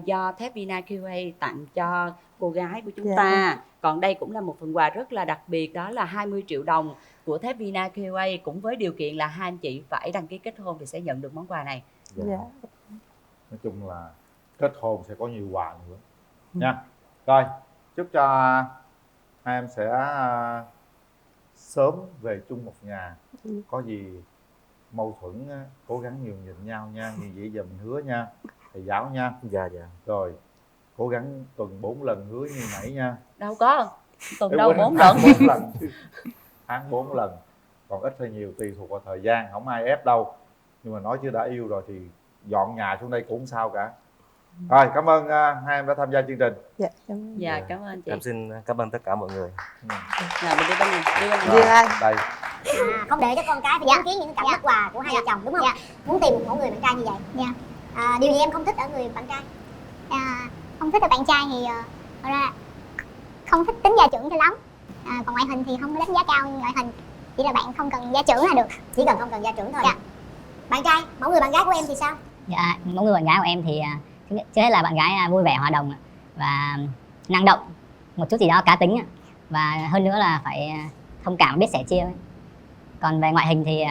do thép Vina QA tặng cho cô gái của chúng ta. Còn đây cũng là một phần quà rất là đặc biệt, đó là 20 triệu đồng của thép Vina QA, cũng với điều kiện là hai anh chị phải đăng ký kết hôn thì sẽ nhận được món quà này. Nói chung là kết hôn sẽ có nhiều quà nữa nha. Rồi, chúc cho hai em sẽ sớm về chung một nhà. Có gì mâu thuẫn cố gắng nhường nhịn nhau nha, như vậy giờ mình hứa nha thầy giáo nha. Dạ. Rồi cố gắng tuần 4 lần hứa như nãy nha. Đâu có tuần đâu 4 lần. 4 lần tháng 4 lần, còn ít hay nhiều tùy thuộc vào thời gian, không ai ép đâu, nhưng mà nói chứ đã yêu rồi thì dọn nhà xuống đây cũng không sao cả. Rồi, cảm ơn hai em đã tham gia chương trình. Dạ, cảm ơn chị. Em xin cảm ơn tất cả mọi người. Dạ, mình đi bên này, đi bên này. Đây. Không để cho con cái phải chứng kiến những cảm giác quà của hai vợ chồng đúng không? Muốn tìm một mẫu người bạn trai như vậy. Điều gì em không thích ở người bạn trai? Không thích ở bạn trai thì thật ra không thích tính gia trưởng cho lắm. Còn ngoại hình thì không có đánh giá cao ngoại hình, chỉ là bạn không cần gia trưởng là được. Chỉ cần không cần gia trưởng thôi. Bạn trai, mẫu người bạn gái của em thì sao? Dạ, mẫu người bạn gái của em thì trước hết là bạn gái vui vẻ, hòa đồng và năng động, một chút gì đó cá tính, và hơn nữa là phải thông cảm, biết sẻ chia. Còn về ngoại hình thì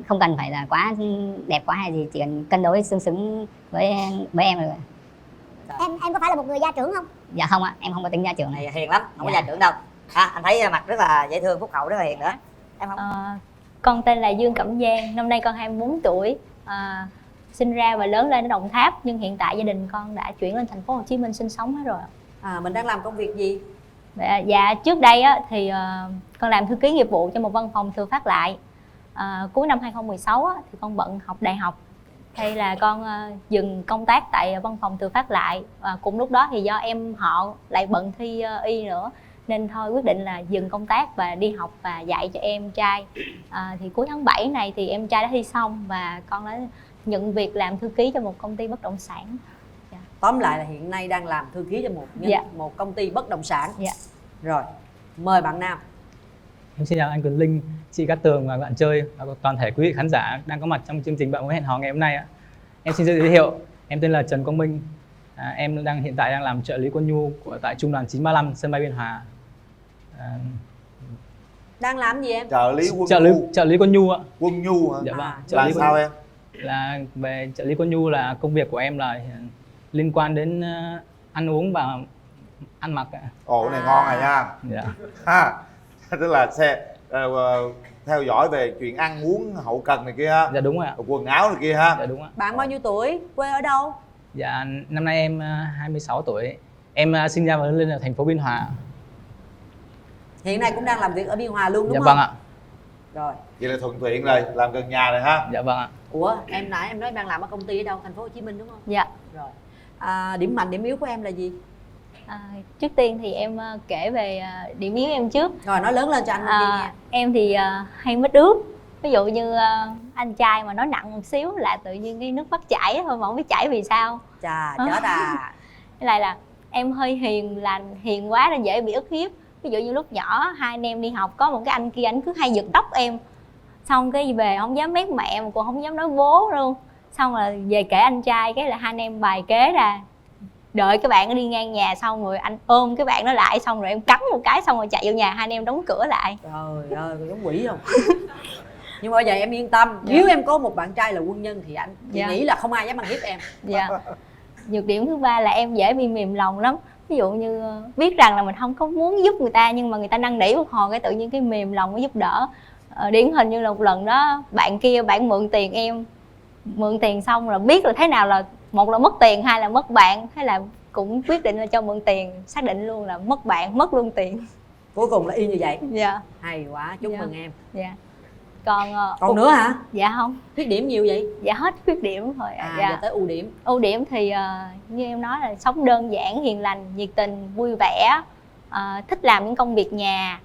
không cần phải là quá đẹp quá hay gì, chỉ cần cân đối xứng với em rồi. Em có phải là một người gia trưởng không? Dạ không ạ, em không có tính gia trưởng này. Hiền lắm, không có gia trưởng đâu. Anh thấy mặt rất là dễ thương, phúc hậu, rất là hiền nữa. Em không? Con tên là Dương Cẩm Giang, năm nay con 24 tuổi. Sinh ra và lớn lên ở Đồng Tháp, nhưng hiện tại gia đình con đã chuyển lên thành phố Hồ Chí Minh sinh sống hết rồi. Mình đang làm công việc gì? Dạ, trước đây thì con làm thư ký nghiệp vụ cho một văn phòng Thừa Phát Lại. Cuối năm 2016 thì con bận học đại học, hay là con dừng công tác tại văn phòng Thừa Phát Lại. Cùng lúc đó thì do em họ lại bận thi y nữa, nên thôi quyết định là dừng công tác và đi học và dạy cho em trai. Thì cuối tháng 7 này thì em trai đã thi xong và con đã nhận việc làm thư ký cho một công ty bất động sản. Tóm lại là hiện nay đang làm thư ký cho một công ty bất động sản. Rồi, mời bạn nam. Em xin chào anh Quỳnh Linh, chị Cát Tường và bạn chơi và toàn thể quý vị khán giả đang có mặt trong chương trình Bạn Muốn Hẹn Hò ngày hôm nay ạ. Em xin giới thiệu, em tên là Trần Quang Minh. Em hiện tại đang làm trợ lý quân nhu tại Trung đoàn 935 sân bay Biên Hòa. Đang làm gì em? Trợ lý quân nhu ạ. Quân nhu hả? Dạ vâng. Là sao em? Là về trợ lý quân nhu là công việc của em là liên quan đến ăn uống và ăn mặc ạ. Ồ, cái này ngon rồi nha. Dạ. Tức là theo dõi về chuyện ăn uống hậu cần này kia ha. Dạ đúng rồi ạ. Quần áo này kia ha. Dạ đúng ạ. Bạn bao nhiêu tuổi? Quê ở đâu? Dạ năm nay em 26 tuổi. Em sinh ra và lớn lên ở thành phố Biên Hòa. Hiện nay cũng đang làm việc ở Biên Hòa luôn đúng dạ không? Vâng ạ. Rồi. Vậy là thuận tiện rồi, làm gần nhà rồi ha. Dạ vâng ạ. Ủa, em nãy em nói em đang làm ở công ty ở đâu? Thành phố Hồ Chí Minh đúng không? Dạ. Rồi. Điểm mạnh, điểm yếu của em là gì? Trước tiên thì em kể về điểm yếu em trước. Rồi nói lớn lên cho anh nghe. Em thì hay mất ướt. Ví dụ như anh trai mà nói nặng một xíu là tự nhiên cái nước mắt chảy thôi mà không biết chảy vì sao. Chà, chết à. Cái này là em hơi hiền quá nên dễ bị ức hiếp. Ví dụ như lúc nhỏ hai anh em đi học, có một cái anh kia anh cứ hay giật tóc em, xong cái về không dám mét mẹ mà còn không dám nói bố luôn. Xong là về kể anh trai, cái là hai anh em bài kế ra, đợi cái bạn nó đi ngang nhà, xong rồi anh ôm cái bạn nó lại, xong rồi em cắn một cái, xong rồi chạy vô nhà, hai anh em đóng cửa lại. Trời ơi, giống quỷ không? Nhưng mà bây giờ em yên tâm, nếu em có một bạn trai là quân nhân thì anh nghĩ là không ai dám ăn hiếp em. Dạ. Nhược điểm thứ ba là em dễ bị mềm lòng lắm. Ví dụ như biết rằng là mình không có muốn giúp người ta, nhưng mà người ta năn nỉ một hồi cái tự nhiên cái mềm lòng mới giúp đỡ. Điển hình như là một lần đó bạn kia bạn mượn tiền em, mượn tiền xong là biết là thế nào là một là mất tiền, hai là mất bạn, thế là cũng quyết định là cho mượn tiền, xác định luôn là mất bạn, mất luôn tiền. Cuối cùng là y như vậy. Dạ. Hay quá, chúc mừng em. Dạ. Còn nữa hả? Dạ không. Khuyết điểm nhiều vậy? Dạ hết khuyết điểm thôi. Giờ tới ưu điểm. Ưu điểm thì như em nói là sống đơn giản, hiền lành, nhiệt tình, vui vẻ, thích làm những công việc nhà,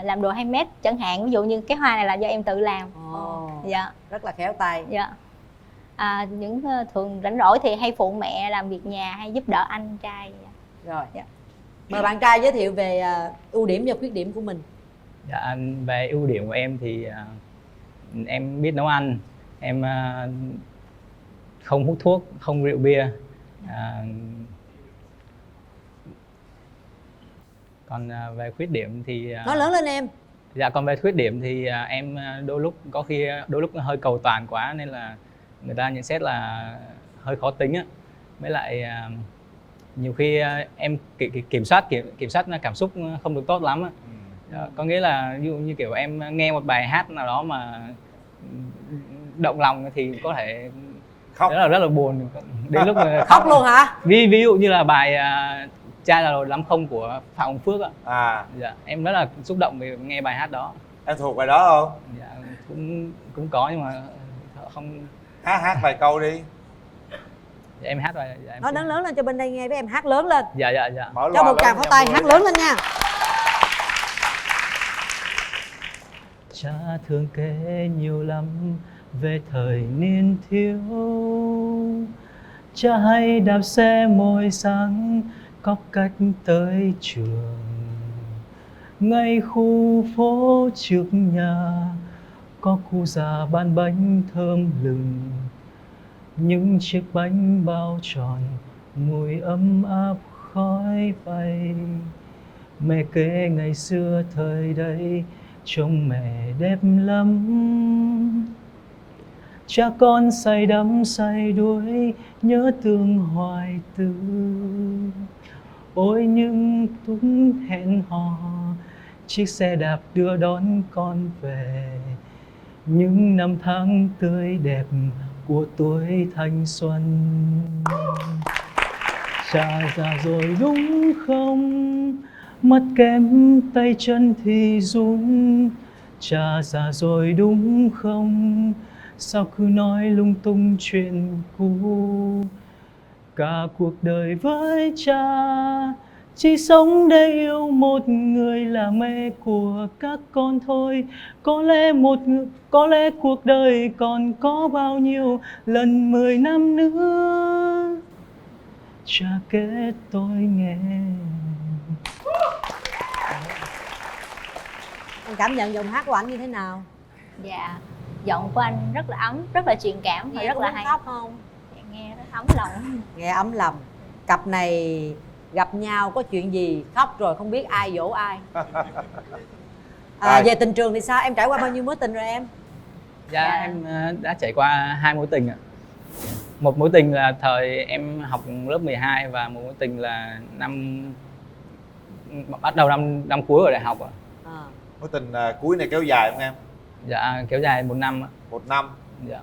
làm đồ handmade chẳng hạn. Ví dụ như cái hoa này là do em tự làm. Dạ. Rất là khéo tay. Dạ. Những thường rảnh rỗi thì hay phụ mẹ làm việc nhà, hay giúp đỡ anh trai. Rồi. Dạ. Mời bạn trai giới thiệu về ưu điểm và khuyết điểm của mình. Dạ, về ưu điểm của em thì em biết nấu ăn, Em không hút thuốc, không rượu bia. Còn về khuyết điểm thì nói lớn lên em. Dạ, còn về khuyết điểm thì em đôi lúc hơi cầu toàn quá nên là người ta nhận xét là hơi khó tính á. Với lại nhiều khi em kiểm soát cảm xúc không được tốt lắm á. Có nghĩa là ví dụ như kiểu em nghe một bài hát nào đó mà động lòng thì có thể khóc, rất là buồn đến lúc khóc luôn hả? Ví dụ như là bài Trai Là Đồ Lắm Không của Phạm Hồng Phước ạ. Dạ, em rất là xúc động vì nghe bài hát đó. Em thuộc bài đó không? Dạ, cũng có nhưng mà không. Hát vài câu đi. Dạ, em hát bài. Dạ, nói lớn lên cho bên đây nghe với em, hát lớn lên. Dạ. Cho một tràng pháo tay, hát lớn lên nha. Cha thường kể nhiều lắm về thời niên thiếu. Cha hay đạp xe mỗi sáng cóc cách tới trường. Ngay khu phố trước nhà có khu già bán bánh thơm lừng. Những chiếc bánh bao tròn mùi ấm áp khói bay. Mẹ kể ngày xưa thời đấy trông mẹ đẹp lắm. Cha con say đắm say đuối nhớ thương hoài tư. Ôi những túng hẹn hò chiếc xe đạp đưa đón con về. Những năm tháng tươi đẹp của tuổi thanh xuân. Cha già rồi đúng không? Mắt kém tay chân thì run. Cha già rồi đúng không? Sao cứ nói lung tung chuyện cũ. Cả cuộc đời với cha chỉ sống để yêu một người là mẹ của các con thôi. Có lẽ cuộc đời còn có bao nhiêu lần 10 năm nữa. Cha kể tôi nghe. Em cảm nhận giọng hát của anh như thế nào? Dạ, giọng của anh rất là ấm, rất là truyền cảm và nghe rất là hay. khóc không? Dạ, nghe rất ấm lòng. Nghe ấm lòng. Cặp này gặp nhau có chuyện gì khóc rồi không biết ai dỗ ai. Về tình trường thì sao? Em trải qua bao nhiêu mối tình rồi em? Dạ, em đã trải qua 2 mối tình ạ. Một mối tình là thời em học lớp 12 và một mối tình là bắt đầu năm cuối ở đại học ạ. Mối tình cuối này kéo dài không em? Dạ, kéo dài 1 năm ạ. 1 năm. Dạ.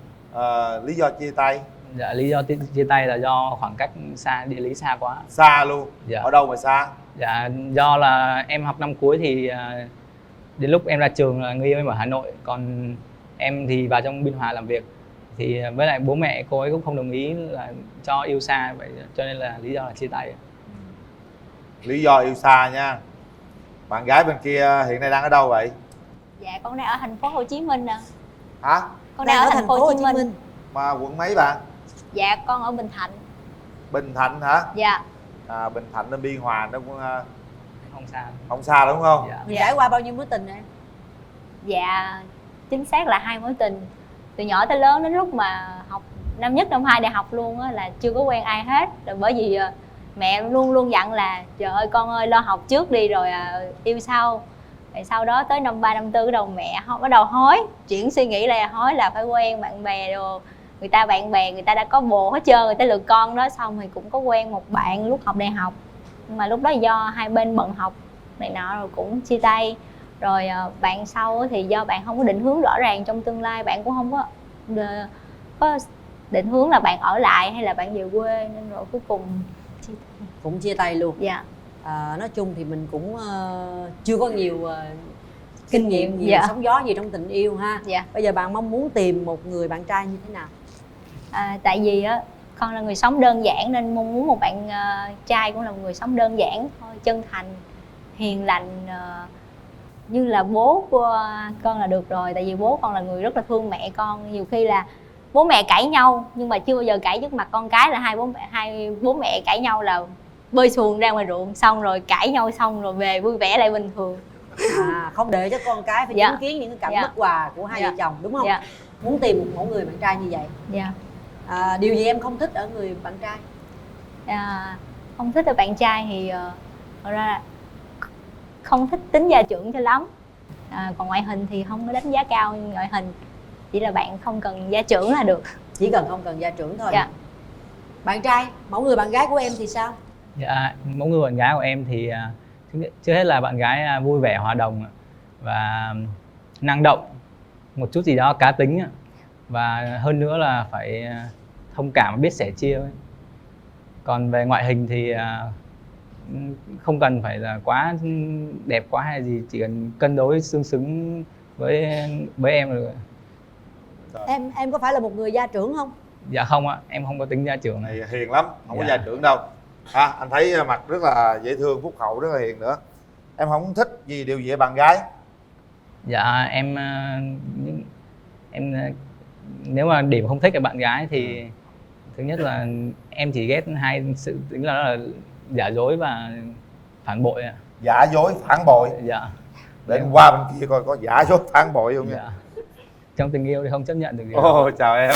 Lý do chia tay? Dạ, lý do chia tay là do khoảng cách xa, địa lý xa quá. Xa luôn? Dạ. Ở đâu mà xa? Dạ, do là em học năm cuối thì đến lúc em ra trường là người yêu em ở Hà Nội, còn em thì vào trong Biên Hòa làm việc. Thì với lại bố mẹ cô ấy cũng không đồng ý là cho yêu xa, vậy cho nên là lý do là chia tay. Lý do yêu xa nha. Bạn gái bên kia hiện nay đang ở đâu vậy? Dạ, con đang ở thành phố Hồ Chí Minh nè. Hả? Con đang ở thành phố Hồ Chí Minh. Mà quận mấy bạn? Dạ, con ở Bình Thạnh. Bình Thạnh hả? Dạ. Bình Thạnh đến Biên Hòa nó cũng không xa. Không xa đúng không? Dạ. Mình trải qua bao nhiêu mối tình em? Dạ, chính xác là 2 mối tình. Từ nhỏ tới lớn, đến lúc mà học năm nhất năm 2 đại học luôn á là chưa có quen ai hết. Rồi bởi vì mẹ luôn luôn dặn là trời ơi con ơi, lo học trước đi rồi yêu sau. Rồi sau đó tới năm 3 năm 4 cái đầu mẹ bắt đầu hối, chuyển suy nghĩ là hối là phải quen bạn bè đồ. Bạn bè người ta đã có bồ hết trơn, người ta lừa con đó. Xong thì cũng có quen một bạn lúc học đại học, nhưng mà lúc đó do hai bên bận học này nọ rồi cũng chia tay. Rồi bạn sau thì do bạn không có định hướng rõ ràng trong tương lai, bạn cũng không có định hướng là bạn ở lại hay là bạn về quê, nên rồi cuối cùng cũng chia tay luôn. Dạ. Nói chung thì mình cũng chưa có nhiều kinh nghiệm nhiều dạ. sóng gió gì trong tình yêu ha. Dạ. Bây giờ bạn mong muốn tìm một người bạn trai như thế nào? Tại vì á con là người sống đơn giản nên mong muốn một bạn trai cũng là một người sống đơn giản thôi, chân thành, hiền lành, như là bố của con là được rồi. Tại vì bố con là người rất là thương mẹ con. Nhiều khi là bố mẹ cãi nhau nhưng mà chưa bao giờ cãi trước mặt con cái, là hai bố mẹ cãi nhau là bơi xuồng ra ngoài ruộng, xong rồi cãi nhau xong rồi về vui vẻ lại bình thường. Không để cho con cái phải chứng kiến những cái cảnh bất hòa của hai vợ chồng đúng không? Dạ. muốn tìm một mẫu người bạn trai như vậy. Dạ. Điều gì em không thích ở người bạn trai? Không thích ở bạn trai thì thật ra là không thích tính gia trưởng cho lắm. Còn ngoại hình thì không có đánh giá cao ngoại hình, chỉ là bạn không cần gia trưởng là được. Chỉ cần không cần gia trưởng thôi. Dạ. Bạn trai, mẫu người bạn gái của em thì sao? Dạ, mẫu người bạn gái của em thì trước hết là bạn gái vui vẻ, hòa đồng và năng động, một chút gì đó cá tính, và hơn nữa là phải thông cảm và biết sẻ chia. Còn về ngoại hình thì không cần phải là quá đẹp quá hay gì, chỉ cần cân đối tương xứng với em là được. Em có phải là một người gia trưởng không? Dạ không ạ, em không có tính gia trưởng này. Hiền lắm, không có Dạ. gia trưởng đâu. Anh thấy mặt rất là dễ thương, phúc hậu, rất là hiền nữa. Em không thích gì điều gì ở bạn gái? Dạ em nếu mà điểm không thích ở bạn gái thì thứ nhất là em chỉ ghét hai sự tính là giả dối và phản bội ạ. Giả dối, phản bội. Dạ. Để em qua bên kia coi có giả dối, phản bội không nha. Dạ. Trong tình yêu thì không chấp nhận được điều Ồ, chào em.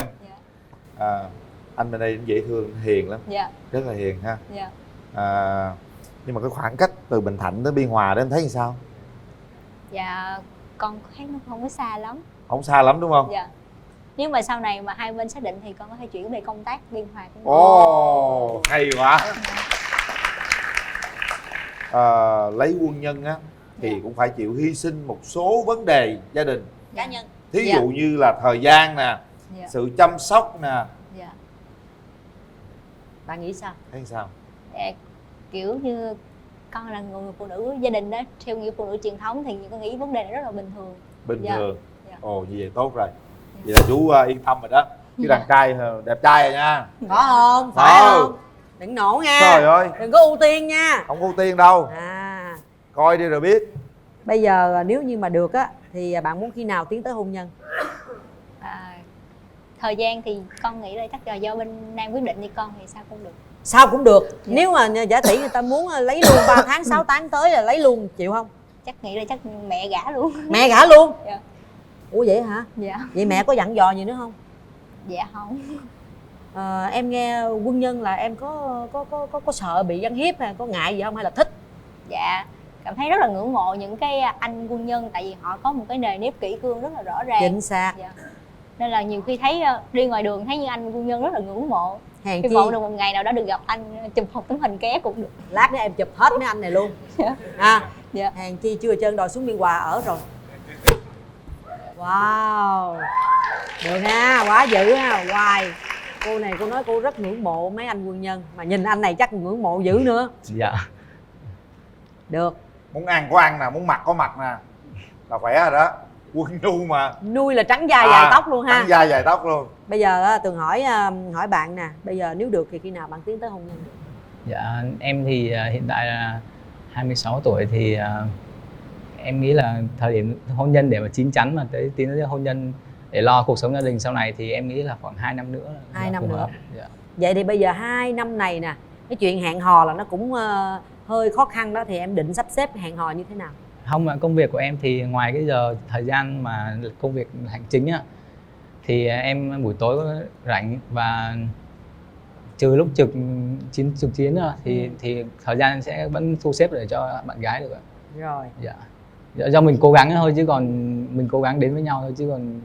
Anh bên đây dễ thương, hiền lắm. Dạ. Rất là hiền ha. Dạ. Nhưng mà cái khoảng cách từ Bình Thạnh đến Biên Hòa đó em thấy như sao? Dạ, con thấy nó không có xa lắm. Không xa lắm đúng không? Dạ. Nếu mà sau này mà hai bên xác định thì con có thể chuyển về công tác Biên Hòa. Ồ, hay quá. Lấy quân nhân á thì cũng phải chịu hy sinh một số vấn đề gia đình cá nhân. thí dụ như là thời gian nè, sự chăm sóc nè. Bạn nghĩ sao? Thấy sao? Kiểu như con là người phụ nữ gia đình đó, theo nghĩa phụ nữ truyền thống thì con nghĩ vấn đề này rất là bình thường. Bình thường. Ồ, như vậy tốt rồi. Vậy là chú yên tâm rồi đó. Chứ đàn trai đẹp trai rồi nha. Có không? Phải không? Đừng nổ nha. Trời ơi. Đừng có ưu tiên nha. Không ưu tiên đâu. Coi đi rồi biết. Bây giờ nếu như mà được á thì bạn muốn khi nào tiến tới hôn nhân? Thời gian thì con nghĩ là chắc là do bên Nam quyết định, thì con thì sao cũng được. Sao cũng được. Nếu mà giả tỷ người ta muốn lấy luôn 3 tháng 6 tháng tới là lấy luôn, chịu không? Chắc nghĩ là chắc mẹ gả luôn. Mẹ gả luôn? Dạ. Ủa vậy hả? Dạ. Vậy mẹ có dặn dò gì nữa không? Dạ không. Em nghe quân nhân là em có sợ bị gián hiếp hay có ngại gì không, hay là thích? Dạ, cảm thấy rất là ngưỡng mộ những cái anh quân nhân, tại vì họ có một cái nề nếp kỷ cương rất là rõ ràng. Chính xác. Dạ. Nên là nhiều khi thấy đi ngoài đường thấy những anh quân nhân rất là ngưỡng mộ. Hèn Hy chi vọng được một ngày nào đó được gặp anh, chụp một tấm hình ké cũng được. lát nữa em chụp hết mấy anh này luôn. Dạ. Hèn chi chưa chân đòi xuống Biên Hòa ở rồi. Wow, được ha, quá dữ ha. Hoài cô này cô nói cô rất ngưỡng mộ mấy anh quân nhân, mà nhìn anh này chắc ngưỡng mộ dữ nữa. Dạ. Được. Muốn ăn có ăn nè, muốn mặc có mặc nè, là khỏe rồi đó. Quân nhu mà. Nuôi là trắng da dài tóc luôn ha. Trắng da dài tóc luôn. Bây giờ Tường hỏi bạn nè, bây giờ nếu được thì khi nào bạn tiến tới hôn nhân? Dạ, em thì hiện tại là 26 tuổi thì em nghĩ là thời điểm hôn nhân để mà chín chắn mà tới tiến tới hôn nhân để lo cuộc sống gia đình sau này thì em nghĩ là khoảng 2 năm nữa. 2 năm nữa. Dạ. Vậy thì bây giờ 2 năm này nè, cái chuyện hẹn hò là nó cũng hơi khó khăn đó, thì em định sắp xếp hẹn hò như thế nào? Không, công việc của em thì ngoài cái giờ thời gian mà công việc hành chính á, thì em buổi tối có rảnh, và trừ lúc trực chiến rồi thì thời gian sẽ vẫn thu xếp để cho bạn gái được ạ. Rồi. Dạ. Do mình cố gắng thôi, chứ còn mình cố gắng đến với nhau thôi, chứ còn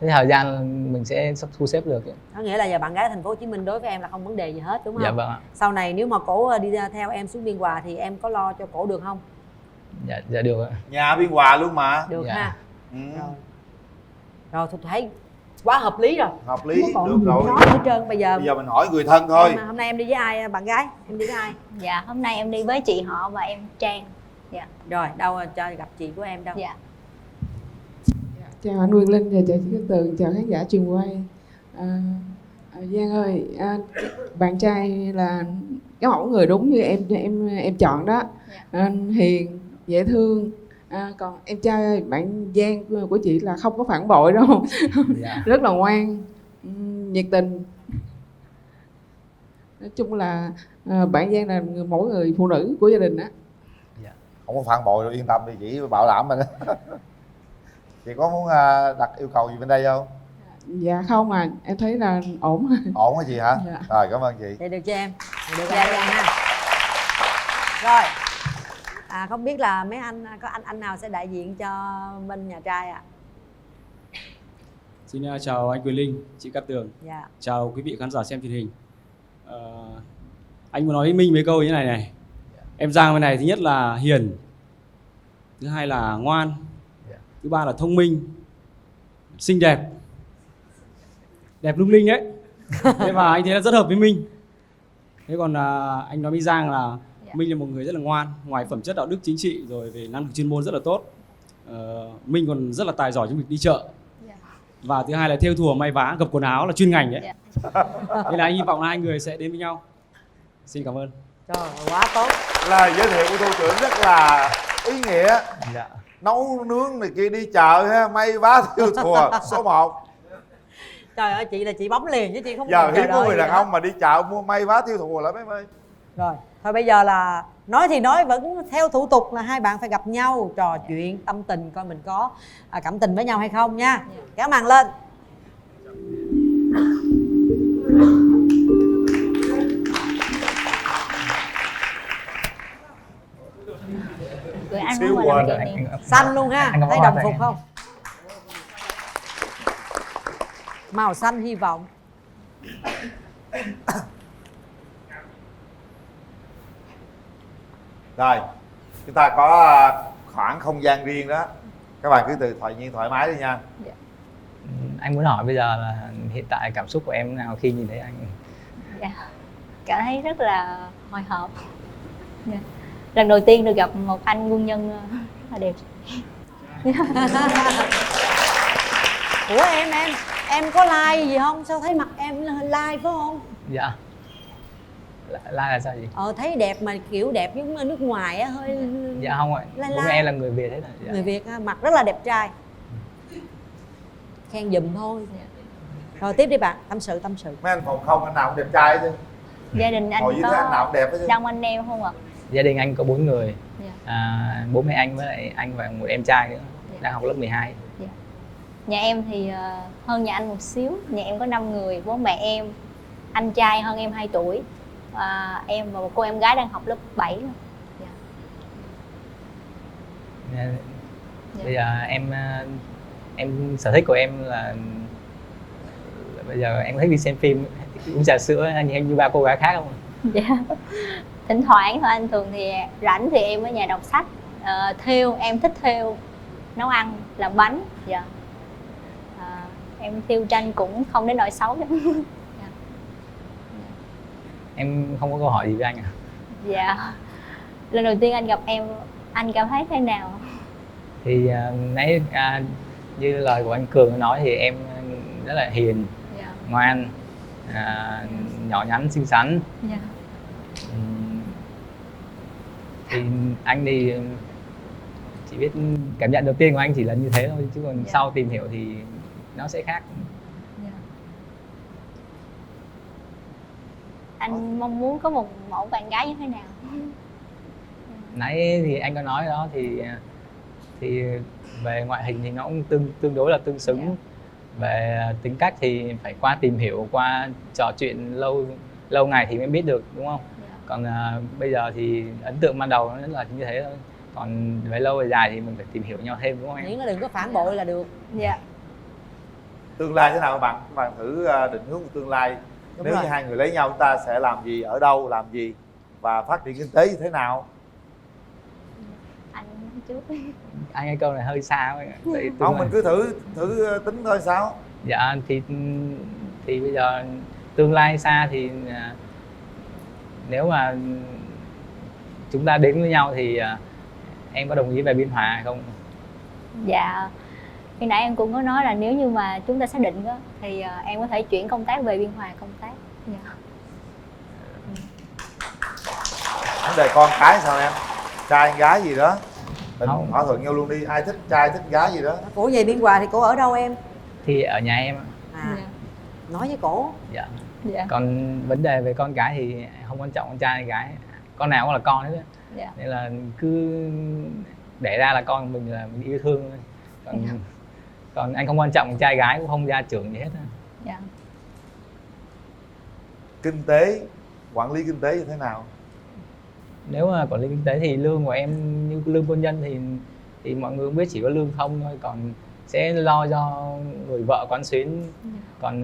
cái thời gian mình sẽ sắp thu xếp được. Có nghĩa là giờ bạn gái thành phố Hồ Chí Minh đối với em là không vấn đề gì hết đúng không? Dạ vâng ạ. Sau này nếu mà cổ đi theo em xuống Biên Hòa thì em có lo cho cổ được không? Dạ được ạ. Nhà Biên Hòa luôn mà. Được dạ. ha. Rồi tôi thấy quá hợp lý rồi. Hợp lý, còn được rồi. nói hết trơn. Bây giờ mình hỏi người thân thôi. Hôm nay em đi với ai bạn gái? Em đi với ai? Dạ, hôm nay em đi với chị họ và em Trang. Dạ. Rồi, đâu cho gặp chị của em đâu? Dạ. Chào anh Quyền Linh và chào chị Cát Tường, chào khán giả trường quay. Giang ơi, bạn trai là cái mẫu người đúng như em chọn đó. Hiền, dễ thương. Còn em trai bạn Giang của chị là không có phản bội đâu. Rất là ngoan, nhiệt tình. Nói chung là bạn Giang là mẫu người phụ nữ của gia đình á. Không có phản bội đâu, yên tâm đi, chỉ bảo đảm mình. Chị có muốn đặt yêu cầu gì bên đây không? Dạ không à, em thấy là ổn. Ổn hả chị hả? Dạ. Rồi cảm ơn chị. Vậy được cho em. Được rồi ha. Rồi. Không biết là mấy anh có anh nào sẽ đại diện cho bên nhà trai ạ? Xin chào anh Quyền Linh, chị Cát Tường. Dạ. Chào quý vị khán giả xem truyền hình. Anh muốn nói với Minh mấy câu như này này. Em Giang bên này thứ nhất là hiền, thứ hai là ngoan, thứ ba là thông minh, xinh đẹp, đẹp lung linh đấy. Thế và anh thấy là rất hợp với Minh. Thế còn anh nói với Giang là Minh là một người rất là ngoan, ngoài phẩm chất đạo đức chính trị rồi về năng lực chuyên môn rất là tốt. Minh còn rất là tài giỏi trong việc đi chợ. Và thứ hai là thêu thùa may vá gập quần áo là chuyên ngành đấy. Nên là anh hy vọng là hai người sẽ đến với nhau. Xin cảm ơn. Trời, quá tốt. Lời giới thiệu của thủ trưởng rất là ý nghĩa. Dạ. Nấu nướng này kia, đi chợ ha, may vá thêu thùa số 1. Trời ơi, chị là chị bấm liền chứ chị không Giờ chờ hiếm có đợi người gì đàn nữa. ông mà đi chợ mua may vá thêu thùa lắm em ơi. Rồi, thôi bây giờ là nói thì nói, vẫn theo thủ tục là hai bạn phải gặp nhau, trò chuyện tâm tình coi mình có cảm tình với nhau hay không nha. Kéo màn lên. Siêu quên. Xanh luôn ha, thấy đồng phục không? Màu xanh hy vọng. Rồi, chúng ta có khoảng không gian riêng đó. Các bạn cứ thoải mái đi nha. Anh muốn hỏi bây giờ là hiện tại cảm xúc của em nào khi nhìn thấy anh? Dạ, cảm thấy rất là hồi hộp. Dạ. Lần đầu tiên được gặp một anh quân nhân rất là đẹp. Ủa em có like gì không? Sao thấy mặt em like phải không? Dạ. Like là sao gì? Thấy đẹp mà kiểu đẹp giống nước ngoài á, hơi. Dạ không ạ. Bố mẹ em là người Việt hết rồi. Dạ. Người Việt ha, mặt rất là đẹp trai. Khen giùm thôi. Rồi tiếp đi bạn, tâm sự. Mấy anh phòng không anh nào cũng đẹp trai chứ. Gia đình anh ngồi dưới có thế anh nào cũng đẹp hết chứ. đông anh em không ạ? Gia đình anh có 4 người. Dạ. Bố mẹ anh với lại anh và một em trai nữa. Đang học lớp 12. Dạ. Nhà em thì hơn nhà anh một xíu. Nhà em có 5 người, bố mẹ em, anh trai hơn em 2 tuổi, em và một cô em gái đang học lớp 7 nữa. Dạ. Bây giờ em sở thích của em là bây giờ em thích đi xem phim, uống trà sữa như ba cô gái khác không? Dạ. Thỉnh thoảng thôi anh, thường thì rảnh thì em ở nhà đọc sách, thêu, em thích thêu, nấu ăn, làm bánh. Dạ. Em thêu tranh cũng không đến nỗi xấu lắm. Dạ. Em không có câu hỏi gì với anh à? Dạ. Lần đầu tiên anh gặp em, anh cảm thấy thế nào? Thì nãy như lời của anh Cường nói thì em rất là hiền, ngoan, nhỏ nhắn, xinh xắn. Dạ. Thì anh thì chỉ biết cảm nhận đầu tiên của anh chỉ là như thế thôi, chứ còn sau tìm hiểu thì nó sẽ khác. Anh mong muốn có một mẫu bạn gái như thế nào? Nãy thì anh có nói đó, thì về ngoại hình thì nó cũng tương đối là tương xứng. Về tính cách thì phải qua tìm hiểu, qua trò chuyện lâu ngày thì mới biết được, đúng không? Còn bây giờ thì ấn tượng ban đầu nó là như thế thôi. Còn về lâu về dài thì mình phải tìm hiểu nhau thêm, đúng không em? Miễn là đừng có phản bội là được. Dạ. Tương lai thế nào các bạn thử định hướng của tương lai. Đúng Nếu rồi. như hai người lấy nhau chúng ta sẽ làm gì, ở đâu, làm gì và phát triển kinh tế như thế nào? Anh trước. Anh cái câu này hơi xa quá. Không, mình cứ thử tính thôi sao? Dạ thì bây giờ tương lai xa thì nếu mà chúng ta đến với nhau thì em có đồng ý về Biên Hòa hay không? Dạ. Khi nãy em cũng có nói là nếu như mà chúng ta xác định đó, thì em có thể chuyển công tác về Biên Hòa công tác. Dạ. Vấn đề con cái sao em? Trai gái gì đó mình thỏa thuận nhau luôn đi, ai thích trai thích gái gì đó. Cổ về Biên Hòa thì cổ ở đâu em? Thì ở nhà em. Nói với cổ. Dạ. Còn vấn đề về con cái thì không quan trọng con trai hay gái, con nào cũng là con hết. Dạ. Nên là cứ đẻ ra là con mình, là mình yêu thương thôi. Còn Còn anh không quan trọng trai gái, cũng không gia trưởng gì hết. Dạ. Kinh tế, quản lý kinh tế như thế nào? Nếu mà quản lý kinh tế thì lương của em như lương quân nhân thì mọi người cũng biết chỉ có lương không thôi, còn sẽ lo cho người vợ quán xuyến. Còn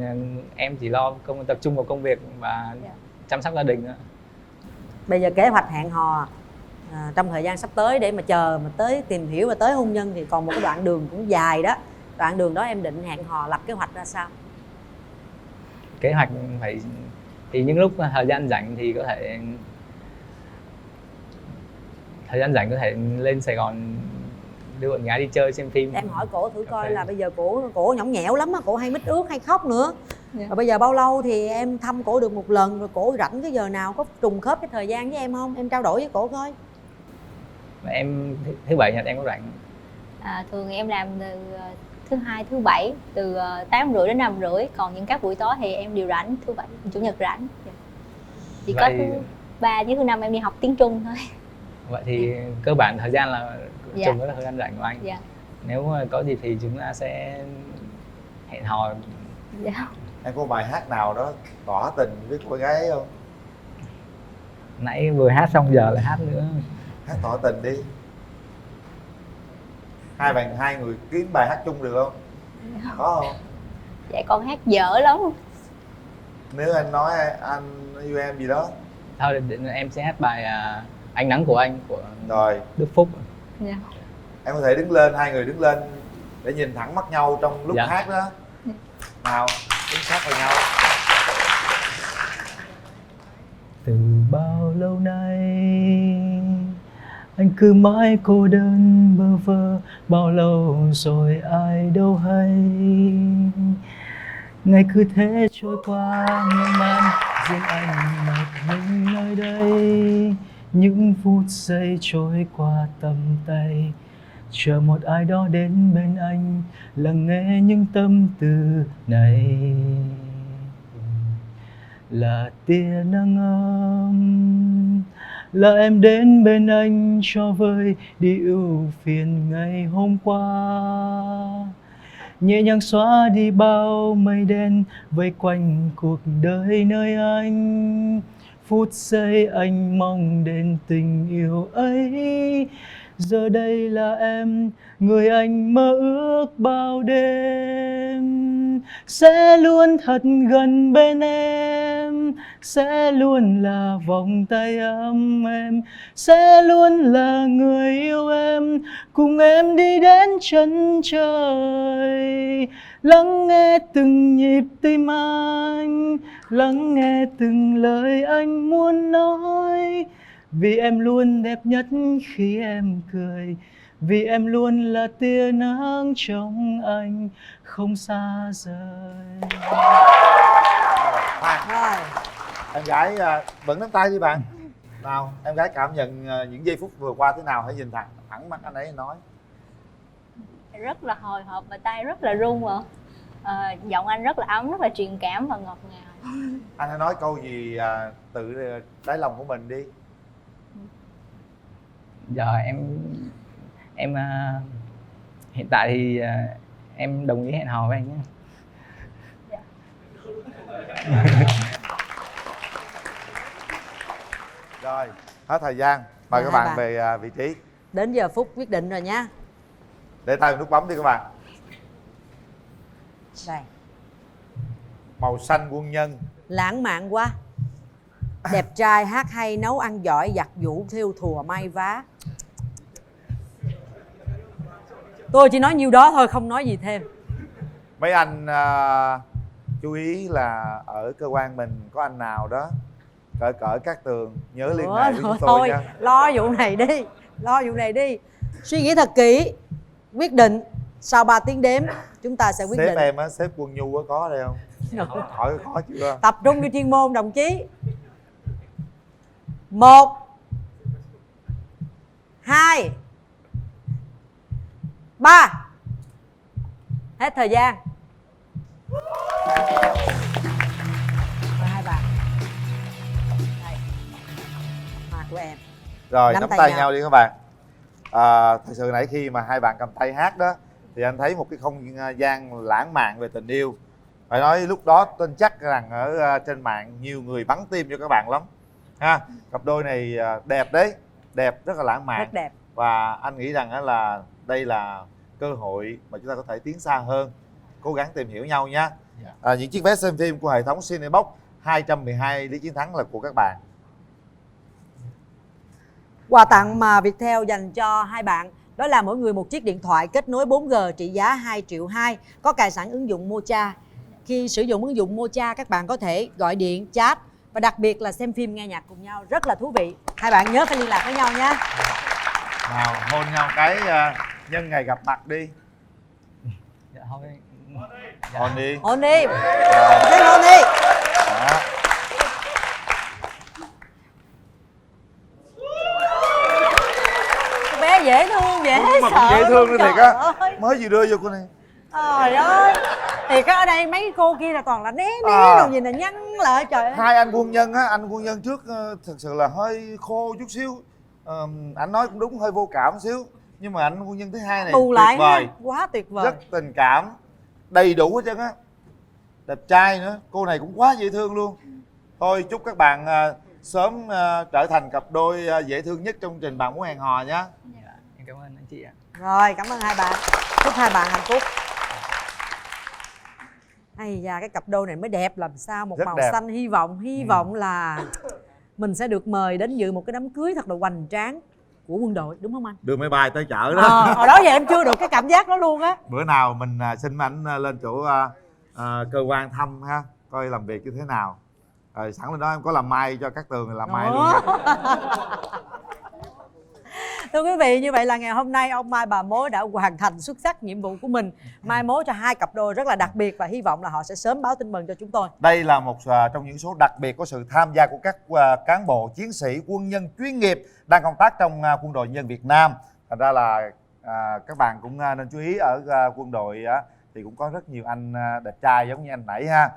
em chỉ lo tập trung vào công việc và chăm sóc gia đình nữa. Bây giờ kế hoạch hẹn hò trong thời gian sắp tới để mà chờ mà tới tìm hiểu và tới hôn nhân thì còn một cái đoạn đường cũng dài đó. Đoạn đường đó em định hẹn hò lập kế hoạch ra sao? Kế hoạch thì những lúc thời gian rảnh thì có thể lên Sài Gòn đưa bạn gái đi chơi xem phim. Em hỏi cổ thử coi là bây giờ cổ nhõng nhẽo lắm á, cổ hay mít ướt hay khóc nữa. Rồi bây giờ bao lâu thì em thăm cổ được một lần, rồi cổ rảnh cái giờ nào có trùng khớp cái thời gian với em không? Em trao đổi với cổ coi. Em thứ bảy nhật em có rảnh. Thường em làm từ thứ hai thứ bảy từ 8:30 đến 5:30, còn những các buổi tối thì em đều rảnh, thứ bảy chủ nhật rảnh. Chỉ có thứ ba với thứ năm em đi học tiếng Trung thôi. Vậy thì cơ bản thời gian là trùng với thời gian rảnh của anh. Nếu mà có dịp thì chúng ta sẽ hẹn hò. Em có bài hát nào đó tỏ tình với cô gái không? Nãy vừa hát xong giờ lại hát nữa. Hát tỏ tình đi. Hai người kiếm bài hát chung được không? Có không? Dạ con hát dở lắm. Nếu anh nói anh yêu em gì đó. Thôi em sẽ hát bài Ánh Nắng Của Anh của Đức Phúc. Em có thể đứng lên, hai người đứng lên để nhìn thẳng mắt nhau trong lúc hát đó. Nào, đứng sát vào nhau. Từ bao lâu nay anh cứ mãi cô đơn bơ vơ, bao lâu rồi ai đâu hay. Ngày cứ thế trôi qua miên man, riêng anh một mình nơi đây. Những phút giây trôi qua tầm tay, chờ một ai đó đến bên anh, lắng nghe những tâm tư này. Là tia nắng ấm, là em đến bên anh cho vơi đi ưu phiền ngày hôm qua. Nhẹ nhàng xóa đi bao mây đen vây quanh cuộc đời nơi anh. Phút giây anh mong đến tình yêu ấy. Giờ đây là em, người anh mơ ước bao đêm. Sẽ luôn thật gần bên em, sẽ luôn là vòng tay ấm em, sẽ luôn là người yêu em, cùng em đi đến chân trời. Lắng nghe từng nhịp tim anh, lắng nghe từng lời anh muốn nói. Vì em luôn đẹp nhất khi em cười, vì em luôn là tia nắng trong anh không xa rời. Em gái vẫn nắm tay đi bạn. Nào, em gái cảm nhận những giây phút vừa qua thế nào? Hãy nhìn thẳng mắt anh ấy nói. Rất là hồi hộp và tay rất là run ạ. Giọng anh rất là ấm, rất là truyền cảm và ngọt ngào. Anh hãy nói câu gì tự đáy lòng của mình đi. Giờ em hiện tại thì em đồng ý hẹn hò với anh nhé. Rồi, hết thời gian. Mời các bạn về vị trí. Đến giờ phút quyết định rồi nha. Để tay vào nút bấm đi các bạn. Đây. Màu xanh quân nhân. Lãng mạn quá. Đẹp trai, hát hay, nấu ăn giỏi, giặt giũ, thêu thùa, may vá. Tôi chỉ nói nhiêu đó thôi, không nói gì thêm. Mấy anh chú ý là ở cơ quan mình có anh nào đó cỡ Cát Tường nhớ liên hệ với chúng tôi nha. Lo vụ này đi, lo vụ này đi. Suy nghĩ thật kỹ, quyết định. Sau 3 tiếng đếm chúng ta sẽ quyết định. Sếp em á, sếp Quân Nhu á, có đây không? Hỏi có chưa? Tập trung vô chuyên môn đồng chí. 1 2 3. Hết thời gian. Hai bạn. Đây. Mặt của em. Rồi nắm tay nhau đi các bạn. Thật sự nãy khi mà hai bạn cầm tay hát đó thì anh thấy một cái không gian lãng mạn về tình yêu. Phải nói lúc đó tin chắc rằng ở trên mạng nhiều người bắn tim cho các bạn lắm ha. Cặp đôi này đẹp đấy, đẹp, rất là lãng mạn, Rất đẹp. và anh nghĩ rằng là đây là cơ hội mà chúng ta có thể tiến xa hơn, cố gắng tìm hiểu nhau nhé. Những chiếc vé xem phim của hệ thống Cinebox 212 lý chiến thắng là của các bạn. Quà tặng mà Viettel dành cho hai bạn đó là mỗi người một chiếc điện thoại kết nối 4G trị giá 2,2 triệu, có cài sẵn ứng dụng Mocha. Khi sử dụng ứng dụng Mocha, các bạn có thể gọi điện, chat và đặc biệt là xem phim, nghe nhạc cùng nhau, rất là thú vị. Hai bạn nhớ phải liên lạc với nhau nhé. Nào hôn nhau cái nhân ngày gặp mặt đi. Dạ thôi. Hôn đi. Hôn đi. Xin hôn đi. Đó. Bé dễ thương, dễ Đúng mà sợ. cũng dễ thương nữa thiệt Trời á. ơi. Mới vừa đưa vô cô này. Trời ơi. Thiệt á, ở đây mấy cô kia là toàn là né đồ gì nè, nhăn lại trời ơi. Hai anh quân nhân á, anh quân nhân trước thực sự là hơi khô chút xíu. Anh nói cũng đúng, hơi vô cảm xíu. Nhưng mà anh quân nhân thứ hai này Bù lại tuyệt vời, ha, quá tuyệt vời. rất tình cảm, đầy đủ hết trơn á, đẹp trai nữa. Cô này cũng quá dễ thương luôn. Thôi chúc các bạn sớm trở thành cặp đôi dễ thương nhất trong chương trình Bạn Muốn Hẹn Hò nhé. Em cảm ơn anh chị ạ. Rồi, cảm ơn hai bạn. Chúc hai bạn hạnh phúc. Ây da, cái cặp đôi này mới đẹp làm sao, một Rất màu đẹp. xanh hy vọng là mình sẽ được mời đến dự một cái đám cưới thật là hoành tráng của quân đội, đúng không anh? Đưa máy bay tới chợ đó. Hồi đó giờ em chưa được cái cảm giác đó luôn á. Bữa nào mình xin ảnh lên chỗ cơ quan thăm ha, coi làm việc như thế nào. Rồi sẵn lên đó em có làm mai cho các Tường, làm mai luôn. Thưa quý vị, như vậy là ngày hôm nay ông Mai bà Mối đã hoàn thành xuất sắc nhiệm vụ của mình, mai mối cho hai cặp đôi rất là đặc biệt và hy vọng là họ sẽ sớm báo tin mừng cho chúng tôi. Đây là một trong những số đặc biệt có sự tham gia của các cán bộ chiến sĩ quân nhân chuyên nghiệp đang công tác trong quân đội nhân dân Việt Nam. Thành ra là các bạn cũng nên chú ý ở quân đội thì cũng có rất nhiều anh đẹp trai giống như anh nãy ha.